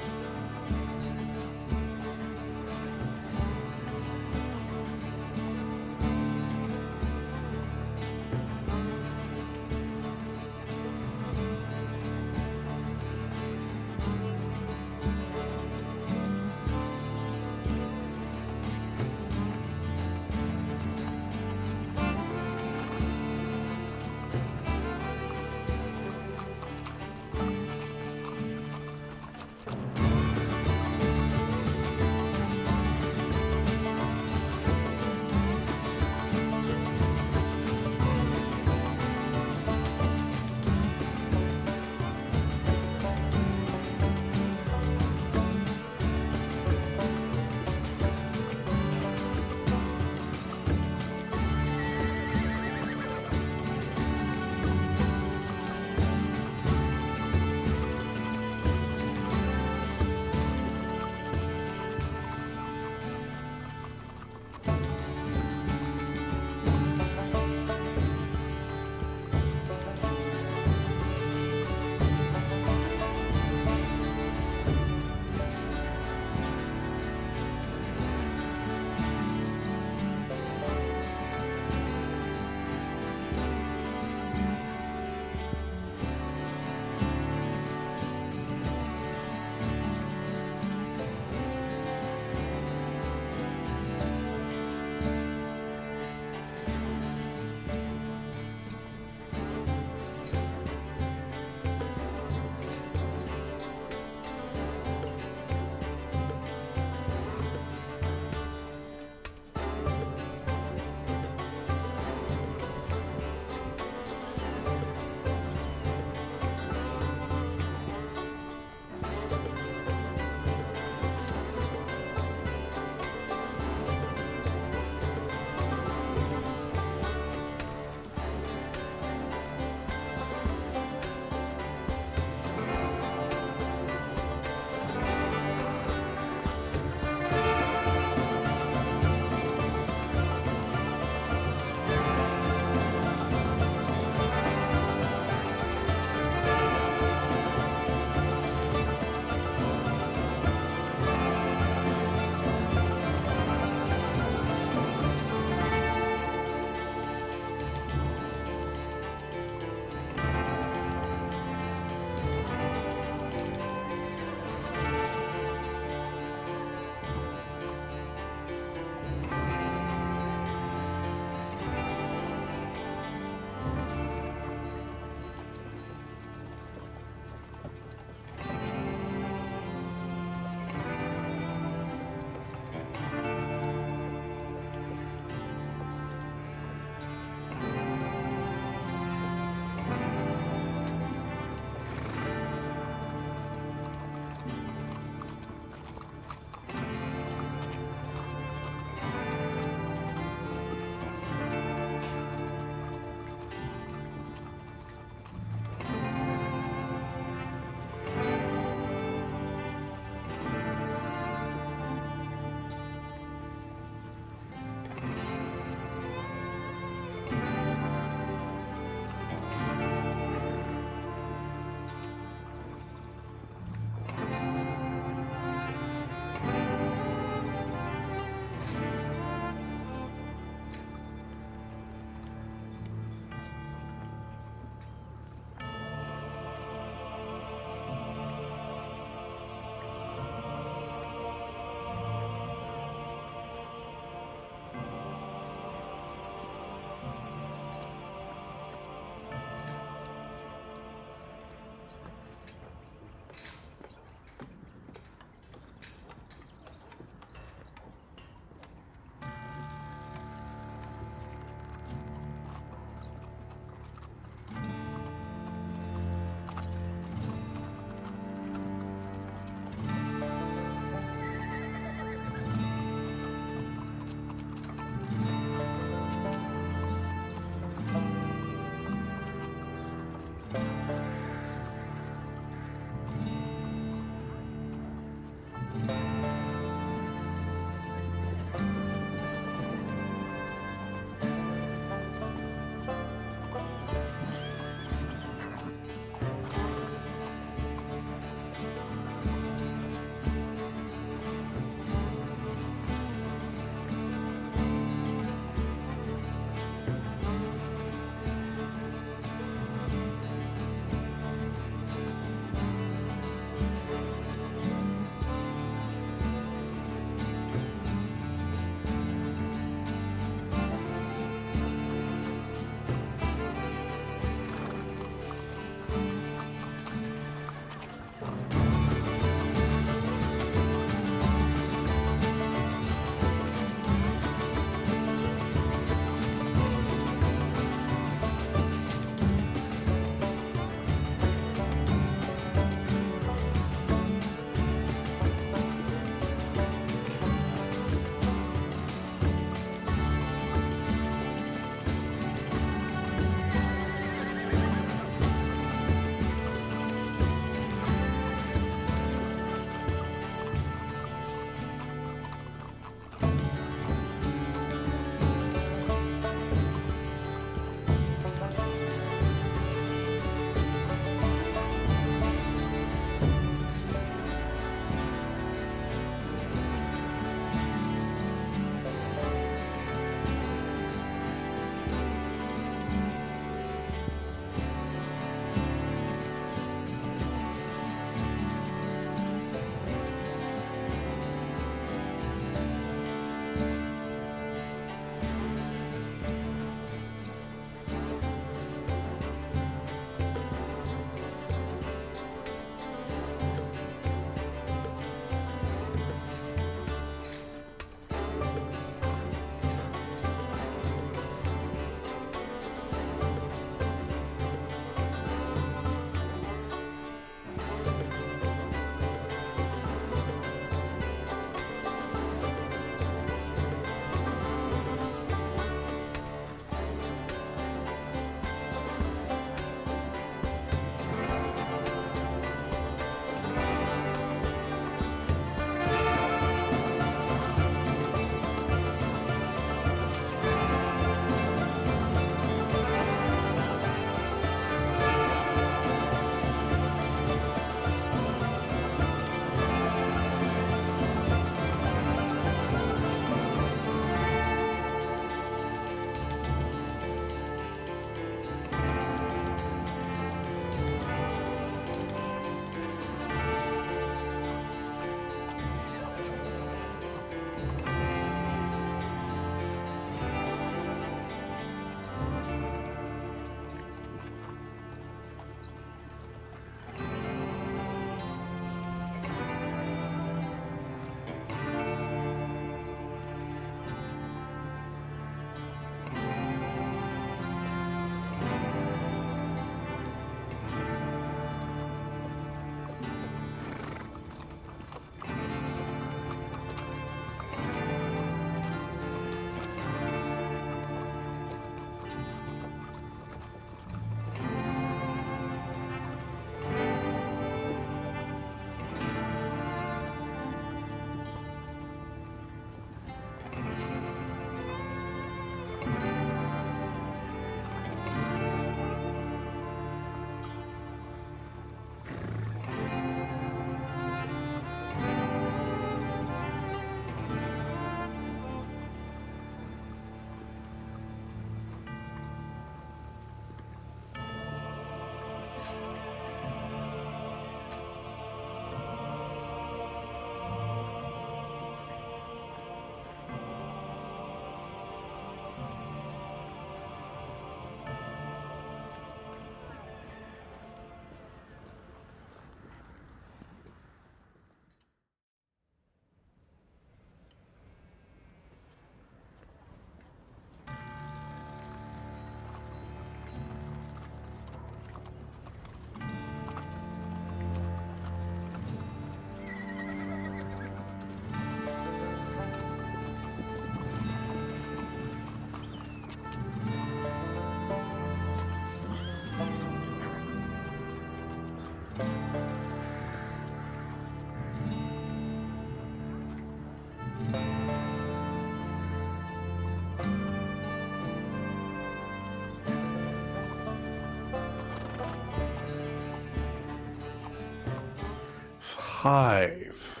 5.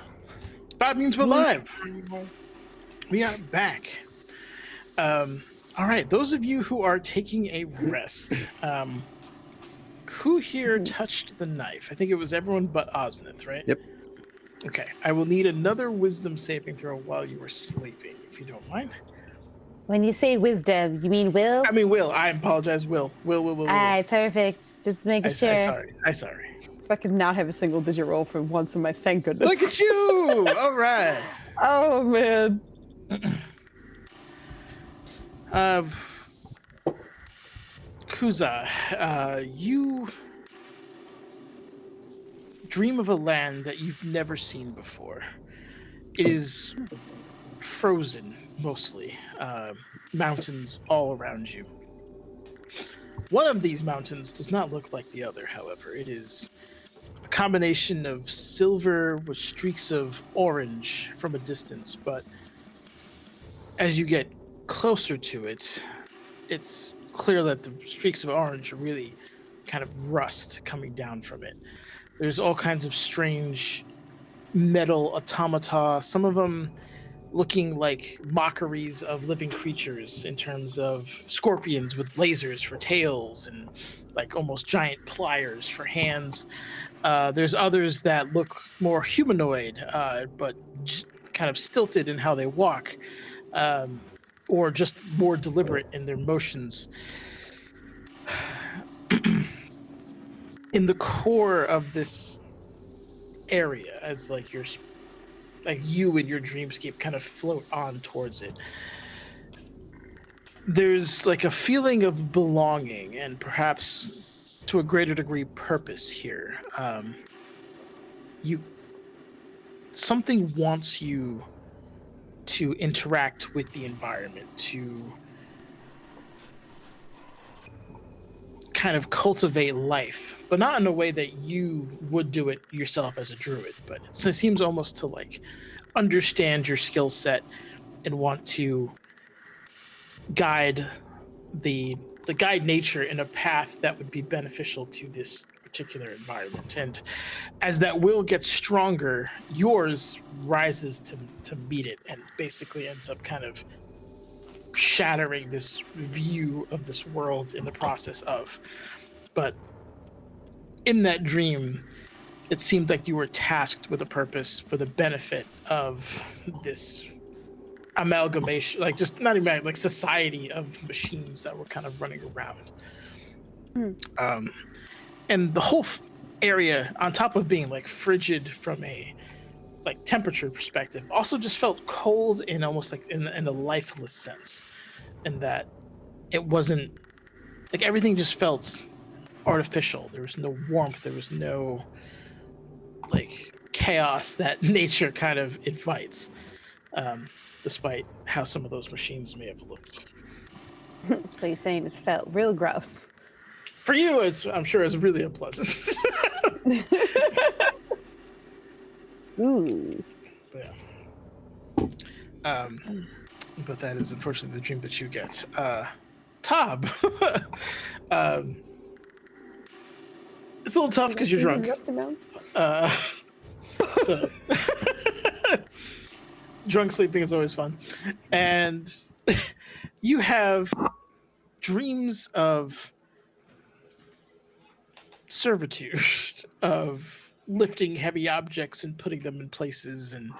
5 means we're live. We are back. All right, those of you who are taking a rest, who here touched the knife? I think it was everyone but Osnith, right? Yep. Okay, I will need another wisdom saving throw while you were sleeping, if you don't mind. When you say wisdom, you mean will? I mean, Will. I apologize, Will. Will. Aye, perfect. Just making sure. I sorry. If I could not have a single digit roll for once in my thank goodness. Look at you! All right. Oh man. Kuza, you dream of a land that you've never seen before. It is frozen, mostly. Mountains all around you. One of these mountains does not look like the other, however. It is a combination of silver with streaks of orange from a distance, but as you get closer to it, it's clear that the streaks of orange are really kind of rust coming down from it. There's all kinds of strange metal automata, some of them looking like mockeries of living creatures in terms of scorpions with lasers for tails and like almost giant pliers for hands. There's others that look more humanoid, but kind of stilted in how they walk, or just more deliberate in their motions. In the core of this area, as like you and your dreamscape kind of float on towards it, there's like a feeling of belonging and perhaps to a greater degree purpose here. Something wants you to interact with the environment, to kind of cultivate life, but not in a way that you would do it yourself as a druid, but it seems almost to like understand your skill set and want to guide guide nature in a path that would be beneficial to this particular environment. And as that will gets stronger, yours rises to meet it and basically ends up kind of shattering this view of this world in the process of. But in that dream, it seemed like you were tasked with a purpose for the benefit of this amalgamation, like just not even like society of machines that were kind of running around. And the whole area, on top of being like frigid from a like temperature perspective, also just felt cold and almost like in a lifeless sense, in that it wasn't like everything just felt artificial. There was no warmth. There was no like chaos that nature kind of invites, despite how some of those machines may have looked. So you're saying it felt real gross. For you, I'm sure it's really unpleasant. Ooh. Yeah. But that is unfortunately the dream that you get. Tob. It's a little tough because you're drunk. So drunk sleeping is always fun. And you have dreams of servitude, of lifting heavy objects and putting them in places, and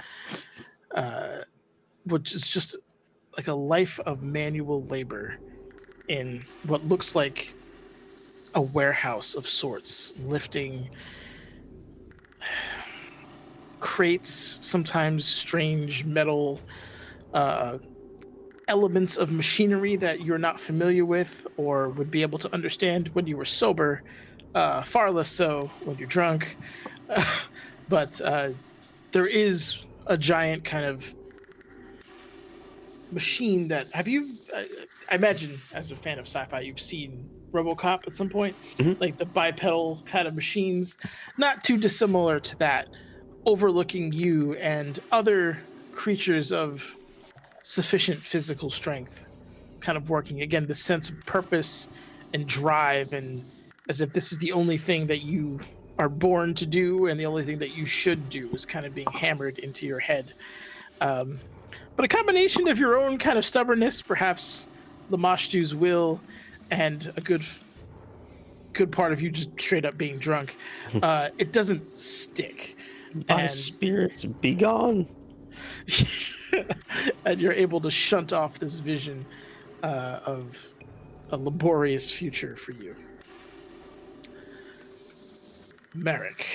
which is just like a life of manual labor in what looks like a warehouse of sorts, lifting crates, sometimes strange metal elements of machinery that you're not familiar with or would be able to understand when you were sober, far less so when you're drunk. But there is a giant kind of machine that I imagine as a fan of sci-fi, you've seen RoboCop at some point, like the bipedal kind of machines, not too dissimilar to that, overlooking you and other creatures of sufficient physical strength, kind of working. Again, the sense of purpose and drive, and as if this is the only thing that you are born to do, and the only thing that you should do is kind of being hammered into your head. But a combination of your own kind of stubbornness, perhaps Lamashtu's will, and a good part of you just straight up being drunk, it doesn't stick. My And- spirits be gone. And you're able to shunt off this vision of a laborious future for you. Merrick.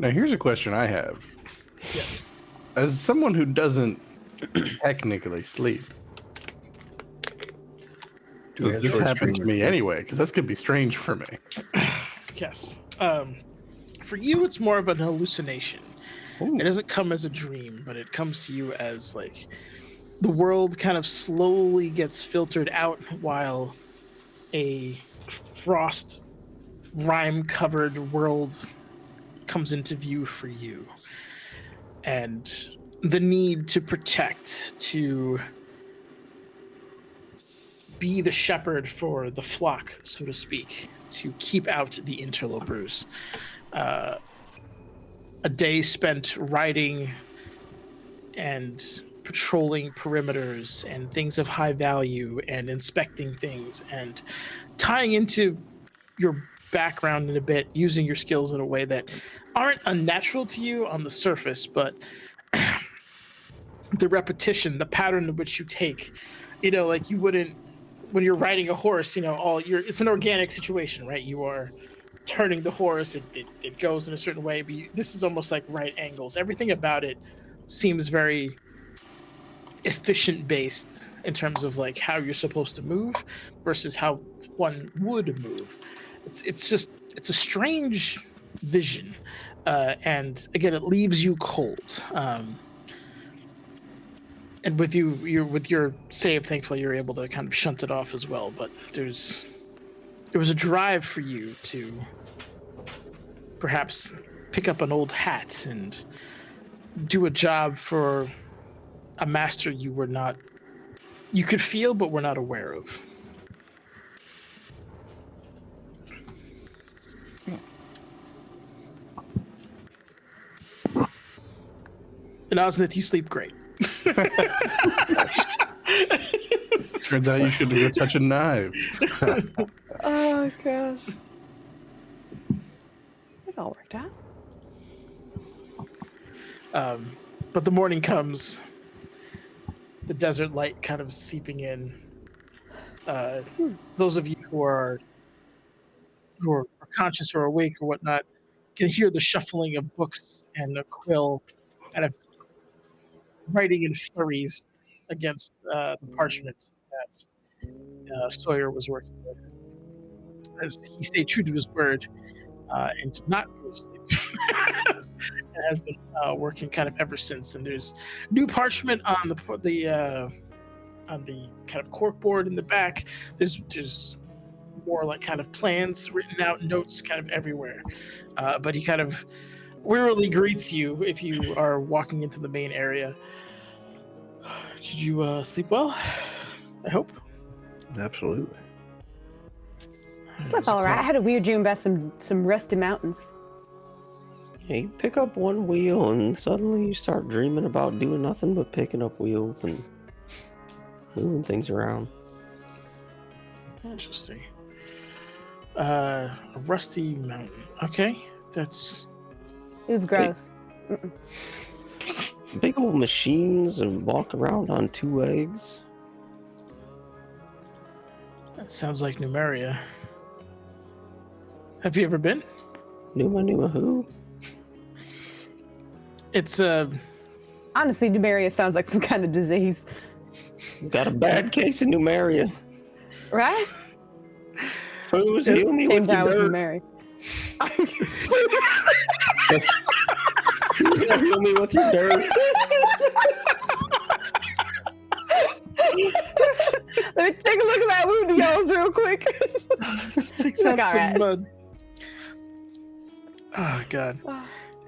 Now, here's a question I have. Yes. As someone who doesn't technically sleep, Do we does have this short happen to stream me or- anyway? Because that's going to be strange for me. Yes. For you, it's more of an hallucination. Ooh. It doesn't come as a dream, but it comes to you as like the world kind of slowly gets filtered out while a frost rime covered world comes into view for you. And the need to protect, to be the shepherd for the flock, so to speak, to keep out the interlopers. A day spent riding and patrolling perimeters and things of high value and inspecting things and tying into your background in a bit, using your skills in a way that aren't unnatural to you on the surface, but the repetition, the pattern in which you take, like you wouldn't, when you're riding a horse, it's an organic situation, right? You are turning the horse, it goes in a certain way, but this is almost like right angles. Everything about it seems very efficient based in terms of like how you're supposed to move versus how one would move. It's a strange vision, and again, it leaves you cold. And with your save, thankfully, you're able to kind of shunt it off as well. But there was a drive for you to perhaps pick up an old hat and do a job for a master you could feel but were not aware of. And Osnith, you sleep great. Turns out you shouldn't go touching knives. Oh gosh. It all worked out. But the morning comes, the desert light kind of seeping in. Those of you who are conscious or awake or whatnot can hear the shuffling of books and a quill kind of writing in flurries against the parchment that Sawyer was working with. As he stayed true to his word and did not go to sleep. And has been working kind of ever since. And there's new parchment on the kind of corkboard in the back. There's more like kind of plans written out, notes kind of everywhere. But he kind of wearily greets you if you are walking into the main area. Did you sleep well? I hope. Absolutely. Slept all right. I had a weird dream about some rusty mountains. Yeah, you pick up one wheel and suddenly you start dreaming about doing nothing but picking up wheels and moving things around. Interesting. A rusty mountain. Okay, that's It was gross. Big old machines and walk around on two legs. that sounds like Numeria. Have you ever been? Numa who? It's Honestly, Numeria sounds like some kind of disease, Got a bad case of pneumaria. right? Foos, heal me Came with down your with dirt. Numeria. Who's gonna heal me with your dirt? Let me take a look at that wound of yours real quick. just takes Look, out some alright. mud. Oh god.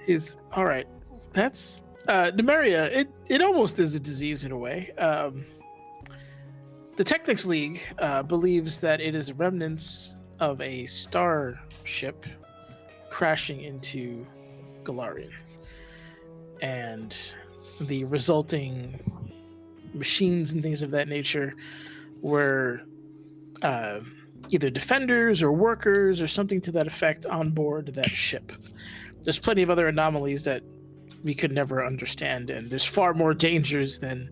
Is all right. That's Numeria. It almost is a disease in a way. The Technics League believes that it is remnants of a star ship crashing into Galarian. And the resulting machines and things of that nature were either defenders or workers or something to that effect on board that ship. There's plenty of other anomalies that we could never understand, and there's far more dangers than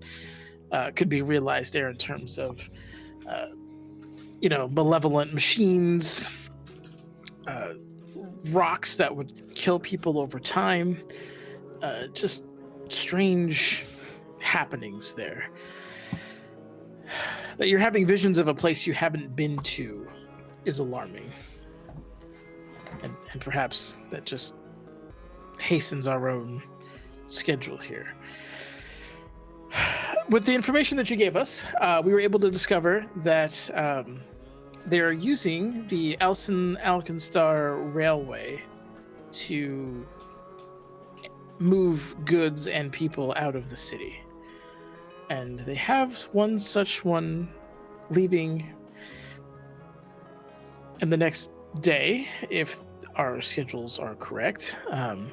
could be realized there in terms of malevolent machines, rocks that would kill people over time, just strange happenings there. That you're having visions of a place you haven't been to is alarming. And perhaps that just hastens our own schedule here. With the information that you gave us, we were able to discover that they are using the Alkenstar Railway to move goods and people out of the city. And they have one such one leaving in the next day, if our schedules are correct. And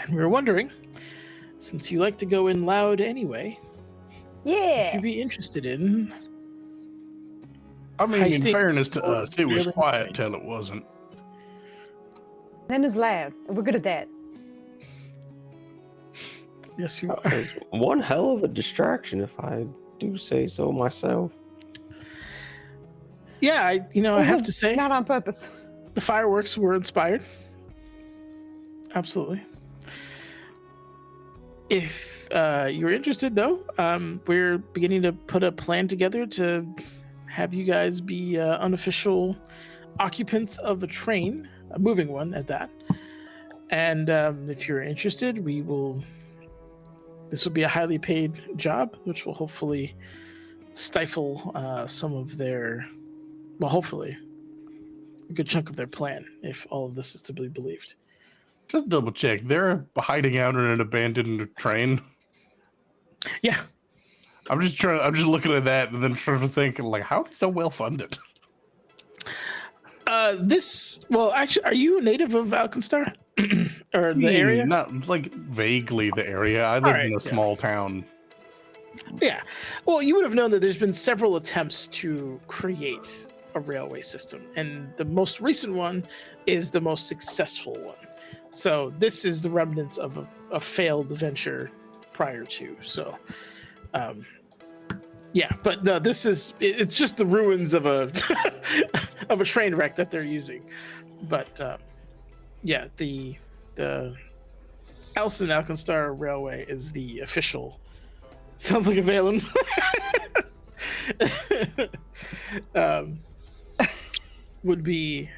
we were wondering, since you like to go in loud anyway, if you'd be interested in... I mean, in heisting fairness to or us, it was really quiet anything. till it wasn't. Then it's loud. We're good at that. Yes, you are. It's one hell of a distraction, if I do say so myself. Yeah, I have to say, Not on purpose. the fireworks were inspired. Absolutely. If you're interested, though, we're beginning to put a plan together to have you guys be unofficial occupants of a train, a moving one at that. And if you're interested, this will be a highly paid job, which will hopefully stifle some of their, hopefully, a good chunk of their plan, if all of this is to be believed. Just double check. They're hiding out in an abandoned train. Yeah. I'm just looking at that and then trying to think, like, how are they so well funded? Actually, are you a native of Alkenstar? Or the area? Not like vaguely the area. I live in a small town. Yeah. Well, you would have known that there's been several attempts to create a railway system, and the most recent one is the most successful one. So this is the remnants of a failed venture prior to. So, but no, it's just the ruins of a of a train wreck that they're using. But the Alkenstar Railway is the official. Sounds like a Valen. Would be,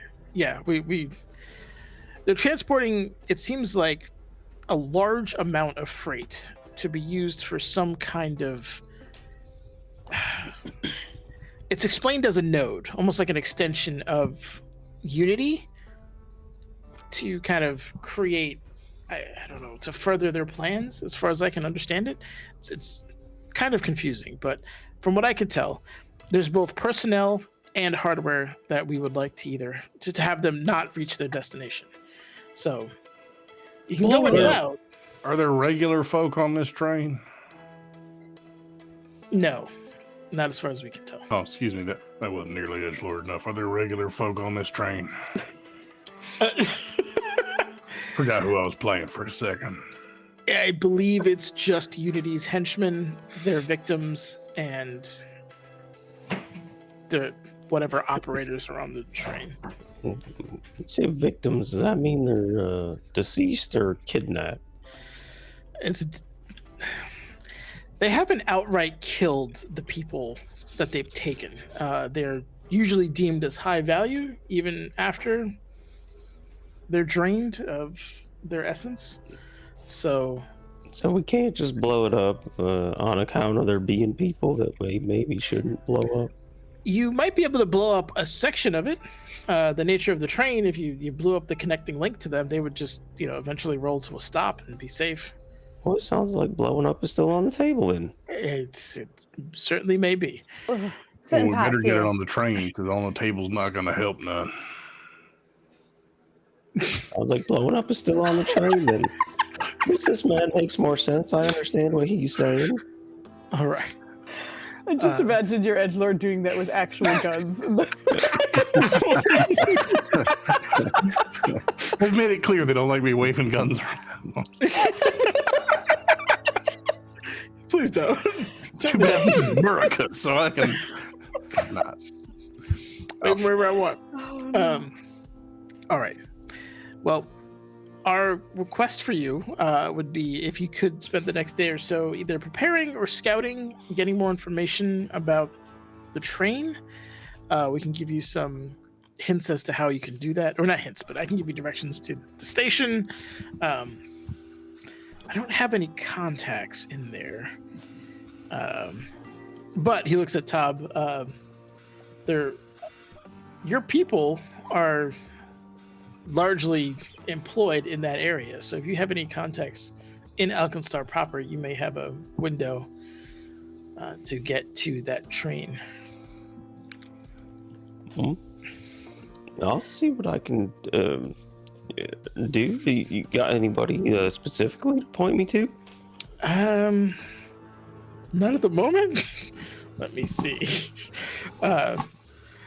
they're transporting, it seems like, a large amount of freight to be used for some kind of, it's explained as a node, almost like an extension of Unity, to kind of create, I don't know, to further their plans, as far as I can understand it. It's kind of confusing, but from what I could tell, there's both personnel and hardware that we would like to to have them not reach their destination. So you can go in and out. Are there regular folk on this train? No, not as far as we can tell. Oh, excuse me. That wasn't nearly edgelord enough. Are there regular folk on this train? Forgot who I was playing for a second. I believe it's just Unity's henchmen, their victims, and the whatever operators are on the train. You say victims, does that mean they're deceased or kidnapped? They haven't outright killed the people that they've taken. They're usually deemed as high value, even after they're drained of their essence. So we can't just blow it up on account of there being people that we maybe shouldn't blow up. You might be able to blow up a section of it. The nature of the train, if you blew up the connecting link to them, they would just, eventually roll to a stop and be safe. Well, it sounds like blowing up is still on the table then. It certainly may be. Well, we better get it on the train, because on the table's not going to help none. I was like, blowing up is still on the train. Then businessman makes more sense. I understand what he's saying. All right. I just imagine your edgelord doing that with actual guns. They've made it clear they don't like me waving guns around. Please don't. Too bad this is America, so I can not. Wave wherever I want. All right. Well, our request for you would be if you could spend the next day or so either preparing or scouting, getting more information about the train. We can give you some hints as to how you can do that. Or not hints, but I can give you directions to the station. I don't have any contacts in there. But he looks at Tab. Your people are largely employed in that area. So if you have any contacts in Alkenstar proper, you may have a window to get to that train. I'll see what I can do. You got anybody specifically to point me to? Not at the moment. Let me see.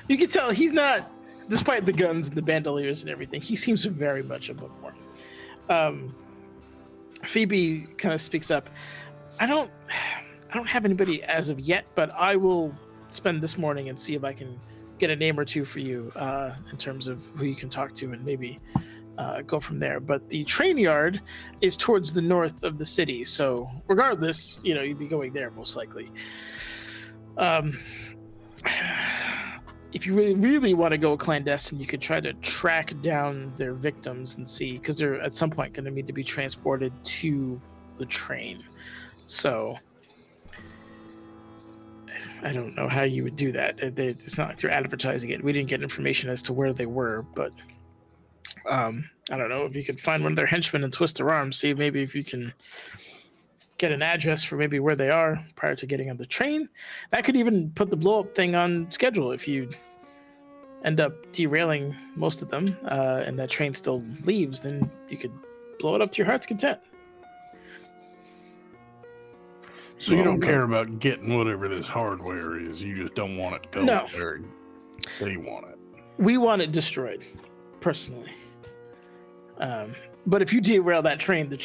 You can tell he's not, despite the guns and the bandoliers and everything, he seems very much a bookworm. Phoebe kind of speaks up. I don't have anybody as of yet, but I will spend this morning and see if I can get a name or two for you in terms of who you can talk to and maybe go from there. But the train yard is towards the north of the city, so regardless, you'd be going there most likely. If you really want to go clandestine, you could try to track down their victims and see, because they're at some point going to need to be transported to the train. So I don't know how you would do that. It's not like they're advertising it. We didn't get information as to where they were, but I don't know if you could find one of their henchmen and twist their arm, see maybe if you can get an address for maybe where they are prior to getting on the train. That could even put the blow up thing on schedule if you end up derailing most of them and that train still leaves, then you could blow it up to your heart's content. So you don't care about getting whatever this hardware is, you just don't want it going there. They want it. We want it destroyed, personally. But if you derail that train, the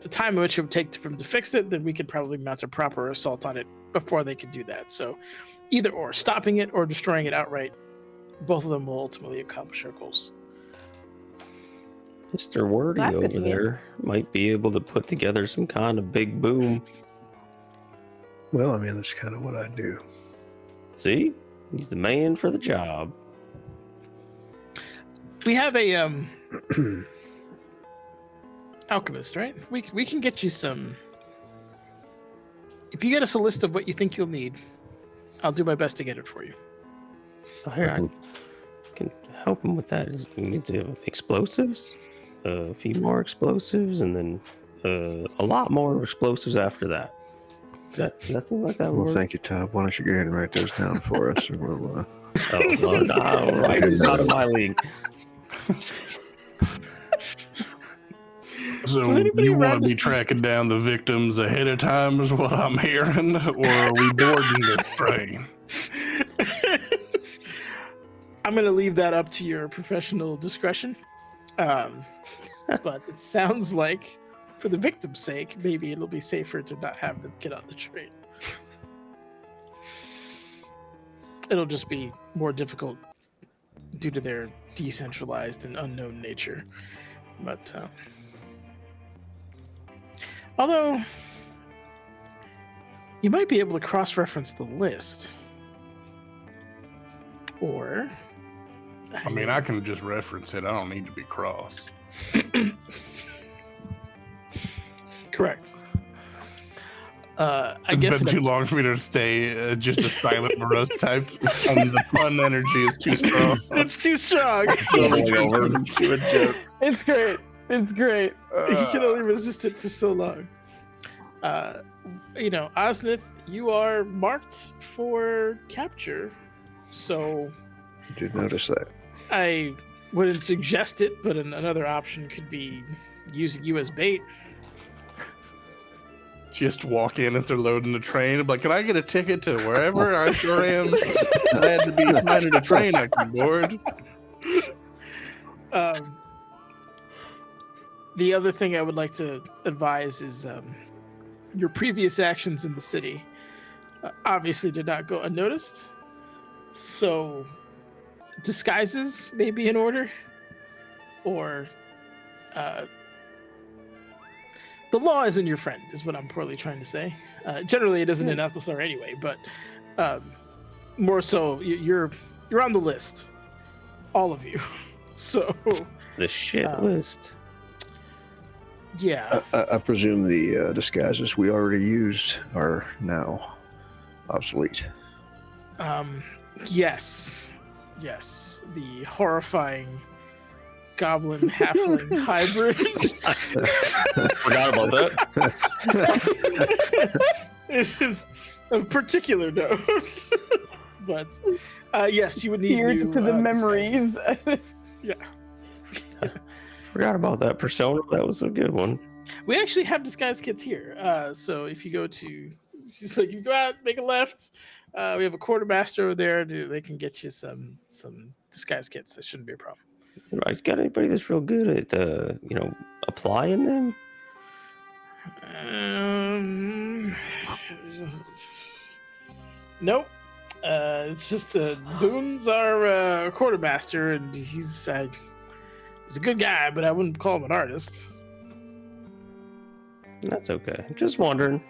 time in which it would take for them to fix it, then we could probably mount a proper assault on it before they could do that. So either or, stopping it or destroying it outright, both of them will ultimately accomplish our goals. Mr. Wordy over there might be able to put together some kind of big boom. Well, I mean, that's kind of what I do. See? He's the man for the job. We have a alchemist, right? We can get you some. If you get us a list of what you think you'll need, I'll do my best to get it for you. I can help him with that. We need to have explosives, a few more explosives, and then a lot more explosives after that. Nothing like that. Well, thank you, Todd. Why don't you go ahead and write those down for us, and we'll. No, right. It's out of my league. So you want to be tracking down the victims ahead of time is what I'm hearing, or are we boarding this train? I'm going to leave that up to your professional discretion. But it sounds like, for the victim's sake, maybe it'll be safer to not have them get on the train. It'll just be more difficult due to their decentralized and unknown nature. But, although, you might be able to cross-reference the list. Or... I mean, I can just reference it. I don't need to be cross. Correct. I guess it's been too long for me to stay just a silent morose type, and the fun energy is too strong. It's too strong. It's great. It's great. He can only resist it for so long. Osnith, you are marked for capture, so I did notice that. I wouldn't suggest it, but another option could be using you as bait. Just walk in as they're loading the train. I'm like, can I get a ticket to wherever? I sure am glad to be finding a train I can board. The other thing I would like to advise is your previous actions in the city obviously did not go unnoticed. So disguises may be in order, or the law isn't your friend, is what I'm poorly trying to say. Generally, it isn't in Alkenstar anyway, but more so, you're on the list, all of you. So The shit list. yeah, I presume the disguises we already used are now obsolete. yes, the horrifying goblin halfling hybrid. Forgot about that. This is a particular note. But yes, you would need Here new, to the disguises. memories. Yeah, Forgot about that persona. That was a good one. we actually have disguise kits here. So if you go to, just like you go out, make a left. We have a quartermaster over there. They can get you some disguise kits. That shouldn't be a problem. Right, got anybody that's real good at applying them? Nope. It's just Boone's our quartermaster, and he's a good guy, but I wouldn't call him an artist. That's okay. Just wondering.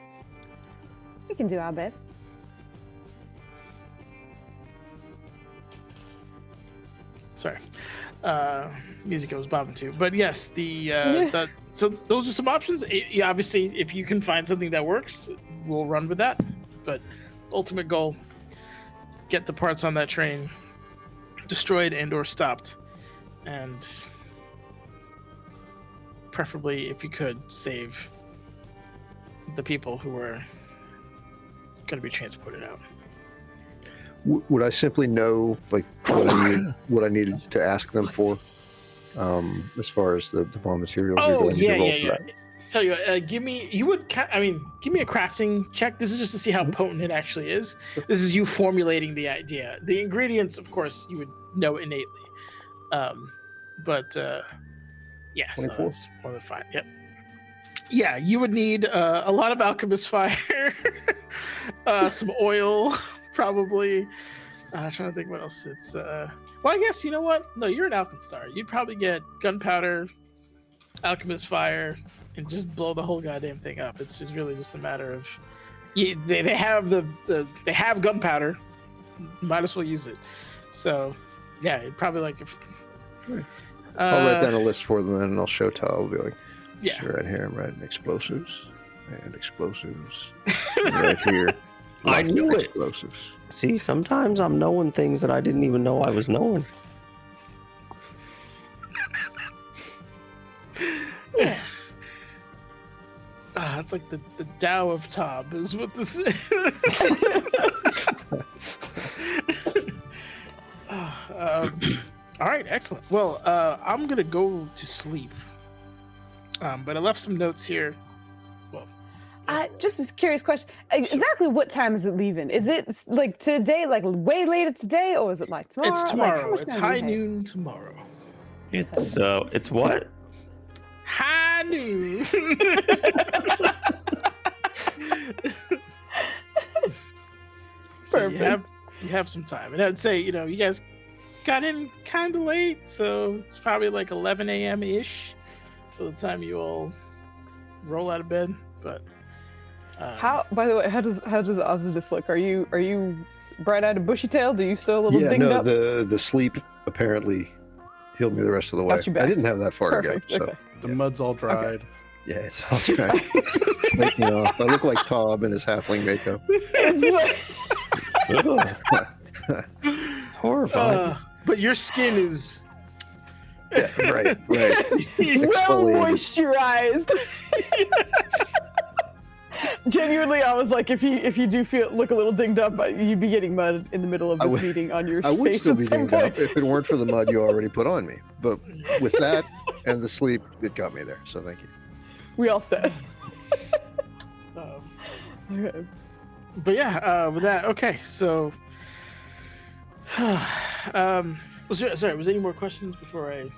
We can do our best. Sorry. Music I was bobbing to, but yes, so those are some options. Obviously, if you can find something that works, we'll run with that. But ultimate goal: get the parts on that train destroyed and/or stopped, and preferably, if you could, save the people who are going to be transported out. Would I simply know like what I needed to ask them for, as far as the raw materials? Oh yeah. Tell you, give me a crafting check. This is just to see how potent it actually is. This is you formulating the idea. The ingredients, of course, you would know innately. Yeah, 24? that's more than fine. Yep. Yeah, you would need a lot of alchemist fire, some oil, probably. Trying to think what else it's. Well, I guess you know what? No, you're an Alkenstar. You'd probably get gunpowder, alchemist fire, and just blow the whole goddamn thing up. It's just really just a matter of. They have they have gunpowder. Might as well use it. So, yeah, it'd probably like if. I'll write down a list for them, and I'll show Tal. I'll be like, Yeah. sure, right here I'm writing explosives, and right here. I knew it. Explosives. See, sometimes I'm knowing things that I didn't even know I was knowing. It's like the Tao of Tob is what this is. All right, excellent. Well, I'm gonna go to sleep, but I left some notes here. Well, Just a curious question. Exactly what time is it leaving? Is it like today, like way later today, or is it like tomorrow? it's Like, how tomorrow. much It's time do we high have? noon tomorrow. It's what? High noon. So you have some time, and I'd say you guys got in kind of late, so it's probably like 11 a.m. ish by the time you all roll out of bed. But How? By the way, how does Ozidif look? Are you bright-eyed and bushy-tailed? Are you still a little dinged up? the sleep apparently healed me the rest of the way. Got you back. I didn't have that far Perfect. to go. So Okay. The mud's all dried. yeah, it's all right. Make me off. I look like Tob in his halfling makeup. It's horrifying. but your skin is Yeah, right. Well Exfoliated. moisturized. Genuinely, I was like, if you do look a little dinged up, you'd be getting mud in the middle of this meeting on your I would face still at be some dinged point. up if it weren't for the mud you already put on me. But with that and the sleep, it got me there. So thank you. We all said. Okay. But yeah, with that, okay. So, was there any more questions before I?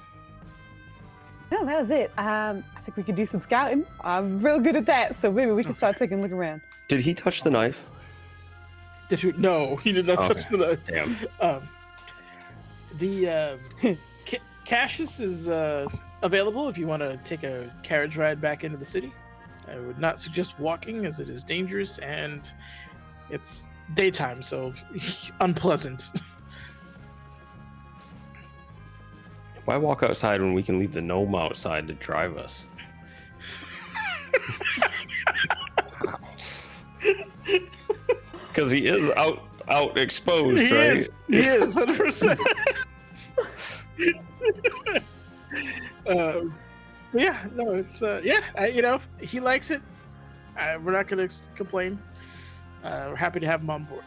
No, that was it. I think we could do some scouting. I'm real good at that, so maybe we can start taking a look around. Did he touch the knife? No, he did not Okay. touch the knife. Damn. The Cassius is available if you want to take a carriage ride back into the city. I would not suggest walking as it is dangerous and it's daytime, so unpleasant. Why walk outside when we can leave the gnome outside to drive us? Because he is out exposed, right? He is 100%. Yeah, no, it's he likes it. We're not gonna complain. We're happy to have him on board.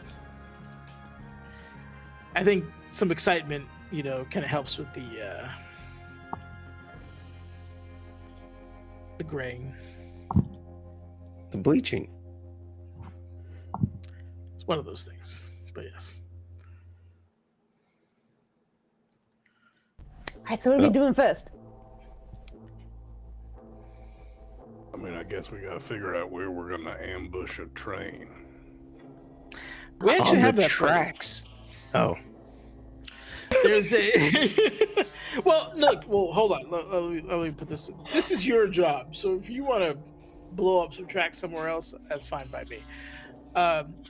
I think some excitement, kind of helps with the graying, The bleaching. it's one of those things. But yes. All right, so what are we doing first? I mean, I guess we gotta figure out where we're gonna ambush a train. We actually On have the that tracks. Oh. There's a well, look. Well, hold on. Let me put this. This is your job. So if you want to blow up some tracks somewhere else, that's fine by me.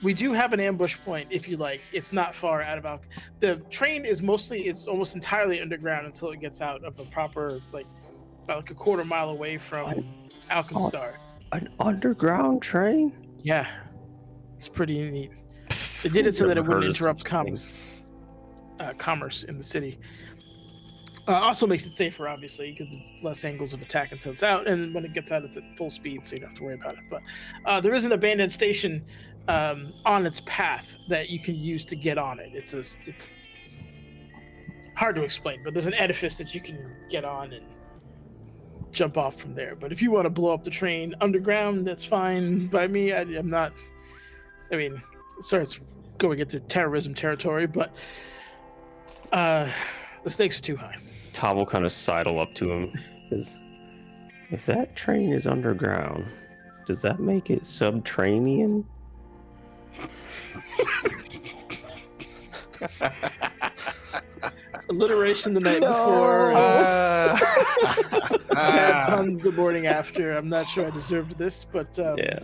We do have an ambush point if you like. It's not far out of the train is it's almost entirely underground until it gets out of a proper about a quarter mile away from Alkenstar. An underground train? Yeah, it's pretty neat. They did it so that it wouldn't interrupt commerce in the city. Also makes it safer, obviously, because it's less angles of attack until it's out, and when it gets out, it's at full speed, so you don't have to worry about it. But there is an abandoned station on its path that you can use to get on it. It's hard to explain, but there's an edifice that you can get on and jump off from there. But if you want to blow up the train underground, that's fine by me. I'm not. I mean, it starts going into terrorism territory, but the stakes are too high. Tom will kind of sidle up to him. Because if that train is underground, does that make it subterranean? Alliteration the night before. Bad puns the morning after. I'm not sure I deserved this, but Yeah.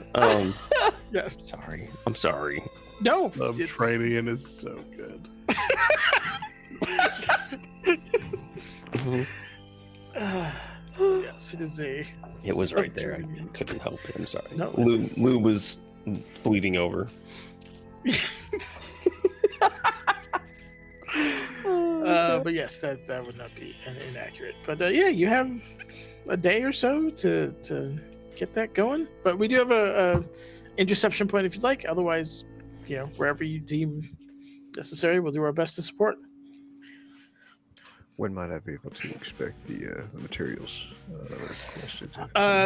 yes. Sorry. I'm sorry. No. Subterranean is so good. Yes, it is a. It was right there. I couldn't help it. I'm sorry. No, Lou was bleeding over. But yes, that would not be inaccurate. But yeah, you have a day or so to get that going. But we do have a interception point if you'd like. Otherwise, wherever you deem necessary, we'll do our best to support. When might I be able to expect the materials that are requested?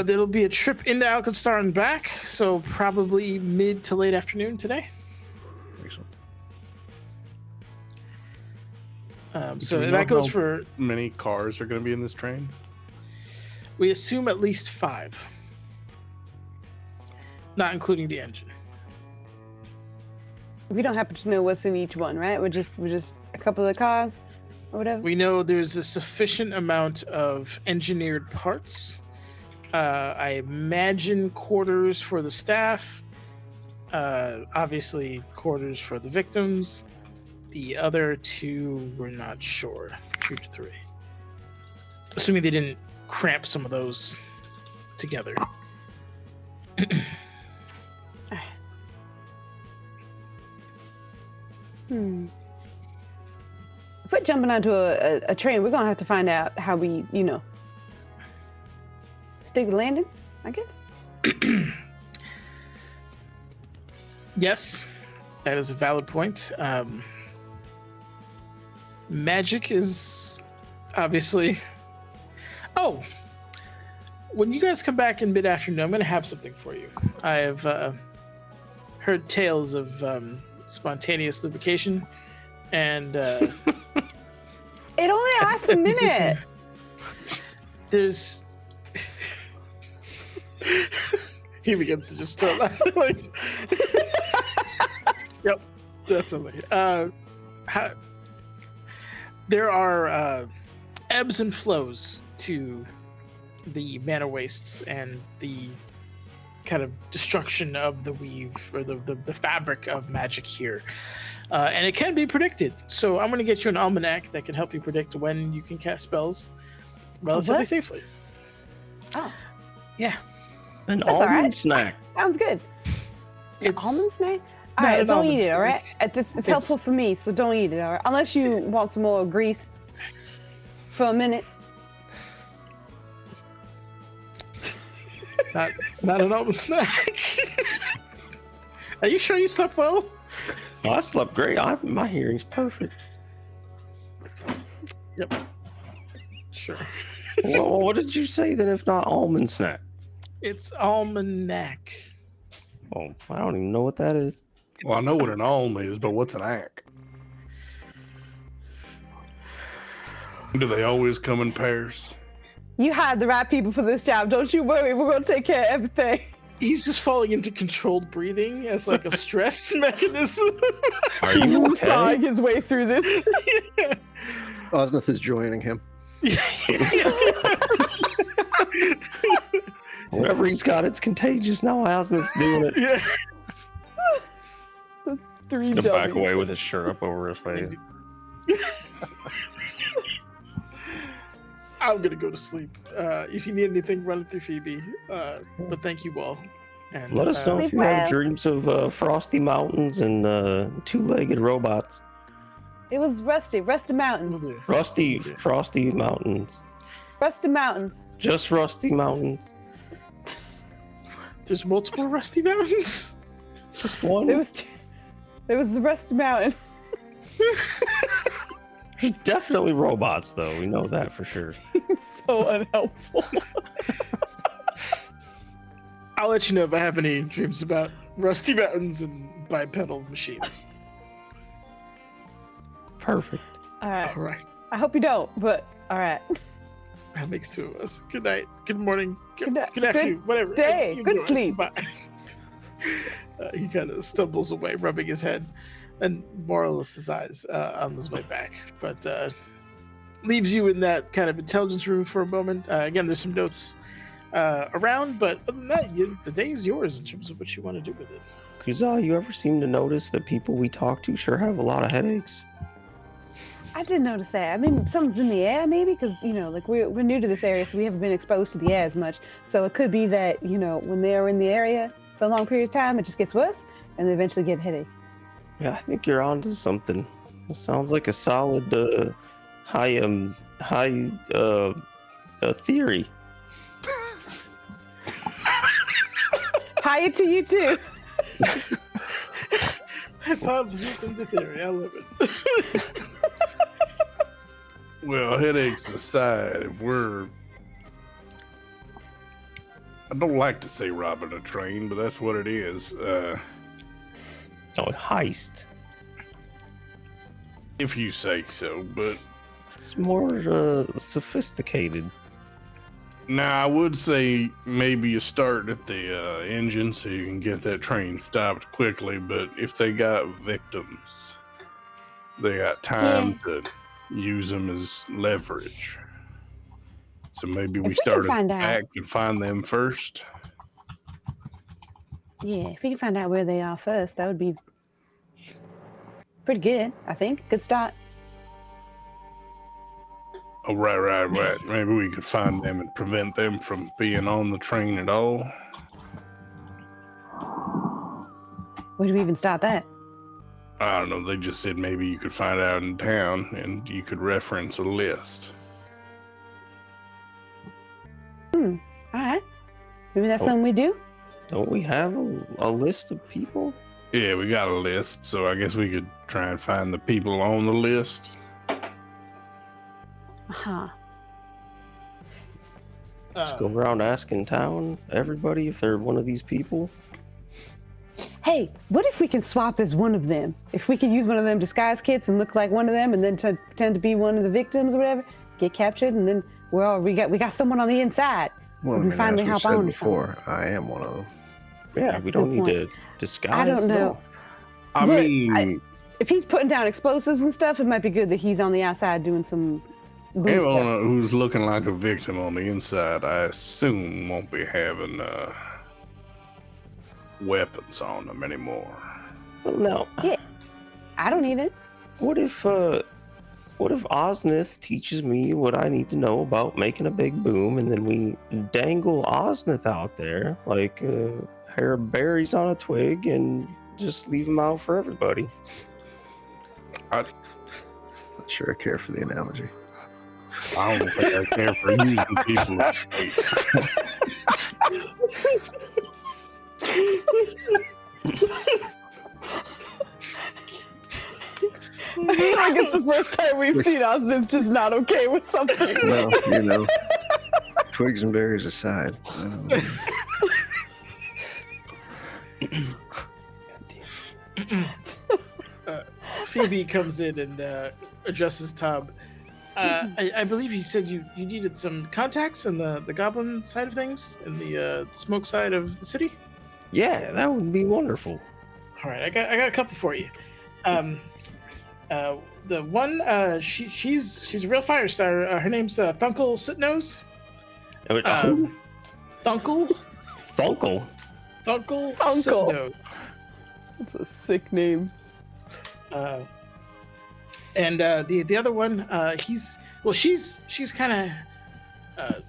There'll be a trip into Alkenstar and back, so probably mid to late afternoon today. Excellent. So Do we that know goes how for. many cars are going to be in this train? We assume at least 5, not including the engine. We don't happen to know what's in each one, right? We're just a couple of cars or whatever. We know there's a sufficient amount of engineered parts. I imagine quarters for the staff. Obviously, quarters for the victims. The other 2, we're not sure. 2 to 3. Assuming they didn't cramp some of those together. If we're jumping onto a train, we're gonna have to find out how we, stick the landing, I guess. Yes, that is a valid point. Magic is obviously. Oh, when you guys come back in mid-afternoon, I'm going to have something for you. I have heard tales of spontaneous lubrication, and It only lasts a minute. there's. He begins to just start laughing. Like, yep, definitely. There are ebbs and flows to the mana wastes and the kind of destruction of the weave or the fabric of magic here. And it can be predicted. So I'm going to get you an almanac that can help you predict when you can cast spells relatively safely. Oh. Yeah. An That's all almond right. snack. Sounds good. It's Almond snack? not Alright, an don't almond eat it, snack. alright? It's helpful for me, so don't eat it, alright? Unless you want some more grease for a minute. not an almond snack. Are you sure you slept well? Oh, I slept great. My hearing's perfect. Yep. Sure. Well, what did you say then if not almond snack? It's almanac. Oh, I don't even know what that is. Well, I know what an alm is, but what's an ack? Do they always come in pairs? You hired the right people for this job. Don't you worry. We're going to take care of everything. He's just falling into controlled breathing as like a stress mechanism. Are you okay? Sawing his way through this. Osneth is joining him. Whatever he's got, it's contagious. Now Asneth's doing it. Yeah. Three He's gonna back dummies. away with his shirt up over his face. I'm gonna go to sleep. If you need anything, run it through Phoebe. But thank you all. And Let us know if you Sleep have well. dreams of frosty mountains and two-legged robots. It was Rusty Mountains. Frosty mountains. Rusty Mountains. Just rusty mountains. There's multiple Rusty Mountains. Just one. There was the Rusty Mountain. There's definitely robots, though. We know that for sure. So unhelpful. I'll let you know if I have any dreams about Rusty Mountains and bipedal machines. Perfect. All right. All right. I hope you don't, but all right. That makes two of us. Good night. Good morning. Good night. Good afternoon. Good Whatever. day. You Good do it. sleep. Bye. He kind of stumbles away, rubbing his head and moralist his eyes on his way back. But leaves you in that kind of intelligence room for a moment. Again, there's some notes around, but other than that, the day is yours in terms of what you want to do with it. Kuzal, you ever seem to notice that people we talk to sure have a lot of headaches? I did notice that. I mean, something's in the air, maybe, because like we're new to this area, so we haven't been exposed to the air as much. So it could be that when they're in the area for a long period of time, it just gets worse, and they eventually get a headache. Yeah, I think you're onto something. It sounds like a solid high theory. Hiya to you too. Hypothesis into theory. I love it. Well, headaches aside, I don't like to say robbing a train, but that's what it is. Oh, heist. If you say so, but It's more sophisticated. now I would say maybe you start at the engine so you can get that train stopped quickly, but if they got victims, they got time to use them as leverage. So maybe we If we can start at the find out. back and find them first. Yeah, if we can find out where they are first, that would be pretty good, I think. Good start. Oh, right. Maybe we could find them and prevent them from being on the train at all. Where do we even start that? I don't know. They just said maybe you could find out in town and you could reference a list. All right. Maybe that's Oh. something we do. Don't we have a list of people? Yeah, we got a list, so I guess we could try and find the people on the list. Huh. Just go around asking town, everybody, if they're one of these people. Hey, what if we can swap as one of them? If we can use one of them disguise kits and look like one of them, and then pretend to be one of the victims or whatever, get captured, and then we got someone on the inside. Well, I We mean, finally as we hop said on or before, I am one of them. Yeah, That's we a don't good need to disguise. I don't know. no. I Look, mean, If he's putting down explosives and stuff, it might be good that he's on the outside doing some blue anyone stuff. who's looking like a victim on the inside, I assume won't be having weapons on them anymore. Well, no. Yeah, I don't need it. What if Osnith teaches me what I need to know about making a big boom, and then we dangle Osnith out there like a pair of berries on a twig and just leave them out for everybody? Not sure I care for the analogy. I don't think I care for using people. I feel like it's the first time we've seen Austin just not okay with something. Well, you know, twigs and berries aside. I don't know. Phoebe comes in and addresses Tom. I believe you said you needed some contacts in the goblin side of things, in the smoke side of the city. Yeah, that would be wonderful. All right, I got a couple for you. The one, she's a real fire starter. Her name's Thunkle Sootnose. Who? Thunkle Thunkle. Thunkle Thunkle. Sootnose. That's a sick name. And the other one, she's kind of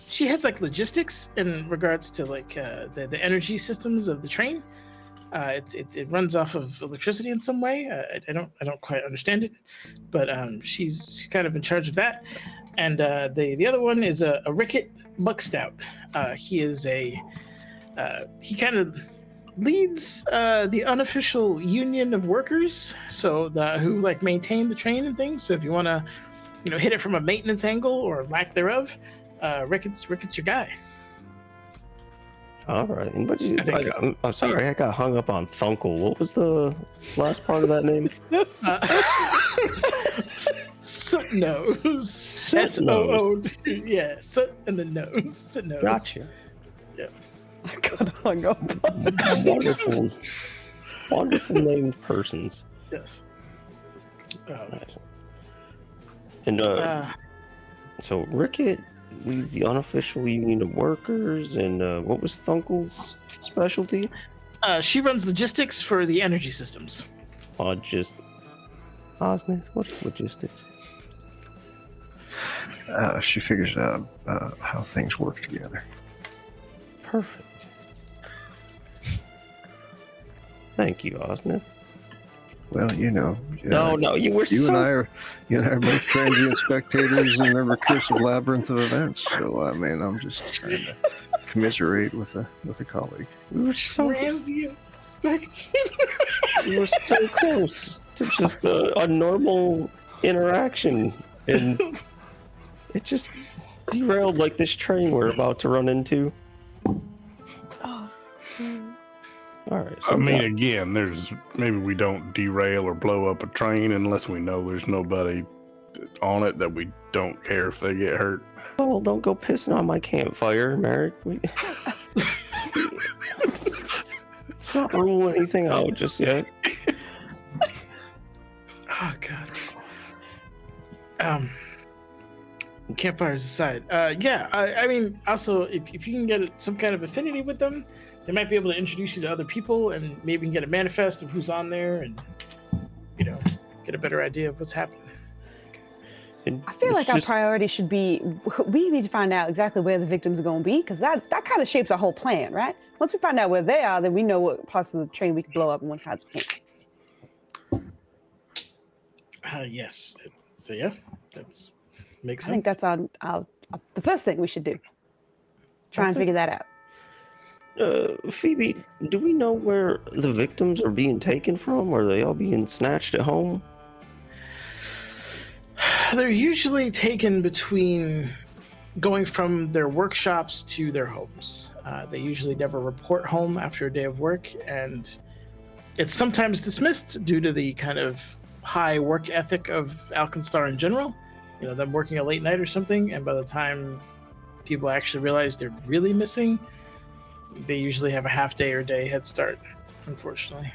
she heads like logistics in regards to like the energy systems of the train. It runs off of electricity in some way. I don't quite understand it, but she's kind of in charge of that. And the other one is a Ricket Muckstout. He is he kind of leads the unofficial union of workers, so who like maintain the train and things. So if you want to, hit it from a maintenance angle or lack thereof, Ricket's your guy. All right. And I'm sorry, I got hung up on Thunkle. What was the last part of that name? Sootnose. Sootnose. SOO. Yeah, soot and the nose. Sootnose. Gotcha. I got hung up. Wonderful, wonderful named persons. Yes. And so Ricket leads the unofficial union of workers, and what was Thunkle's specialty? She runs logistics for the energy systems. Osnith, what's logistics? She figures out how things work together. Perfect. Thank you, Osnith. Well, No, you were you and I are both transient spectators in the recursive labyrinth of events. So I mean, I'm just trying to commiserate with a colleague. We were so Transient spectator. we were so close to just a normal interaction, and it just derailed like this train we're about to run into. All right. So I mean, again, maybe we don't derail or blow up a train unless we know there's nobody on it that we don't care if they get hurt. well, don't go pissing on my campfire, Merrick. Let's not rule anything out just yet. Oh God. Campfires aside, I mean, also if you can get some kind of affinity with them, they might be able to introduce you to other people, and maybe you can get a manifest of who's on there, and get a better idea of what's happening. And I feel like our priority should be, we need to find out exactly where the victims are going to be, because that kind of shapes our whole plan, right? Once we find out where they are, then we know what parts of the train we can blow up and what kinds we can't. Yes. That's makes sense. I think that's the first thing we should do. Try and figure that out. Phoebe, do we know where the victims are being taken from? Are they all being snatched at home? They're usually taken between going from their workshops to their homes. They usually never report home after a day of work, and it's sometimes dismissed due to the kind of high work ethic of Alkenstar in general. You know, them working a late night or something, and by the time people actually realize they're really missing, they usually have a half day or day head start, unfortunately.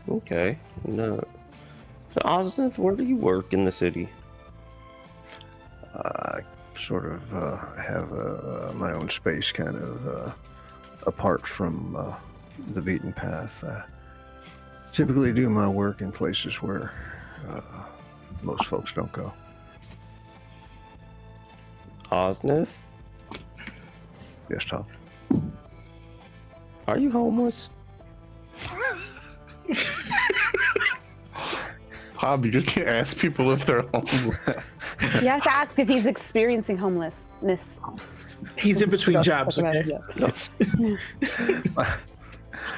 Okay. No. So, Osnith, where do you work in the city? I sort of have my own space, kind of apart from the beaten path. Typically do my work in places where most folks don't go. Osnith? Yes, Tom. Are you homeless? Bob, you just can't ask people if they're homeless. You have to ask if he's experiencing homelessness. He's in between jobs, okay? It's,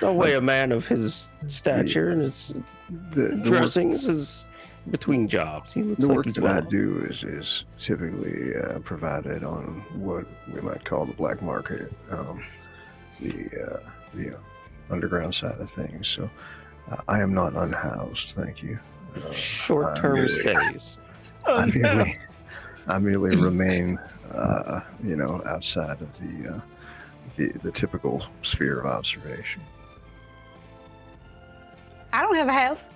No way a man of his stature and his the dressings is between jobs. He looks The like work he's that I well. do is typically provided on what we might call the black market, the underground side of things. So I am not unhoused, thank you. Short-term really- stays. Oh, no. I merely remain, outside of the typical sphere of observation. I don't have a house.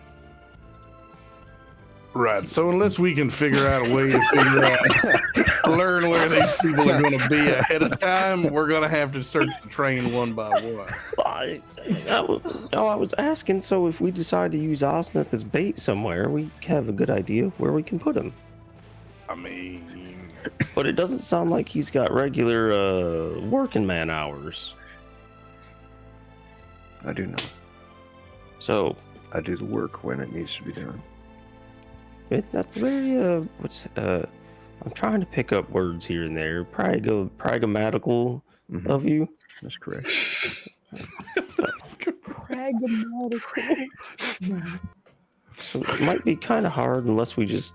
Right. So unless we can figure out a way to learn where these people are going to be ahead of time, we're going to have to search the train one by one. I was asking, so if we decide to use Osnith as bait somewhere, we have a good idea where we can put him. I mean, But it doesn't sound like he's got regular working man hours. I do not. So I do the work when it needs to be done. that's very I'm trying to pick up words here and there. Pragmatical Mhm, of you. That's correct. Pragmatic. So it might be kind of hard unless we just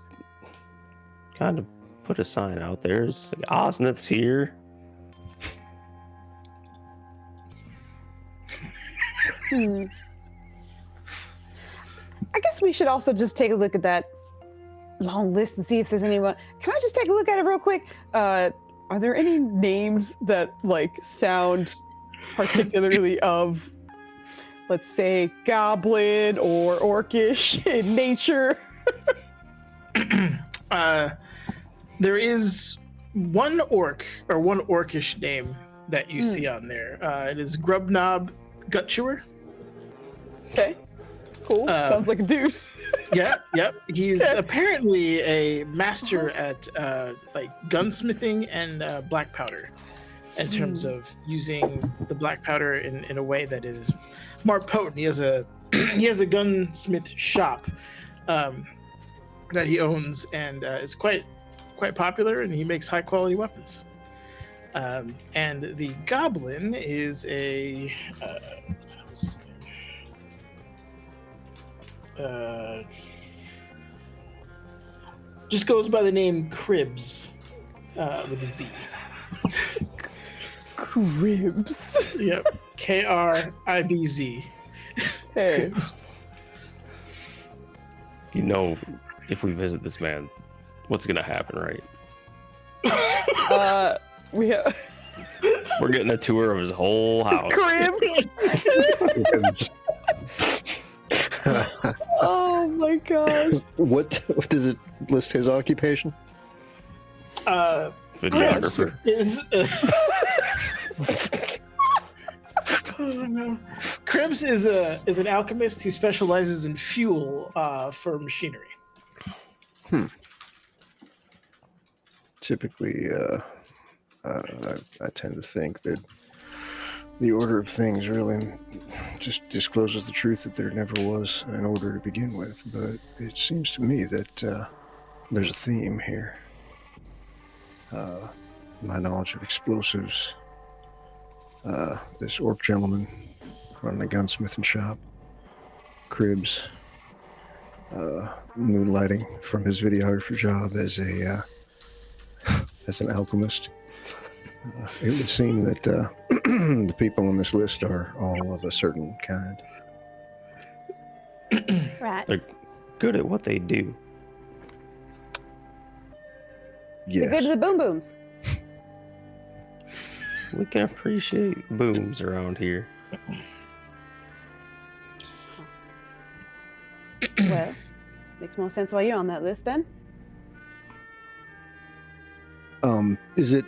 kind of put a sign out there. It's like, Osnith's here. I guess we should also just take a look at that long list and see if there's anyone. Can I just take a look at it real quick? Are there any names that sound particularly of, let's say, goblin or orcish in nature? There is one orc or one orcish name that you see on there. It is Grubnob Gutchewer. Okay, cool. Sounds like a dude. Yep. He's apparently a master at gunsmithing and black powder, in terms of using the black powder in a way that is more potent. He has a gunsmith shop that he owns, and it's quite popular, and he makes high quality weapons. And the goblin is a what the hell was his name? Just goes by the name Cribs, with a Z. Cribs. Yep, Kribz. Hey. You know, if we visit this man, what's gonna happen, right? We have We're getting a tour of his whole house. crib. Oh my gosh. What does it list his occupation? Videographer. Is oh no. Cribs is an alchemist who specializes in fuel for machinery. Typically, I tend to think that the order of things really just discloses the truth that there never was an order to begin with. But it seems to me that there's a theme here. my knowledge of explosives. This orc gentleman running a gunsmithing shop. Cribs. Moonlighting from his videographer job as an alchemist. It would seem that the people on this list are all of a certain kind. Right. They're good at what they do. They're good to Yes. the boom booms. We can appreciate booms around here. Well, makes more sense why you're on that list then. Is it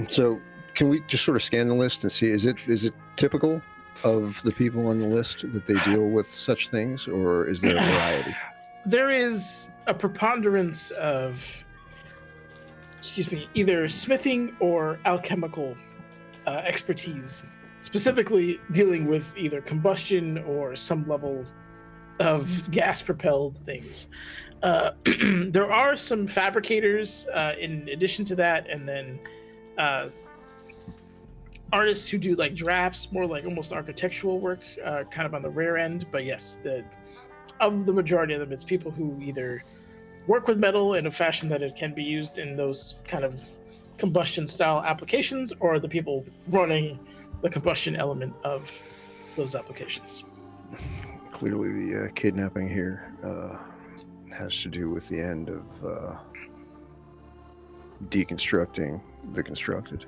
so? Can we just sort of scan the list and see? Is it typical of the people on the list that they deal with such things, or is there a variety? There is a preponderance of, either smithing or alchemical expertise, specifically dealing with either combustion or some level of gas-propelled things. There are some fabricators in addition to that, and then artists who do like drafts, more like almost architectural work, kind of on the rare end. But yes, of the majority of them, it's people who either work with metal in a fashion that it can be used in those kind of combustion style applications, or the people running the combustion element of those applications. Clearly, the kidnapping here has to do with the end of deconstructing the constructed.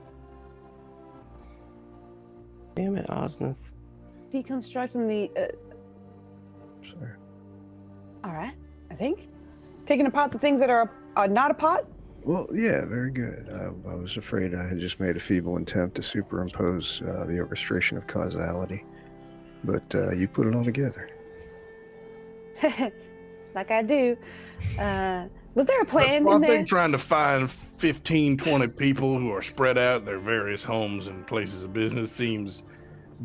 Damn it, Osnith. Deconstructing the. Sorry. All right, I think. Taking apart the things that are not a pot. Well, yeah, very good. I was afraid I had just made a feeble attempt to superimpose the orchestration of causality, but you put it all together. Like I do. Was there a plan Well, in I there? think trying to find 15, 20 people who are spread out in their various homes and places of business seems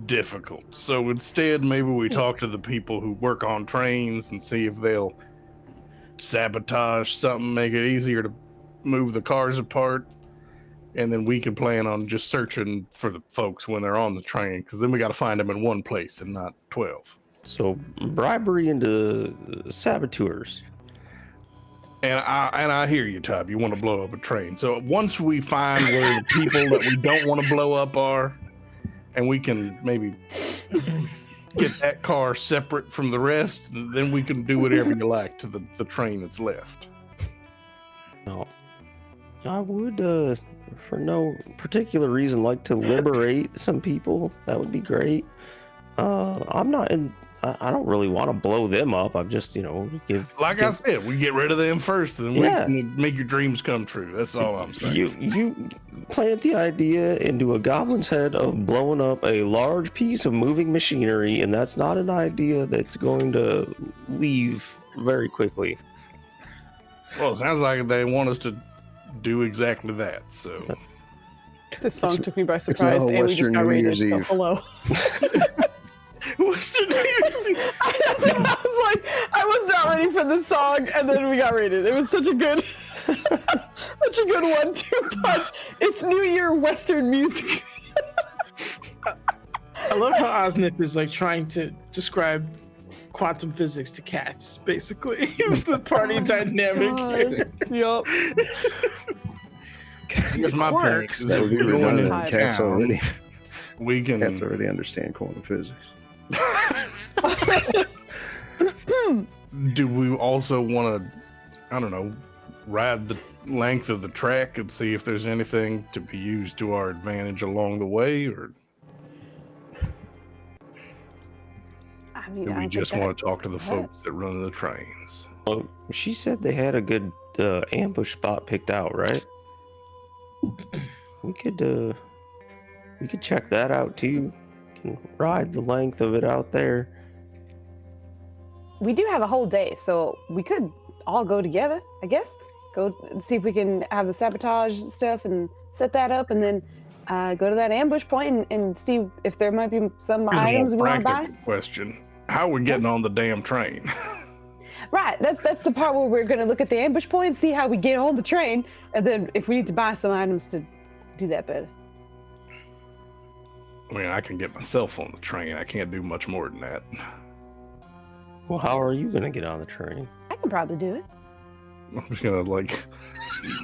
difficult. So instead, maybe we talk to the people who work on trains and see if they'll sabotage something, make it easier to move the cars apart. And then we can plan on just searching for the folks when they're on the train, because then we got to find them in one place and not 12. So bribery into saboteurs. And I hear you, Todd. You want to blow up a train. So once we find where the people that we don't want to blow up are, and we can maybe get that car separate from the rest, then we can do whatever you like to the train that's left. No. I would, for no particular reason, like to liberate some people. That would be great. I'm not in. I don't really want to blow them up. I'm just, Like I said, we get rid of them first, and we can make your dreams come true. That's all I'm saying. You plant the idea into a goblin's head of blowing up a large piece of moving machinery, and that's not an idea that's going to leave very quickly. Well, it sounds like they want us to do exactly that. So This song took me by not surprise, a and we just Western got New rated. Year's So Eve. hello. Western New Year's Eve. I was like, I was not ready for this song, and then we got rated. It was such a good, such a good 1-2 punch. It's New Year Western music. I love how Osnip is like trying to describe quantum physics to cats, basically. It's the party dynamic here. Yup. here's my Quirks. point. That would be If we're going redundant. into Cats town, already we can. cats already understand quantum physics. Do we also want to, I don't know, ride the length of the track and see if there's anything to be used to our advantage along the way, or I mean, do I we don't just think want to talk to the that- folks that run the trains? Well, she said they had a good ambush spot picked out, right? We could check that out too. Can ride the length of it out there. We do have a whole day, so we could all go together, I guess. Go and see if we can have the sabotage stuff and set that up, and then go to that ambush point and see if there might be some Here's a items we more want to buy. practical question: how are we getting on the damn train? Right, that's the part where we're going to look at the ambush point, see how we get on the train, and then if we need to buy some items to do that better. I mean, I can get myself on the train. I can't do much more than that. Well, how are you gonna get on the train? I can probably do it. I'm just gonna like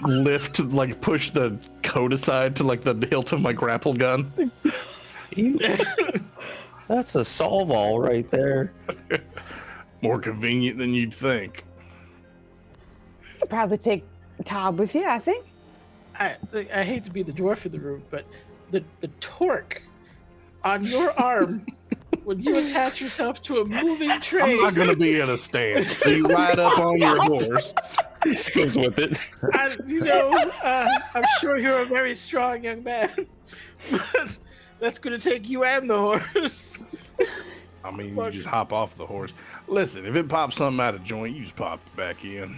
lift, like push the coat aside to like the hilt of my grapple gun. That's a solve all right there. More convenient than you'd think. You could probably take Tob with you, I think. I hate to be the dwarf in the room, but the torque on your arm when you attach yourself to a moving train. I'm not gonna be at a stand. So you ride up on your horse. Goes with it. I'm sure you're a very strong young man, but that's going to take you and the horse. I mean, you just hop off the horse. Listen, if it pops something out of joint, you just pop it back in.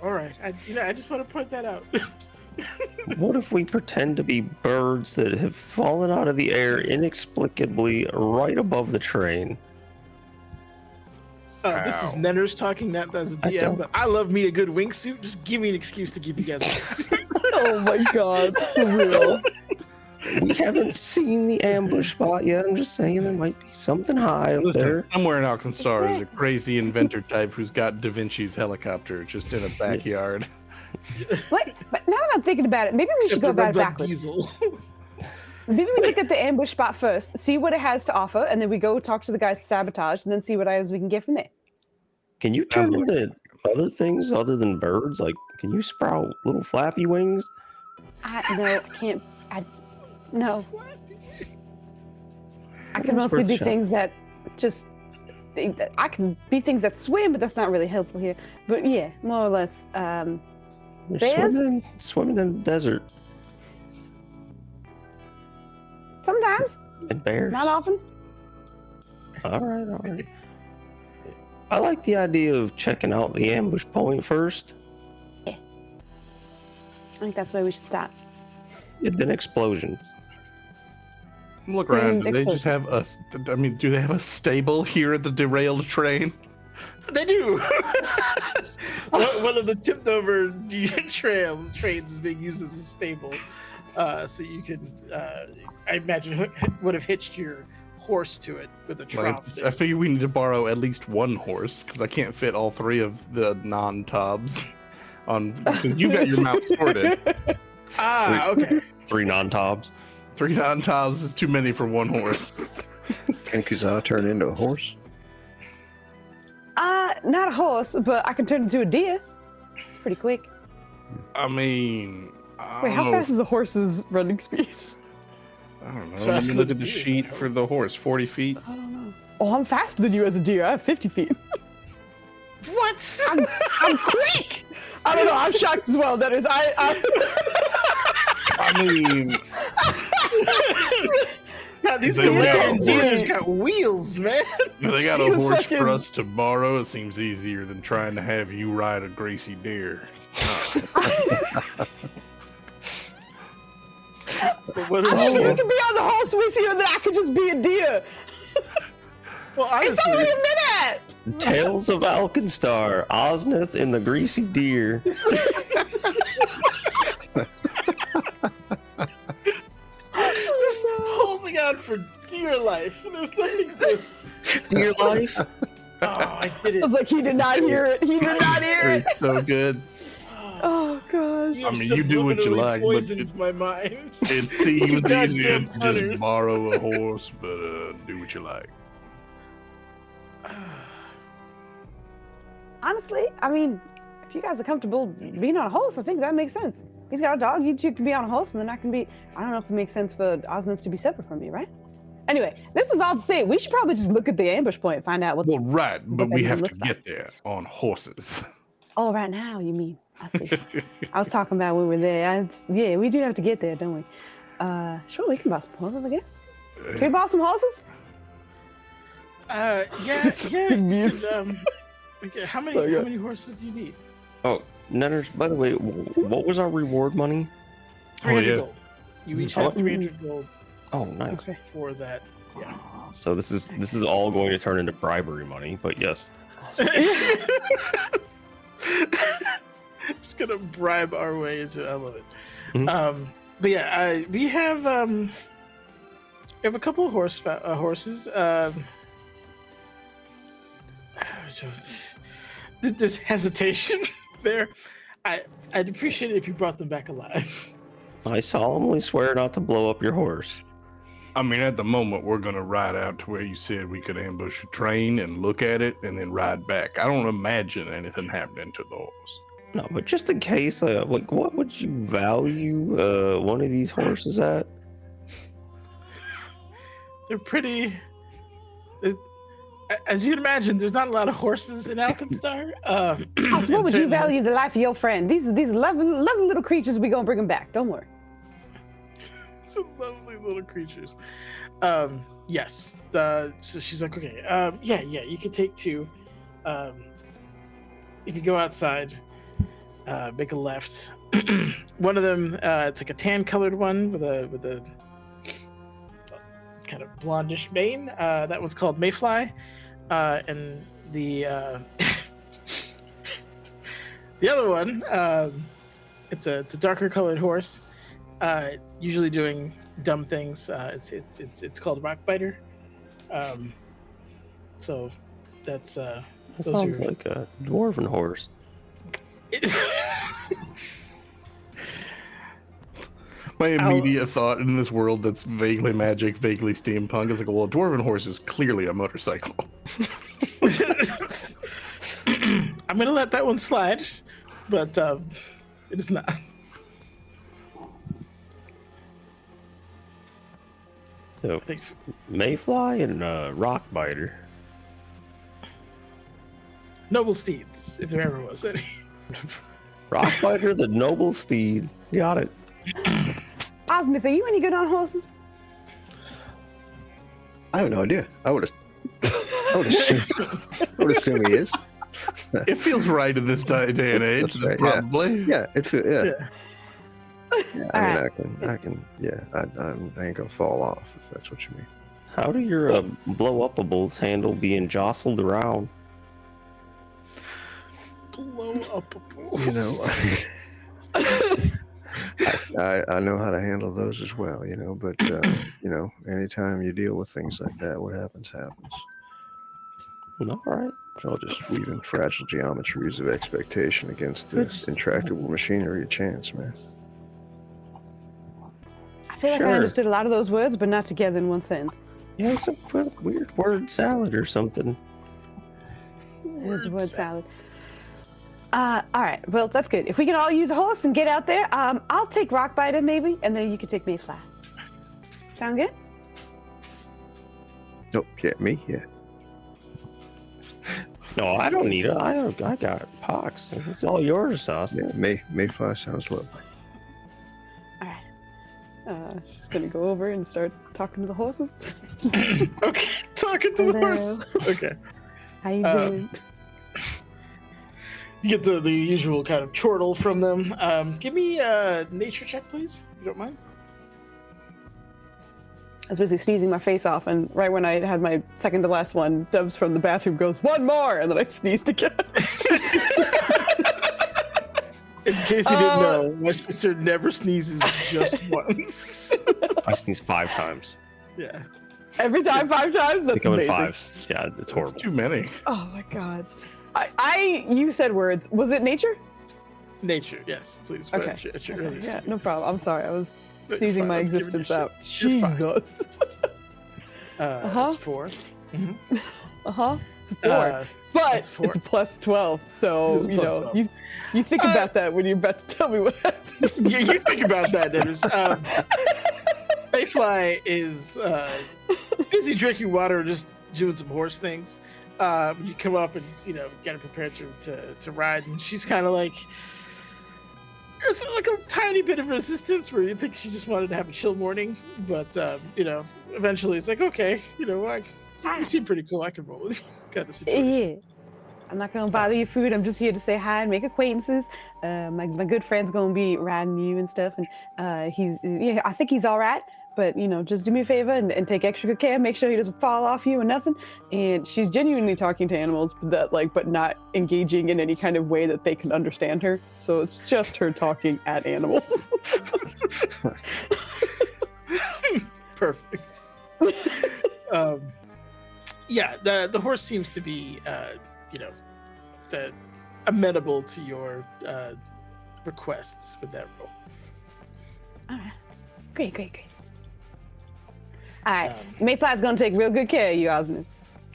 All right. I just want to point that out. What if we pretend to be birds that have fallen out of the air inexplicably right above the train? This is Nenners talking, not as a DM, but I love me a good wingsuit. Just give me an excuse to give you guys a wingsuit. Oh my god, for real. We haven't seen the ambush spot yet. I'm just saying there might be something high up Listen, there. somewhere in Alkenstar is a crazy inventor type who's got Da Vinci's helicopter just in a backyard. What? But now that I'm thinking about it, maybe we should go about it backwards. Diesel. Maybe we look at the ambush spot first, see what it has to offer, and then we go talk to the guys to sabotage, and then see what items we can get from there. Can you turn into other things other than birds? Like, can you sprout little flappy wings? No, I can't. No. I can mostly be things that just. I can be things that swim, but that's not really helpful here. But yeah, more or less. You're Bears? swimming in the desert. Sometimes, And bears. not often. All right. I like the idea of checking out the ambush point first. I think that's where we should start. And then explosions. Look around. Do they Explosions. just have a? I mean, do they have a stable here at the derailed train? They do. One of the tipped over trains is being used as a stable, so you can. I imagine would have hitched your horse to it with a trough. I figure we need to borrow at least one horse because I can't fit all three of the non-tubs on. Because you got your mount sorted. Okay. 3 non-tobs. 3 non-tubs is too many for one horse. Can Kuzaa turn into a horse? Not a horse, but I can turn into a deer. It's pretty quick. I mean, Wait, how fast is a horse's running speed? I don't know. It's Let faster me look than at the deers, sheet I know. for the horse. 40 feet. I don't know. Oh, I'm faster than you as a deer. I have 50 feet. What? I'm quick. I don't know. I'm shocked as well. That is, I mean, God, these They got Galarian a deers horse. got wheels, man. if they got a Jesus horse fucking- for us to borrow. It seems easier than trying to have you ride a Gracie deer. But what I mean, you if can be on the horse with you, and then I could just be a deer. well, It's only honestly, a minute. Tales of Alkenstar, Osneth and the Greasy Deer. just holding out for dear life. There's nothing to. Deer life? Oh, I did I it. was like, he did not hear it. He did not hear it. It's so good. Oh gosh. You I mean, you do what you subliminally like, but poisoned my mind. It seems Goddamn easier to hunters. just borrow a horse, but do what you like. Honestly, I mean, if you guys are comfortable being on a horse, I think that makes sense. He's got a dog. You two can be on a horse, and then I can be. I don't know if it makes sense for Osnith to be separate from me, right? Anyway, this is all to say we should probably just look at the ambush point and find out what. Well, right, but that we even have to looks like. get there on horses. Oh, right now, you mean? I see. I was talking about when we were there. Yeah, we do have to get there, don't we? Sure, we can buy some horses, I guess. Can we buy some horses? Yeah. fucking music. Okay, how So good. many horses do you need? Oh, Nenners, by the way, what was our reward money? 300 yeah. gold. You each Oh. have 300 gold Oh, nice. Okay. for that. Yeah. So this is all going to turn into bribery money, but yes. Just gonna bribe our way into it. I love it. Mhm. But yeah, we have a couple of horses. There's hesitation there. I'd appreciate it if you brought them back alive. I solemnly swear not to blow up your horse. I mean, at the moment, we're going to ride out to where you said we could ambush a train and look at it and then ride back. I don't imagine anything happening to the horse. No, but just in case, like, what would you value one of these horses at? They're pretty. As you'd imagine, there's not a lot of horses in Alkenstar. So what would you value the life of your friend? These lovely little creatures, we gonna bring them back. Don't worry. Some lovely little creatures. Yes. So she's like, okay. Yeah. You can take two. If you go outside, make a left. One of them, it's like a tan-colored one with a kind of blondish mane. That one's called Mayfly, and the the other one, it's a darker colored horse, usually doing dumb things. It's called Rockbiter. So that's That sounds like a dwarven horse. My immediate thought in this world that's vaguely magic, vaguely steampunk is like, well, a dwarven horse is clearly a motorcycle. I'm gonna let that one slide, but it is not. So, Mayfly and Rockbiter. Noble steeds, if there ever was any. Rockbiter, the noble steed. Got it. Osmith, are you any good on horses? I have no idea. I would assume he is. It feels right in this day and age, That's right, yeah. probably. Yeah, yeah. I Alright. can. Yeah, I ain't gonna fall off if that's what you mean. How do your blow-upables handle being jostled around? Blow up. I know how to handle those as well, but anytime you deal with things like that, what happens. All right. I'll just weave in fragile geometries of expectation against the intractable machinery of chance, man. I feel like I understood a lot of those words, but not together in one sentence. Yeah, it's a weird word salad or something. It's a word salad. All right, well, that's good. If we can all use a horse and get out there, I'll take Rockbiter maybe, and then you can take Mayfly. Sound good? Nope, yeah, me? Yeah. No, I don't need it. I got Pox. It's all yours, Sauce. Yeah, Mayfly sounds lovely. All right. Just gonna go over and start talking to the horses. Okay, talking to the horse. Okay. How you doing? You get the usual kind of chortle from them. Give me a nature check, please, if you don't mind. I was basically sneezing my face off, and right when I had my second to last one, Dubs from the bathroom goes, "One more!" and then I sneezed again. In case you didn't know, my sister never sneezes just once. I sneeze 5 times. Yeah. Every time, 5 times? That's Becoming amazing. 5s. Yeah, it's horrible. Too many. Oh my god. You said words. Was it nature? Nature, yes, please. Okay. Yeah, no problem. I'm sorry. I was sneezing my existence out. You're fine. Jesus. That's 4. Mm-hmm. It's 4. But That's 4. it's plus 12. So, It's plus 12. you think about that when you're about to tell me what happened. Yeah, you think about that, Dennis. Mayfly is busy drinking water or just doing some horse things. You come up and get her prepared to ride, and she's kind of like there's like a tiny bit of resistance where you think she just wanted to have a chill morning, but eventually it's like, okay, you seem pretty cool, I can roll with you kind of situation. Yeah. I'm not gonna bother your food. I'm just here to say hi and make acquaintances. My good friend's gonna be riding you and stuff, and I think he's all right. but just do me a favor and take extra good care. Make sure he doesn't fall off you or nothing. And she's genuinely talking to animals, but not engaging in any kind of way that they can understand her. So it's just her talking at animals. Perfect. Yeah, the horse seems to be, amenable to your requests with that role. All right. Great. All right, Mayfly's gonna take real good care of you, Osmond.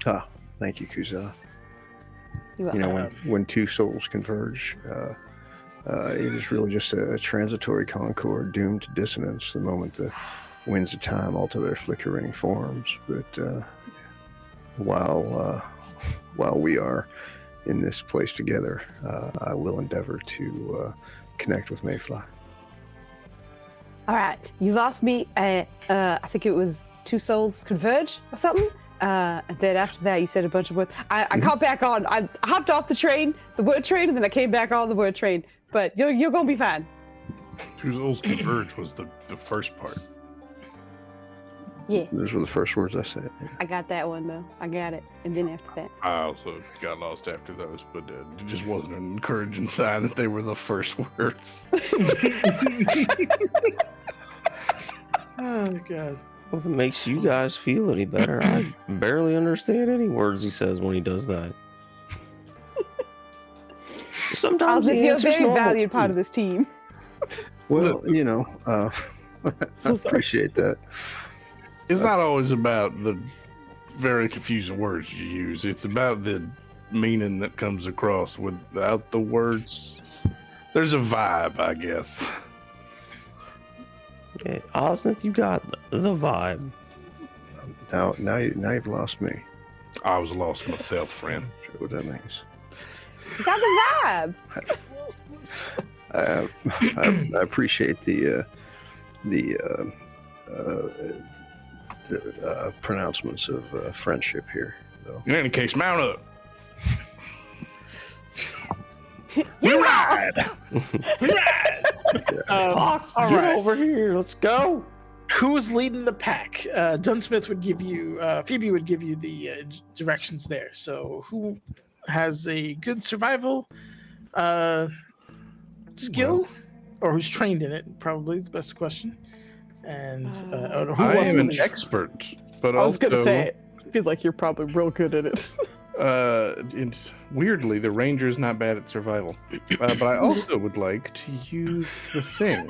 Ah, thank you, Kuza. You When two souls converge, it is really just a transitory concord doomed to dissonance the moment the winds of time alter their flickering forms. But while we are in this place together, I will endeavor to connect with Mayfly. All right, you lost me at, I think it was two souls converge or something. And then after that, you said a bunch of words. I caught back on. I hopped off the word train, and then I came back on the word train. But you're gonna be fine. Two souls converge was the first part. Yeah. Those were the first words I said. Yeah. I got that one though. I got it. And then after that. I also got lost after those, but it just wasn't an encouraging sign that they were the first words. Oh god. If it makes you guys feel any better, I barely understand any words he says when he does that. Sometimes Osmond, the you're a answer's very normal. valued part of this team. Well, I appreciate that. It's not always about the very confusing words you use. It's about the meaning that comes across without the words. There's a vibe, I guess. Okay, Osnith, you got the vibe. Now you've lost me. I was lost myself, friend. Sure what that means. You got the vibe. I appreciate the pronouncements of friendship here, though. In any case, mount up. We ride. All Get right. over here, let's go. Who's leading the pack? Dunsmith would give you, Phoebe would give you the directions there. So who has a good survival skill, or who's trained in it? Probably is the best question. And who I wants am to an lead? expert, but I was also, gonna say, I feel like you're probably real good at it. and weirdly, the ranger's not bad at survival. But I also would like to use the thing.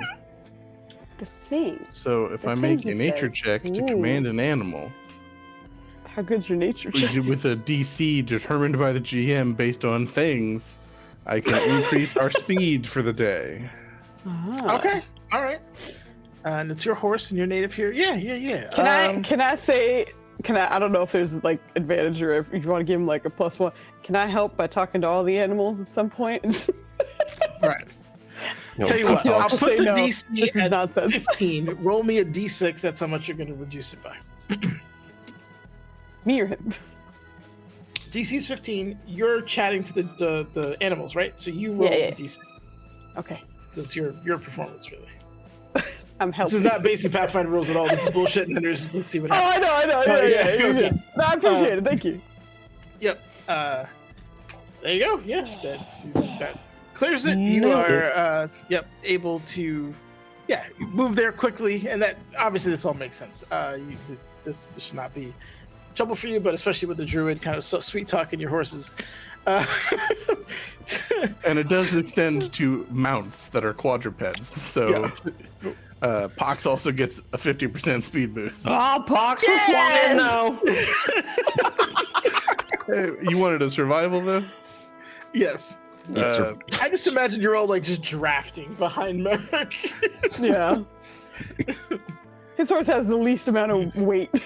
The thing. So if The I thing, make he a nature says. check to Ooh. command an animal, How good's your nature check? with a DC determined by the GM based on things, I can increase our speed for the day. Ah. Okay, all right. And it's your horse and your native here. Yeah. Can I say? I don't know if there's like advantage or if you want to give him like a +1. Can I help by talking to all the animals at some point? Right. No, Tell you what, You I'll also put say the no. DC This is at nonsense. 15. Roll me a D6. That's how much you're going to reduce it by. Me or him? DC's 15. You're chatting to the animals, right? So you roll Yeah. the D6. Okay, So it's your performance, really. I'm helping. This is not basic Pathfinder rules at all. This is bullshit. And then let's see what Oh, happens. I know. Oh, Yeah. yeah, okay. No, I appreciate it. Thank you. Yep. There you go. Yeah, that clears it. You Nailed are able to move there quickly, and that obviously this all makes sense. This should not be trouble for you, but especially with the druid kind of so sweet talking your horses. And it does extend to mounts that are quadrupeds. So Pox also gets a 50% speed boost. Oh, Pox, we're flying now. Hey, you wanted a survival though? Yes. I just imagine you're all like just drafting behind Merrick. Yeah. His horse has the least amount of weight.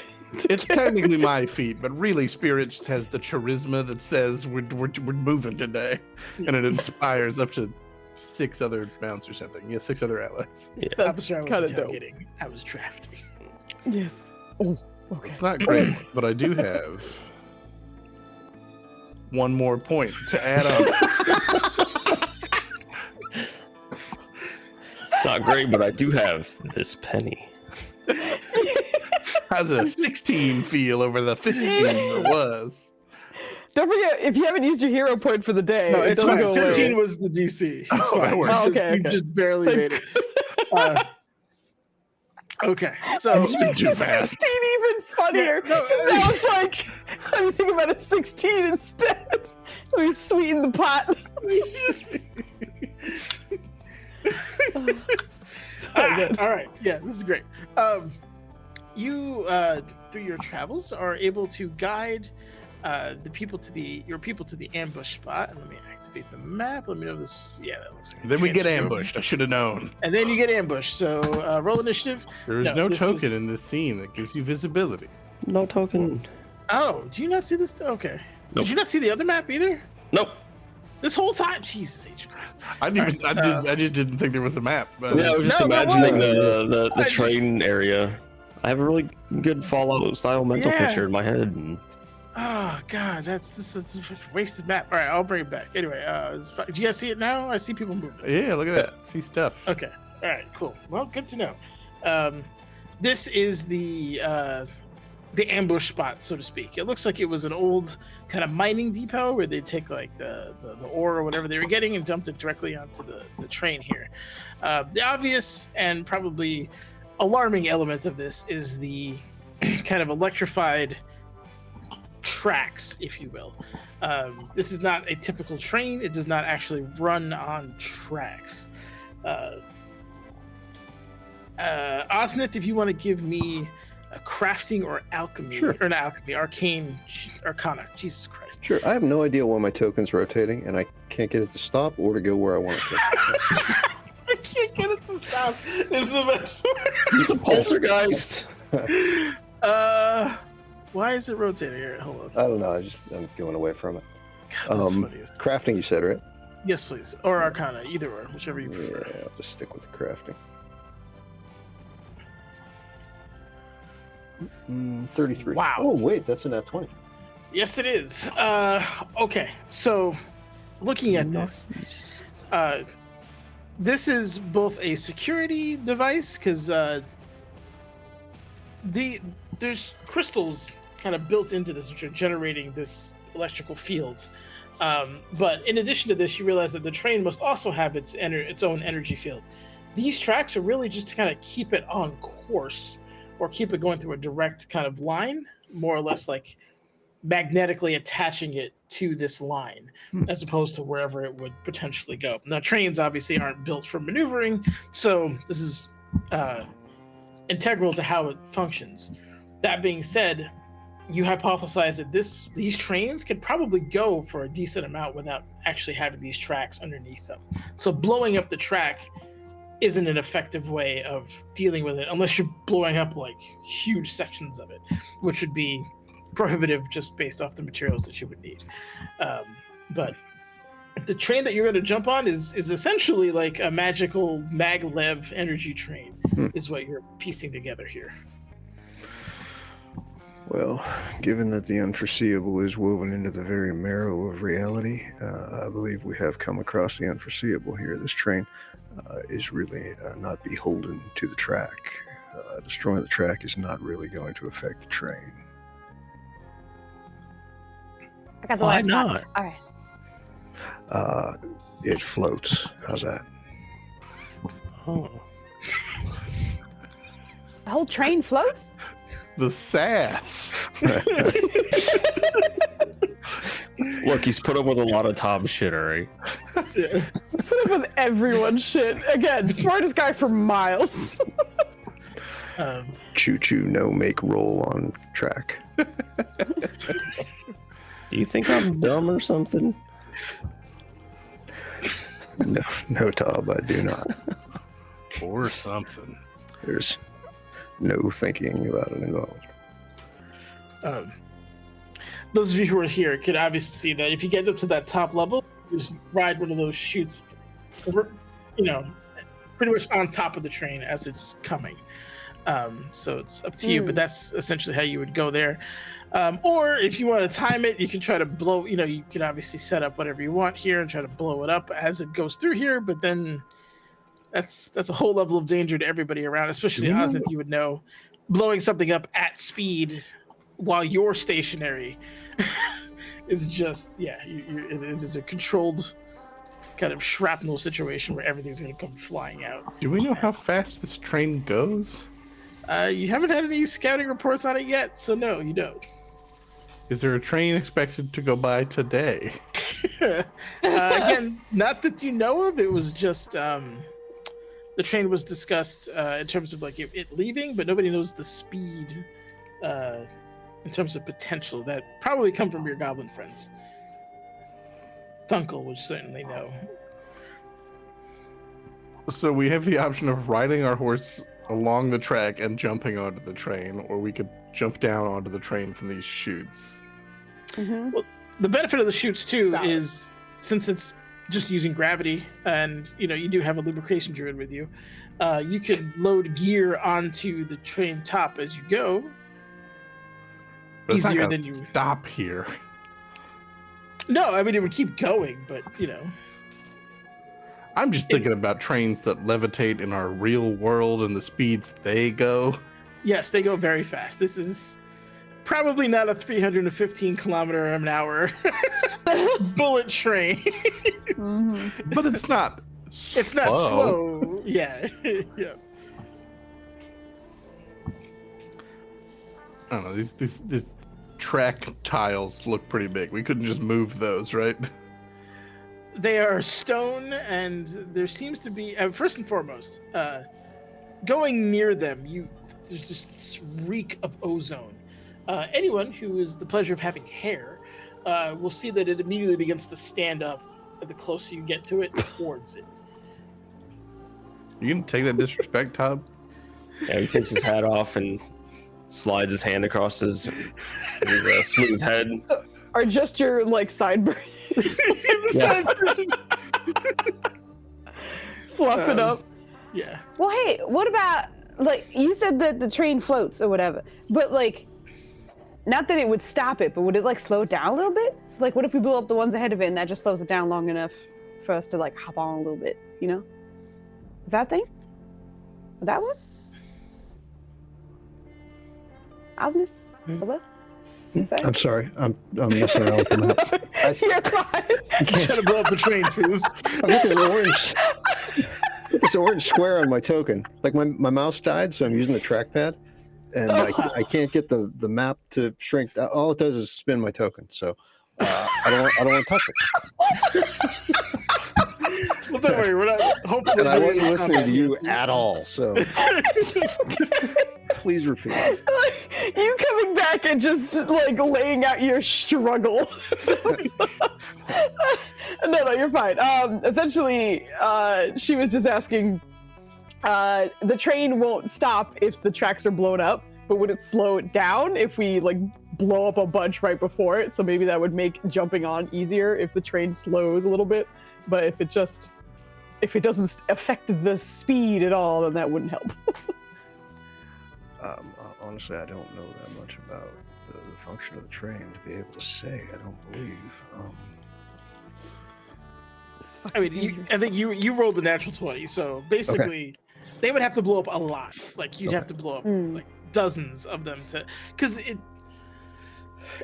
It's technically my feat, but really Spirit just has the charisma that says we're moving today, and it inspires up to 6 other mounts or something. Yeah, 6 other allies. That's Officer, I was kind of dope. interrogating. I was drafting. Yes. Oh, okay. It's not great, but I do have one more point to add on. It's not great, but I do have this penny. How's a 16 feel over the 15 there was? Don't forget, if you haven't used your hero point for the day, No, it it's doesn't fine. go 15 away. was the DC. It's Oh, that fine. works. Oh, okay, You okay. just barely made it. Okay, so Which makes too a fast. 16 even funnier. Yeah, no, 'cause now it's like, I'm thinking about a 16 instead. Let me sweeten the pot. all right, yeah, this is great. You through your travels are able to guide your people to the ambush spot. And let me activate the map. Let me know this. Yeah, that looks like. Then we get transfer over. ambushed. I should have known. And then you get ambushed. So roll initiative. There is No, no this token is- in this scene that gives you visibility. No token. Oh, do you not see this? Okay. Nope. Did you not see the other map either? Nope. This whole time? Jesus H. Christ. I just didn't think there was a map. But Yeah, I was just No, there imagining was. the I- train area. I have a really good Fallout style mental Yeah. picture in my head. And Oh God, that's a wasted map. All right, I'll bring it back. Anyway, do you guys see it now? I see people moving. yeah, look at that. See stuff. Okay. All right. Cool. Well, good to know. This is the ambush spot, so to speak. It looks like it was an old kind of mining depot where they take like the ore or whatever they were getting and dumped it directly onto the train here. The obvious and probably alarming element of this is the kind of electrified tracks, if you will. This is not a typical train. It does not actually run on tracks. Osnith, if you want to give me a crafting or alchemy, Sure. or not alchemy, arcana. Jesus Christ. Sure. I have no idea why my token's rotating, and I can't get it to stop or to go where I want it to. I can't get it to stop. It's the best part. it's a poltergeist. Why is it rotating here? Hold on. I don't know. I'm going away from it. God, that's funny. Crafting, you said, right? Yes, please. Or arcana, either or, whichever you prefer. Yeah, I'll just stick with the crafting. 33. Wow. Oh, wait, that's a nat 20. Yes, it is. Okay, so looking at this, this is both a security device because there's crystals kind of built into this, which are generating this electrical field. But in addition to this, you realize that the train must also have its own energy field. These tracks are really just to kind of keep it on course or keep it going through a direct kind of line, more or less like magnetically attaching it to this line as opposed to wherever it would potentially go. Now, trains obviously aren't built for maneuvering, so this is integral to how it functions. That being said, you hypothesize that these trains could probably go for a decent amount without actually having these tracks underneath them. So blowing up the track isn't an effective way of dealing with it unless you're blowing up like huge sections of it, which would be prohibitive just based off the materials that you would need. But the train that you're going to jump on is essentially like a magical maglev energy train is what you're piecing together here. Well, given that the unforeseeable is woven into the very marrow of reality, I believe we have come across the unforeseeable here. This train is really not beholden to the track. Destroying the track is not really going to affect the train. I got the Why last not? All right. It floats. How's that? Oh. The whole train floats? The sass. Look, he's put up with a lot of Tom shit, alright? Yeah. Let's put up with everyone's shit. Again, smartest guy for miles. Choo-choo, no make roll on track. Do you think I'm dumb or something? No, Tob, I do not. Or something. There's no thinking about it involved. Those of you who are here could obviously see that if you get up to that top level, you just ride one of those chutes over, pretty much on top of the train as it's coming. So it's up to you, but that's essentially how you would go there. Or if you want to time it, you can try to blow, you can obviously set up whatever you want here and try to blow it up as it goes through here, but then that's a whole level of danger to everybody around, especially Osnith. You would know blowing something up at speed while you're stationary is just it is a controlled kind of shrapnel situation where everything's going to come flying out. Do we know how fast this train goes? You haven't had any scouting reports on it yet, so no, you don't. Is there a train expected to go by today? Again, not that you know of. It was just the train was discussed in terms of like it leaving, but nobody knows the speed in terms of potential. That probably come from your goblin friends. Thunkel would certainly know. So we have the option of riding our horse along the track and jumping onto the train, or we could jump down onto the train from these chutes. Mm-hmm. Well, the benefit of the chutes too Solid. is since it's just using gravity, and you do have a lubrication druid with you, you can load gear onto the train top as you go. But it's not Easier gonna than you. stop here. No, I mean it would keep going, but I'm just thinking about trains that levitate in our real world and the speeds they go. yes, they go very fast. This is probably not a 315 kilometer an hour bullet train. Mm-hmm. But it's not It's not slow. Yeah. Yeah. I don't know, these track tiles look pretty big. We couldn't just move those, right? They are stone, and there seems to be first and foremost, going near them, there's just this reek of ozone. Anyone who has the pleasure of having hair will see that it immediately begins to stand up the closer you get to it towards it. You can take that disrespect, Todd? Yeah, he takes his hat off and slides his hand across his smooth head. Or just your like sideburns. Fluff it up. Yeah. Well, hey, what about, like, you said that the train floats or whatever, but, like, not that it would stop it, but would it, like, slow it down a little bit? So, like, what if we blew up the ones ahead of it and that just slows it down long enough for us to, like, hop on a little bit, you know? Is that a thing? That one? Osmus? Hello? Is that- I'm sorry. I'm messing around with the map. You're fine. I can't. Trying to blow up the train, Foos. I've got this orange square on my token. Like my mouse died, so I'm using the trackpad, and I can't get the map to shrink. All it does is spin my token. So I don't want to touch it. Well, don't worry, we're not. Hopefully, And I wasn't listening to you at all. So please repeat. You coming back and just like laying out your struggle. No, you're fine. Essentially, she was just asking, the train won't stop if the tracks are blown up, but would it slow it down if we like blow up a bunch right before it? So maybe that would make jumping on easier if the train slows a little bit. But if it doesn't affect the speed at all, then that wouldn't help. Honestly, I don't know that much about the function of the train to be able to say. I don't believe. I mean, I think you rolled a natural 20, so basically, they would have to blow up a lot. Like you'd have to blow up like dozens of them because it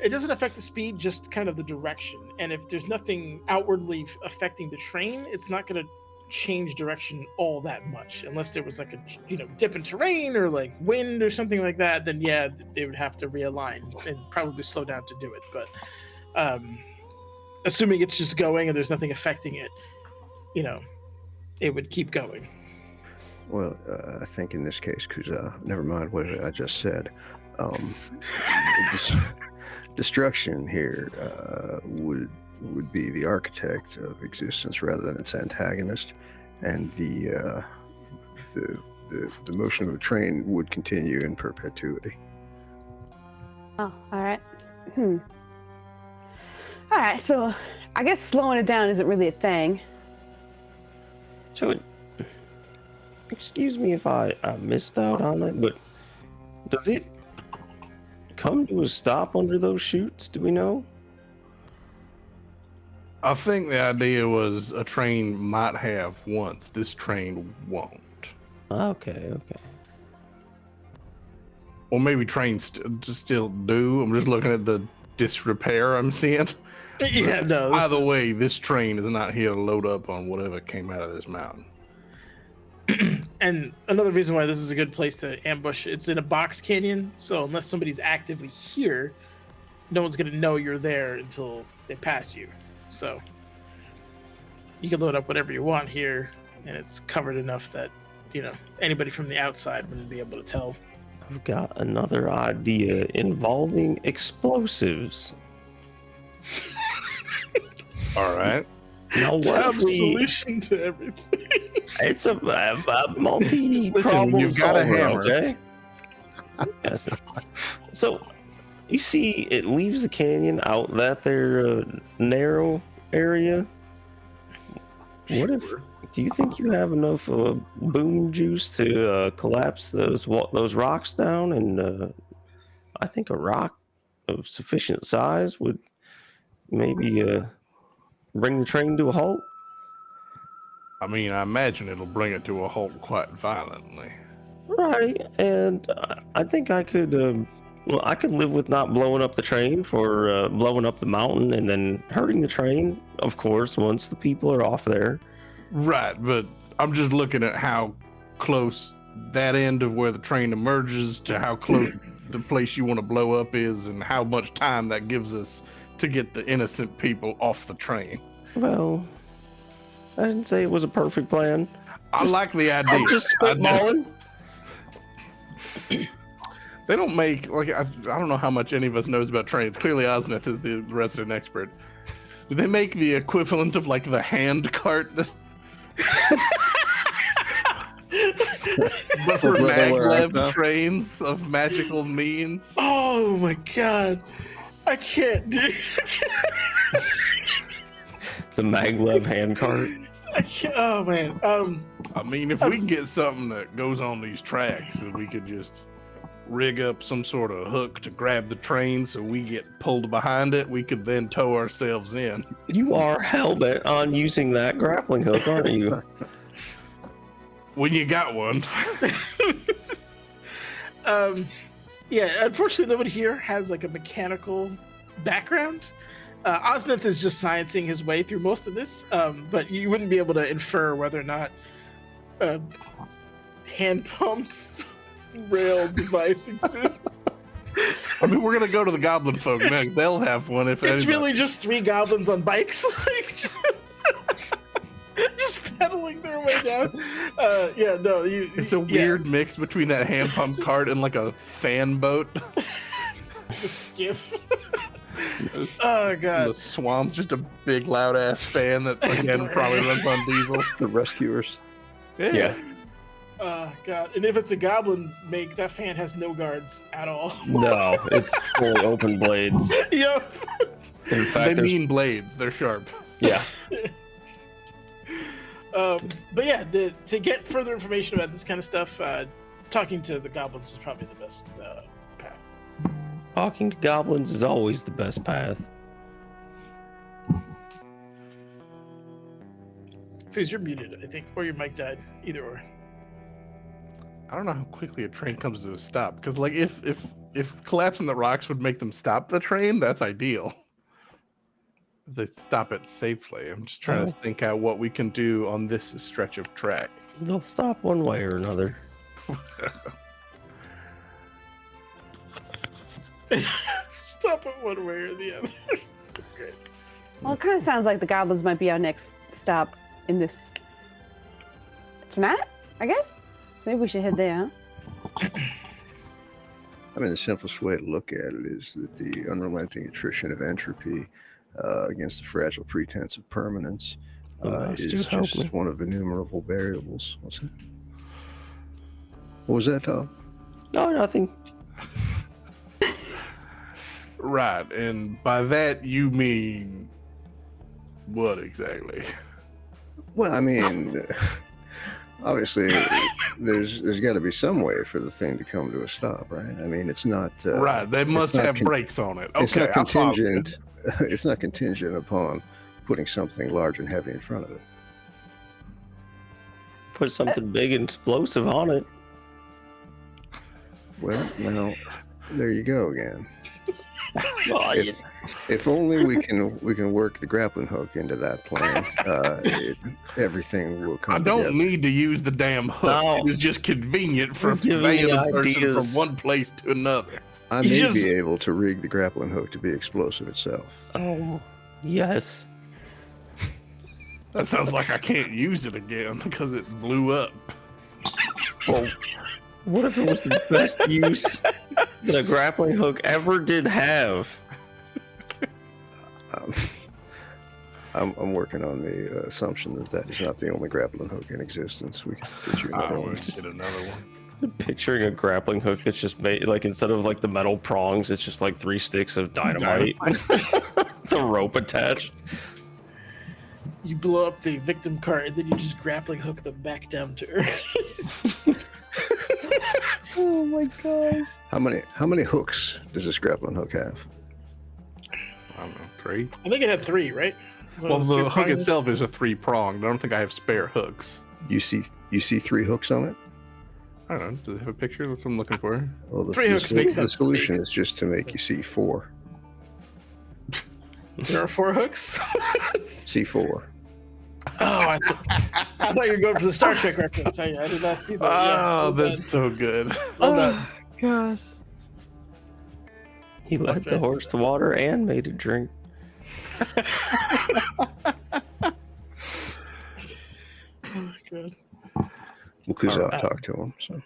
doesn't affect the speed, just kind of the direction. And if there's nothing outwardly affecting the train, it's not going to change direction all that much, unless there was like a dip in terrain or like wind or something like that. Then yeah, they would have to realign and probably slow down to do it. But assuming it's just going and there's nothing affecting it, it would keep going. Well, I think in this case, because never mind what I just said. Destruction here would be the architect of existence rather than its antagonist, and the motion of the train would continue in perpetuity. Oh, all right. All right, so I guess slowing it down isn't really a thing. So, excuse me if I missed out on it, but does it come to a stop under those chutes? Do we know? I think the idea was a train might have once. This train won't. Okay. Or maybe trains just still do. I'm just looking at the disrepair I'm seeing. Yeah, no. Either way, this train is not here to load up on whatever came out of this mountain. And another reason why this is a good place to ambush, it's in a box canyon, so unless somebody's actively here, no one's gonna know you're there until they pass you. So you can load up whatever you want here, and it's covered enough that, you know, anybody from the outside wouldn't be able to tell. I've got another idea involving explosives. All right. Now, what Top if we- solution to everything. It's a multi-problem Listen, you've got a solver, hammer. okay? Yes. So, you see, it leaves the canyon out that there narrow area. What if? Do you think you have enough boom juice to collapse those rocks down? And I think a rock of sufficient size would maybe bring the train to a halt. I mean, I imagine it'll bring it to a halt quite violently. Right, and I think I could. Well, I could live with not blowing up the train for blowing up the mountain and then hurting the train. Of course, once the people are off there. Right, but I'm just looking at how close that end of where the train emerges to how close the place you want to blow up is, and how much time that gives us to get the innocent people off the train. Well, I didn't say it was a perfect plan. I like the idea. I'm just I do. spitballing. They don't make, like, I don't know how much any of us knows about trains. Clearly, Osneth is the resident expert. Do they make the equivalent of, like, the hand cart? But for maglev trains of magical means? Oh my god. I can't do The maglev handcart. I can't, oh man. I mean, if we can get something that goes on these tracks, that we could just rig up some sort of hook to grab the train so we get pulled behind it, we could then tow ourselves in. You are hell-bent on using that grappling hook, aren't you? When you got one. Yeah, unfortunately nobody here has like a mechanical background. Osneth is just sciencing his way through most of this, but you wouldn't be able to infer whether or not a hand pump rail device exists. I mean, we're gonna go to the goblin folk next. They'll have one if It's anybody. really just three goblins on bikes, like just pedaling their way down. Yeah, no, It's a weird mix between that hand pump cart and like a fan boat. The skiff. Oh god. The swamp's just a big loud ass fan that again probably runs on diesel. The rescuers. Yeah. Oh god. And if it's a goblin make, that fan has no guards at all. No, it's fully open blades. Yep. In fact, They there's- mean blades. They're sharp. yeah. But yeah, to get further information about this kind of stuff, talking to the goblins is probably the best path. Talking to goblins is always the best path. Fizz, you're muted, I think, or your mic died. Either or. I don't know how quickly a train comes to a stop. Because like if collapsing the rocks would make them stop the train, that's ideal. They stop it safely. I'm just trying to think out what we can do on this stretch of track. They'll stop one way or another. Stop it one way or the other. That's great. Well, it kind of sounds like the goblins might be our next stop in this tonight, I guess. So maybe we should head there, huh? I mean, the simplest way to look at it is that the unrelenting attrition of entropy against the fragile pretense of permanence is just one of innumerable variables. What's that? What was that, Tom? No, nothing. Right, and by that you mean what exactly? Well, I mean, obviously, there's got to be some way for the thing to come to a stop, right? I mean, it's not Right, they must not have brakes on it. Okay, it's not I follow you. contingent. It's not contingent upon putting something large and heavy in front of it. Put something big and explosive on it. Well, now there you go again. Well, If only we can work the grappling hook into that plan, everything will come I don't together. need to use the damn hook. No. It is just convenient for You're giving me conveying the person from ideas. one place to another. I You may just- be able to rig the grappling hook to be explosive itself. Oh, yes. That sounds like I can't use it again because it blew up. Well, what if it was the best use that a grappling hook ever did have? I'm working on the assumption that is not the only grappling hook in existence. We can get you I another one. want to get another one. Picturing a grappling hook that's just made, like, instead of like the metal prongs, it's just like 3 sticks of dynamite. The rope attached. You blow up the victim cart, and then you just grappling hook them back down to earth. Oh my gosh. How many hooks does this grappling hook have? I don't know, 3? I think it had 3, right? Well, the hook itself is a 3-pronged. I don't think I have spare hooks. You see 3 hooks on it? I don't know. Do they have a picture? That's what I'm looking for. Well, 3 hooks makes the sense to me. solution is just to make you see 4. There are 4 hooks. See 4. Oh, I thought you were going for the Star Trek reference. I did not see that. Oh, that's so good. Well done. Gosh. He led Okay. the horse to water and made it drink. Oh, God. Well, Kuzal talked to him, so.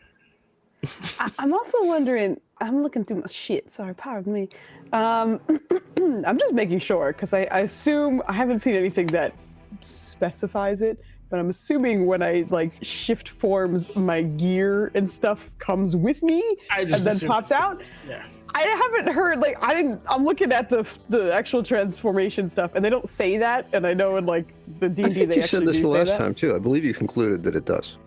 I'm also wondering, I'm looking through my shit, sorry, pardon me. I'm just making sure, because I assume, I haven't seen anything that specifies it, but I'm assuming when I like shift forms, my gear and stuff comes with me I just and then assumed- pops out. Yeah. I haven't heard, like, I'm looking at the actual transformation stuff, and they don't say that, and I know in like the D&D I think they you actually said this do the say last that. time too. I believe you concluded that it does.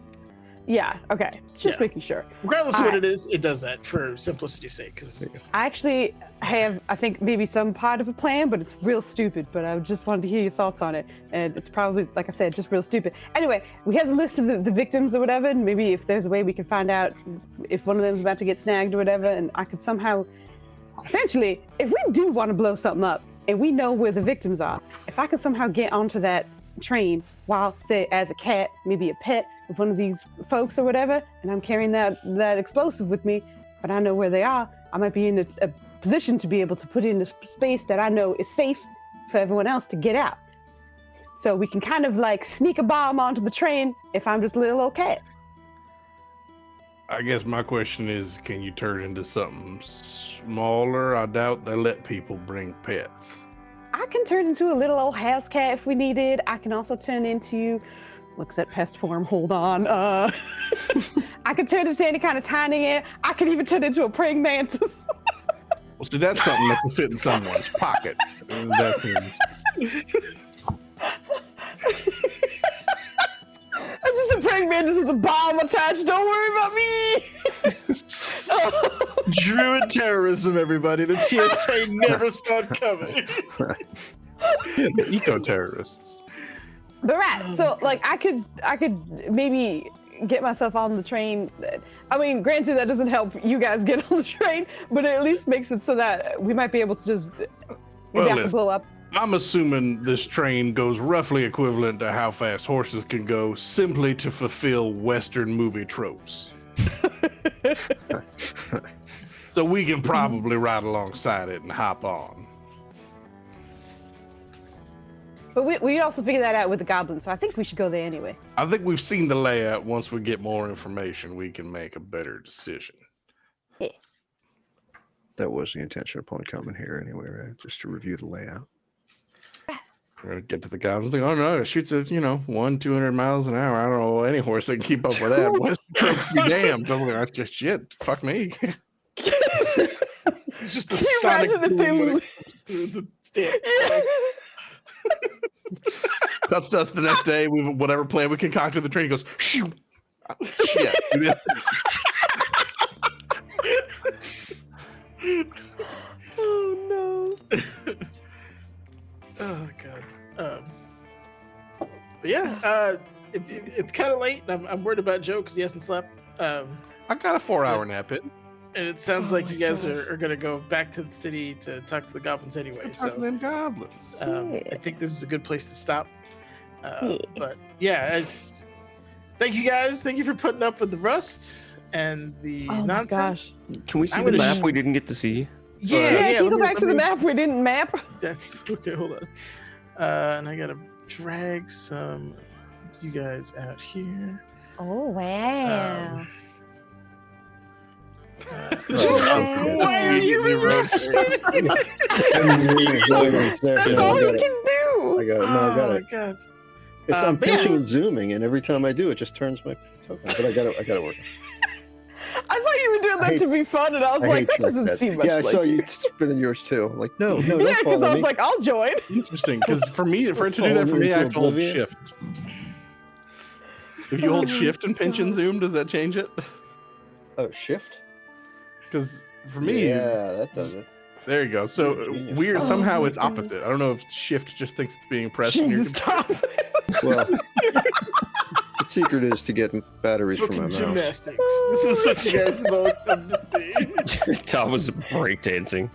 Yeah, okay, just Yeah. making sure. Regardless of what Alright. it is, it does that for simplicity's sake. Because I actually have, I think, maybe some part of a plan, but it's real stupid. But I just wanted to hear your thoughts on it. And it's probably, like I said, just real stupid. Anyway, we have the list of the victims or whatever. And maybe if there's a way we can find out if one of them is about to get snagged or whatever. And I could somehow, essentially, if we do want to blow something up and we know where the victims are, if I could somehow get onto that train while, say, as a cat, maybe a pet of one of these folks or whatever, and I'm carrying that explosive with me, but I know where they are, I might be in a position to be able to put in a space that I know is safe for everyone else to get out. So we can kind of like sneak a bomb onto the train if I'm just a little old cat. I guess my question is, can you turn it into something smaller? I doubt they let people bring pets. I can turn into a little old house cat if we needed. I can also turn into, looks at pest form, hold on. I can turn into any kind of tiny, I can even turn into a praying mantis. Well, see, that's something that can fit in someone's pocket. That seems... I'm just a praying mantis with a bomb attached, don't worry about me. Druid terrorism, everybody. The TSA never saw it coming. Yeah, the eco-terrorists. But right, so like I could maybe get myself on the train. I mean, granted that doesn't help you guys get on the train, but it at least makes it so that we might be able to just maybe Well, I can listen. blow up. I'm assuming this train goes roughly equivalent to how fast horses can go, simply to fulfill Western movie tropes. So we can probably ride alongside it and hop on. But we also figure that out with the goblins, so I think we should go there anyway. I think we've seen the layout. Once we get more information, we can make a better decision. That was the intention upon coming here anyway, right? Just to review the layout. We're gonna get to the goblins. Think, oh no, it shoots at 200 miles an hour. I don't know any horse that can keep up with that. West tropes be damned. I'm like, that's just shit. Fuck me. It's just a Can you sonic imagine if boom they when lose? it comes through the stamp. That's us the next day. We whatever plan we concocted, the train goes shoo. Shit. Oh no. Oh god. But yeah, it's kind of late. I'm worried about Joe because he hasn't slept. I got a 4-hour nap in. And it sounds like you guys are going to go back to the city to talk to the goblins anyway. Talk to them goblins. I think this is a good place to stop. But yeah, thank you guys. Thank you for putting up with the rust and the nonsense. Can we see the map we didn't get to see? Yeah, can you go back to the map we didn't map? That's okay. Hold on. And I gotta drag some you guys out here. Oh wow. Why are you That's all you can do. I got it. No, I got it. Oh, God. I'm pinching and zooming, and every time I do, it just turns my token. But I got it working. I thought you were doing that to be fun, and I was like, that doesn't seem much. Yeah, I like saw you spinning yours too. Like, no, yeah, because I was like, I'll join. Interesting, because for it to do that for me, I have to hold shift. If you hold shift and pinch and zoom, does that change it? Oh, shift? Because for me, yeah, that does it. There you go. So weird. Somehow it's opposite. I don't know if shift just thinks it's being pressed. Jesus, stop. Well, the secret is to get batteries from my mouse. Gymnastics. This is what you guys both come to see. Tom was breakdancing.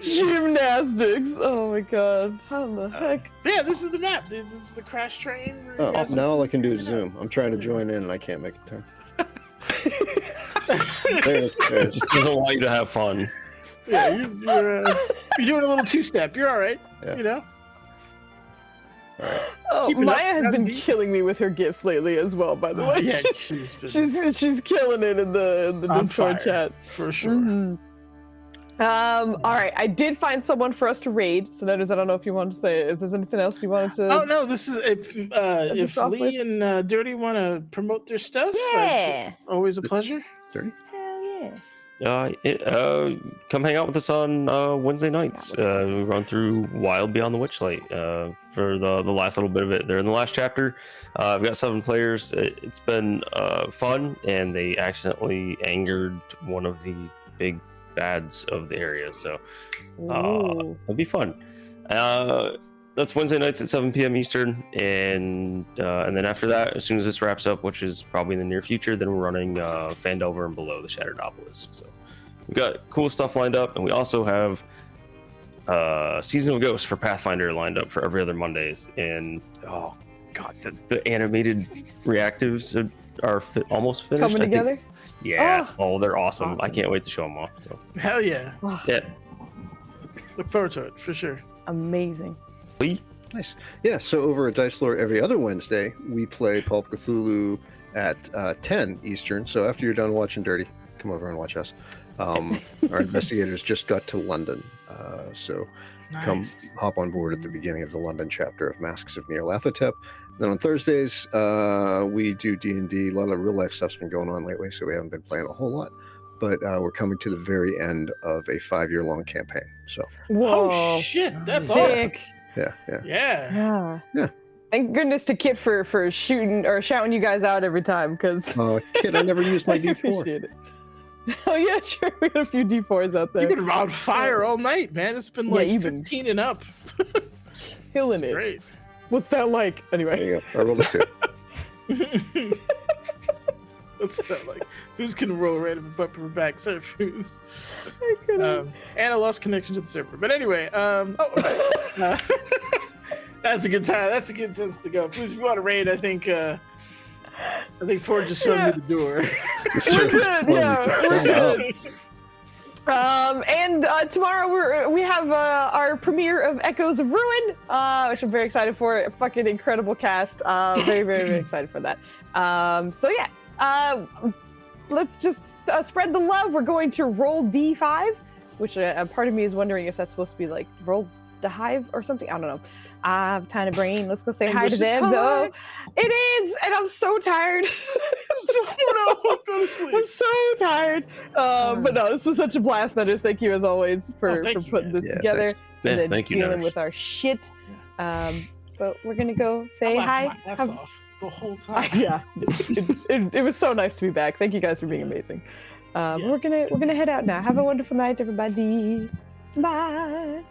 Gymnastics. Oh my god. How the heck? Yeah, this is the map. This is the crash train. Oh, now all I can do is zoom. I'm trying to join in and I can't make a turn. It just doesn't want you to have fun. Yeah, you're doing a little two-step. You're all right. Yeah. You know. All right. Oh, Keep it Maya up, has been Andy. killing me with her gifts lately as well. By the way, Yeah, she's killing it in the on Discord fire, chat for sure. Mhm. All right, I did find someone for us to raid. So notice, I don't know if you want to say if there's anything else you wanted to. Oh no, this is if off Lee and Dirty want to promote their stuff. Yeah. Always a pleasure. Dirty? Hell yeah. Come hang out with us on Wednesday nights. We run through Wild Beyond the Witchlight for the last little bit of it. They're in the last chapter. I've got 7 players. It's been fun, and they accidentally angered one of the big bads of the area, so it'll be fun. That's Wednesday nights at 7 p.m. Eastern, and then after that, as soon as this wraps up, which is probably in the near future, then we're running Fandover and Below the Shattered Obelisk. So we've got cool stuff lined up, and we also have Season of Ghosts for Pathfinder lined up for every other Mondays. And oh god, the animated reactives are almost finished. Coming together. Yeah. Oh, they're awesome. I can't wait to show them off. So Hell yeah. yeah. Look forward to it for sure. Amazing. Nice. Yeah, so over at Dice Lore every other Wednesday, we play Pulp Cthulhu at 10 Eastern. So after you're done watching Dirty, come over and watch us. Our investigators just got to London. So come hop on board at the beginning of the London chapter of Masks of Nyarlathotep. Then on Thursdays, we do D&D. A lot of real life stuff's been going on lately, so we haven't been playing a whole lot. But we're coming to the very end of a 5-year-long campaign. So. Whoa. Oh shit, that's Sick. awesome. Yeah. Yeah. Thank goodness to Kit for shooting or shouting you guys out every time, because Kid, I never used my I D4. appreciate it. Oh yeah, sure. We got a few D4s out there. You've been on fire all night, man. It's been like you've been 15 and up. killing It's it. great. What's that like? Anyway. There you go. I rolled a 2. What's that like? Who's gonna roll a random bumper back? Sorry, Foos. I couldn't. And I lost connection to the server. But anyway, that's a good time. That's a good sense to go. Foos, if you want to raid, I think Ford just showed me the door. We're good. Yeah, we're good. And tomorrow we have our premiere of Echoes of Ruin, which I'm very excited for. A fucking incredible cast. Very, very, very excited for that. So yeah, let's just spread the love. We're going to roll D5, which a part of me is wondering if that's supposed to be like roll the hive or something. I don't know. Tiny brain. Let's go say hi to them, though. It is, and I'm so tired. Go to sleep. I'm so tired. But no, this was such a blast, Nutters. Thank you as always for putting this together and then thank you, dealing Nutters. with our shit. But we're gonna go say I hi. laughed my ass off the whole time. Yeah, it was so nice to be back. Thank you guys for being amazing. We're gonna head out now. Have a wonderful night, everybody. Bye.